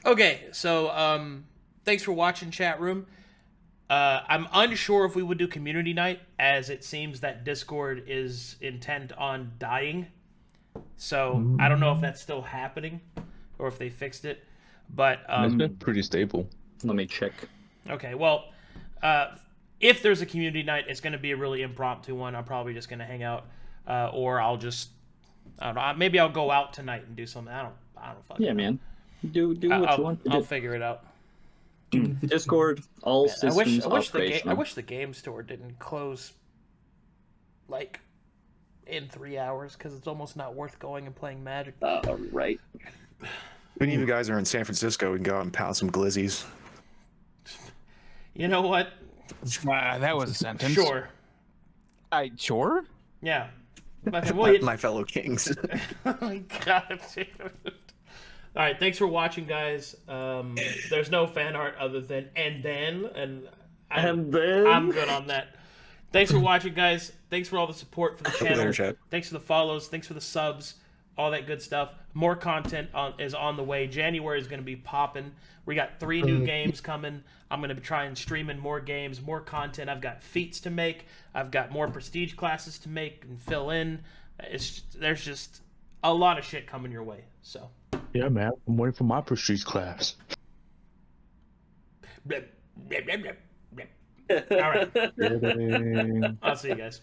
Okay, so thanks for watching, chat room. I'm unsure if we would do community night, as it seems that Discord is intent on dying. So I don't know if that's still happening or if they fixed it. But It's been pretty stable. Let me check. okay, well, if there's a community night, it's going to be a really impromptu one. I'm probably just going to hang out, or I don't know. Maybe I'll go out tonight and do something. I don't fucking know. Man. Do what you want to I'll do. figure it out. Discord, all systems I wish operational. the game store didn't close like in 3 hours because it's almost not worth going and playing Magic. Right. If any of you guys are in San Francisco, we can go out and pound some glizzies. You know what? That was a sentence. Sure. Sure? Yeah. Well, My fellow kings. oh my god, dude. All right, thanks for watching, guys. There's no fan art other than and then And then I'm good on that. Thanks for watching, guys. Thanks for all the support for the channel. Later, chat. Thanks for the follows. Thanks for the subs. All that good stuff. More content is on the way. January is going to be popping. We got 3 new games coming. I'm going to be trying streaming more games, more content. I've got feats to make. I've got more prestige classes to make and fill in. There's just a lot of shit coming your way. So. Yeah, man. I'm waiting for my prestige class. All right. Kidding. I'll see you guys.